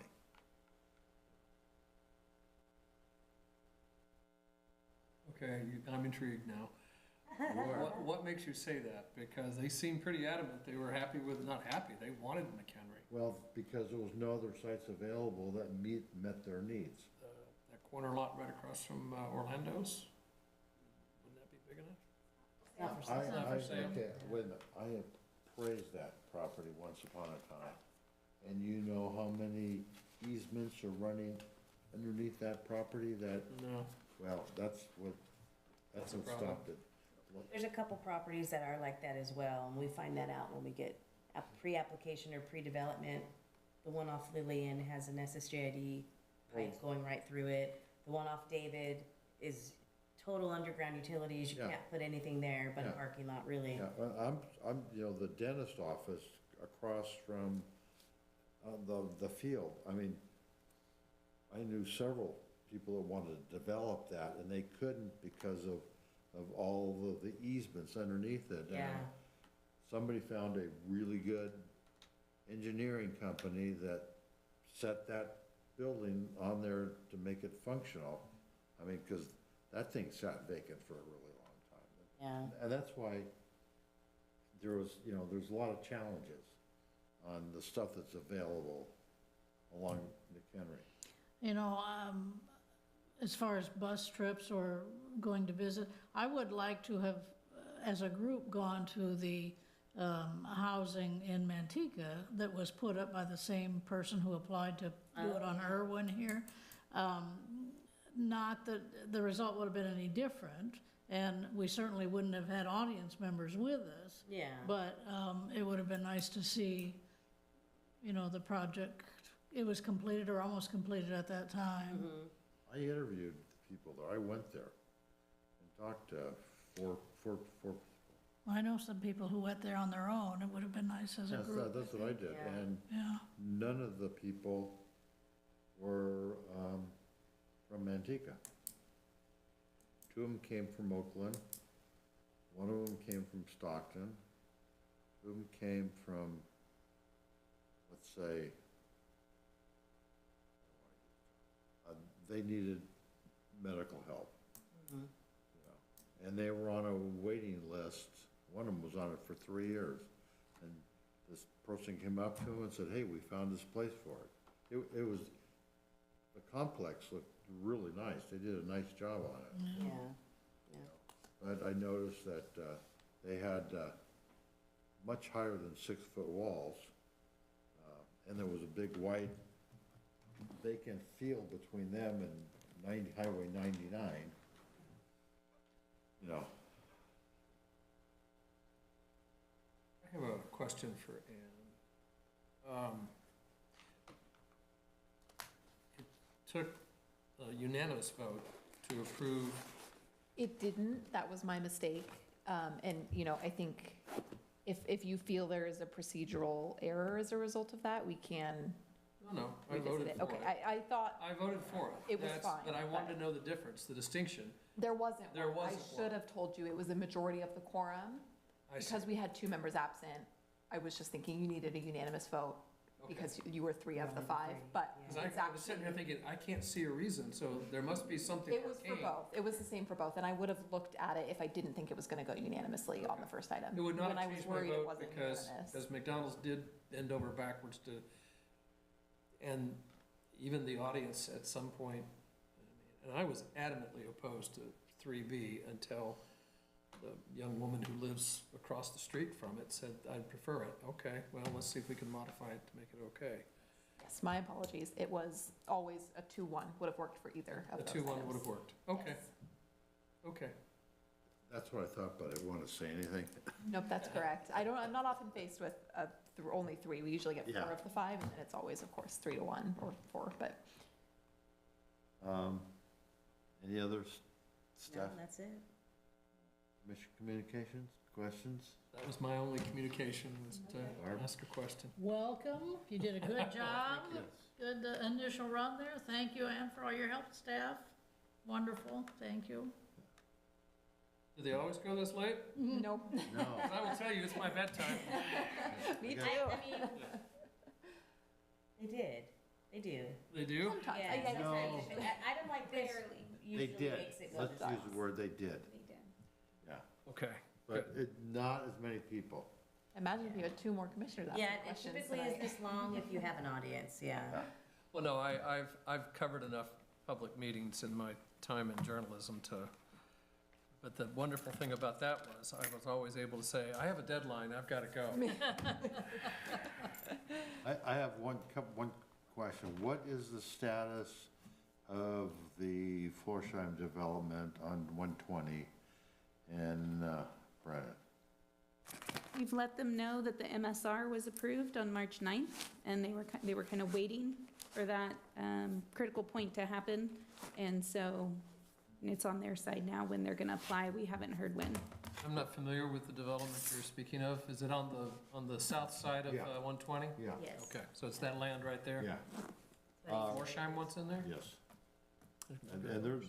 Okay, I'm intrigued now. What makes you say that? Because they seemed pretty adamant, they were happy with, not happy, they wanted McHenry. Well, because there was no other sites available that met their needs. That corner lot right across from Orlando's, wouldn't that be big enough? Not for sale. Okay, wait a minute, I have praised that property once upon a time. And you know how many easements are running underneath that property that, No. well, that's what That's a what problem. stopped it. There's a couple properties that are like that as well, and we find that out when we get a pre-application or pre-development. The one off Lillian has an SSJID pipe going right through it. The one off David is total underground utilities. You Yeah. can't put anything there but a Yeah. parking lot, really. Yeah, well, I'm, the dentist office across from, the field, I mean, I knew several people that wanted to develop that, and they couldn't because of all the easements underneath it. Yeah. And somebody found a really good engineering company that set that building on there to make it functional. I mean, because that thing sat vacant for a really long time. Yeah. And that's why there's a lot of challenges on the stuff that's available along McHenry. You know, as far as bus trips or going to visit, I would like to have, as a group, gone to the housing in Manteca that was put up by the same person who applied to do it on Irwin here. Not that the result would have been any different, and we certainly wouldn't have had audience members with us. Yeah. But it would have been nice to see, you know, the project, it was completed or almost completed at that time. Mm-hmm. I interviewed people there. I went there and talked to four people. I know some people who went there on their own. It would have been nice as a Yes, group. that's what I did. Yeah. And Yeah. none of the people were from Manteca. Two of them came from Oakland. One of them came from Stockton. Two of them came from, let's say, they needed medical help. Mhm. You know, and they were on a waiting list. One of them was on it for 3 years. And this person came up to him and said, hey, we found this place for it. It was, the complex looked really nice. They did a nice job on it. Yeah. But I noticed that they had much higher than 6-foot walls. And there was a big white vacant field between them and Highway 99. You know. I have a question for Ann. It took a unanimous vote to approve. It didn't, that was my mistake. And, you know, I think if you feel there is a procedural error as a result of that, we can No, I revisit voted it. for Okay, it. I thought I voted for it. It was That's- fine, But I wanted but- to know the difference, the distinction. there wasn't There one. I wasn't should one. have told you it was a majority of the quorum. I see. Because we had 2 members absent, I was just thinking you needed a unanimous vote Okay. because you were 3 of the Yeah, 5, three, but yeah. Because it's I was sitting here actually, thinking, I can't see a reason, so there must be something it was for arcane. both. It was the same for both, and I would have looked at it if I didn't think it was gonna go unanimously on the first item. It would not When I have was changed my worried it vote wasn't because, unanimous. as McDonald's did bend over backwards to, and even the audience at some point, and I was adamantly opposed to 3B until the young woman who lives across the street from it said, I'd prefer it. Okay, well, let's see if we can modify it to make it okay. Yes, my apologies. It was always a 2-1, would have worked for either of The those 2-1 would items. have worked. Okay, Yes. okay. That's what I thought, but I didn't want to say anything. Nope, that's correct. I'm not often faced with only 3. We usually get 4 Yeah. of the 5, and then it's always, of course, 3-1 or 4, but. Any other No, stuff? that's it. Commission communications, questions? That was my only communication, was Barb? to ask a question. Welcome, you did a good job. Good initial run there. Thank you, Ann, for all your help, staff. Wonderful, thank you. Do they always go this late? Nope. No. 'Cause I will tell you, it's my bedtime. Me too. I mean, they did. They do. They do? Sometimes. Yeah, I No. Item like this They usually did. makes it go Let's to use the word they did. They did. Yeah. Okay. but not as many people. Imagine if you had 2 more commissioners asking Yeah, it questions typically is tonight. this long if you have an audience, yeah. Well, no, I've covered enough public meetings in my time in journalism but the wonderful thing about that was I was always able to say, I have a deadline, I've got to go. I have one question. What is the status of the Florsheim development on 120 in Brennan? We've let them know that the MSR was approved on March 9th, and they were kind of waiting for that critical point to happen. And so it's on their side now when they're going to apply. We haven't heard when. I'm not familiar with the development you're speaking of. Is it on the south side of 120? Yeah. Yes. Okay, so it's that land right there? Yeah. Florsheim what's in there? Yes. And they're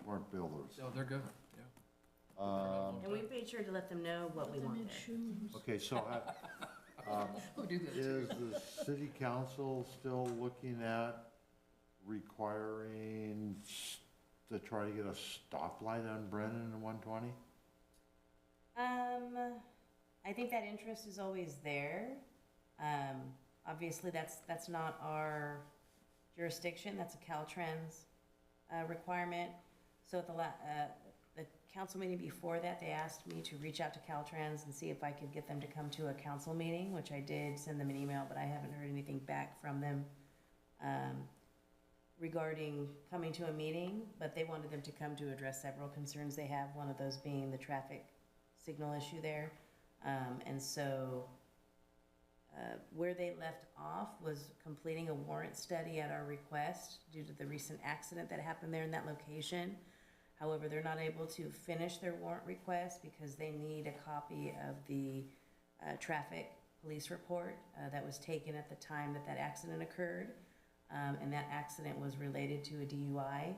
smart builders. Oh, they're good, yeah. And we've made sure to let them know what we want there. Okay, so Who do that is the city council still looking at requiring to try to get a stoplight on Brennan and 120? I think that interest is always there. Obviously, that's not our jurisdiction, that's a Caltrans requirement. So at the council meeting before that, they asked me to reach out to Caltrans and see if I could get them to come to a council meeting, which I did send them an email, but I haven't heard anything back from them regarding coming to a meeting, but they wanted them to come to address several concerns they have, one of those being the traffic signal issue there. And so where they left off was completing a warrant study at our request due to the recent accident that happened there in that location. However, they're not able to finish their warrant request because they need a copy of the traffic police report that was taken at the time that that accident occurred. And that accident was related to a DUI.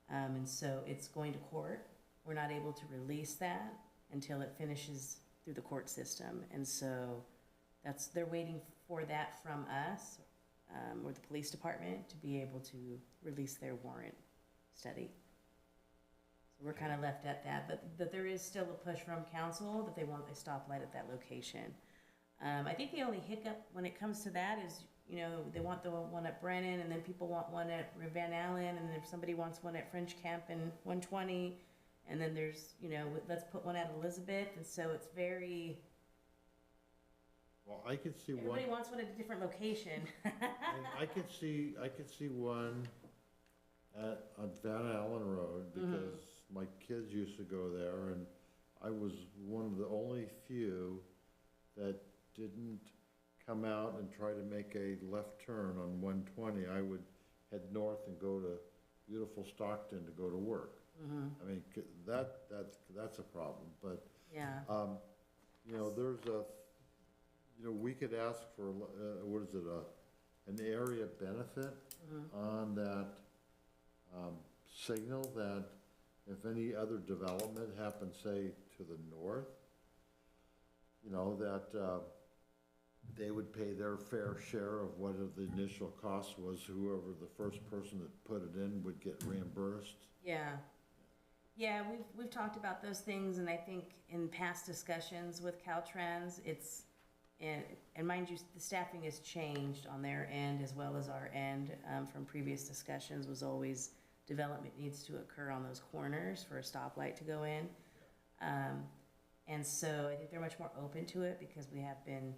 And so it's going to court. We're not able to release that until it finishes through the court system. And so they're waiting for that from us, or the police department, to be able to release their warrant study. So we're kind of left at that, but there is still a push from council that they want a stoplight at that location. I think the only hiccup when it comes to that is, you know, they want the one at Brennan, and then people want one at Van Allen, and then if somebody wants one at French Camp and 120, and then there's, you know, let's put one at Elizabeth, and so it's very, Well, I could see one, everybody wants one at a different location. I could see one on Van Allen Road, because my kids used to go there, and I was one of the only few that didn't come out and try to make a left turn on 120. I would head north and go to beautiful Stockton to go to work. I mean, that's a problem, but, Yeah. you know, we could ask for, what is it, an area benefit on that signal, that if any other development happens, say, to the north, you know, that they would pay their fair share of what the initial cost was. Whoever the first person that put it in would get reimbursed. Yeah. Yeah, we've talked about those things, and I think in past discussions with Caltrans, and mind you, the staffing has changed on their end as well as our end, from previous discussions, was always development needs to occur on those corners for a stoplight to go in. And so I think they're much more open to it because we have been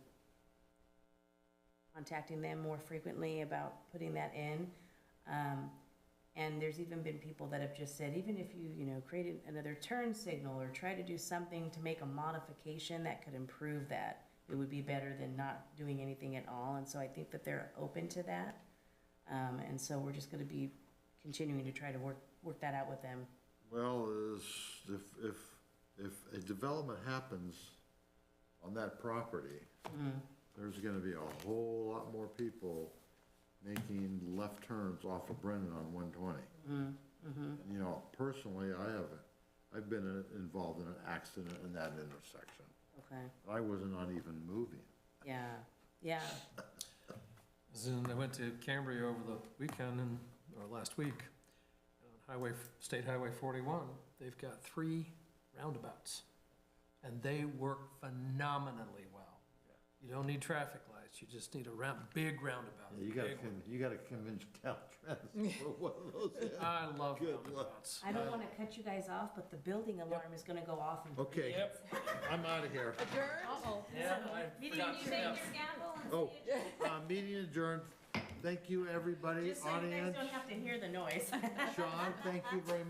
contacting them more frequently about putting that in. And there's even been people that have just said, even if you know, create another turn signal or try to do something to make a modification that could improve that, it would be better than not doing anything at all. And so I think that they're open to that. And so we're just going to be continuing to try to work that out with them. Well, if a development happens on that property, there's gonna be a whole lot more people making left turns off of Brennan on 120. You know, personally, I've been involved in an accident in that intersection. Okay. I was not even moving. Yeah. Yeah. I went to Cambria over the weekend, or last week, on State Highway 41. They've got 3 roundabouts and they work phenomenally well. You don't need traffic lights, you just need a big roundabout. Yeah, you gotta convince Caltrans for one of those. I love Good roundabouts. I don't want to cut you guys off, but the building alarm is going to go off in 3 Okay, minutes. I'm out of here. Uh-oh. Yeah, I forgot to have- Oh, meeting adjourned. Thank you, everybody, Just so you guys audience. don't have to hear the noise. Sean, thank you very much.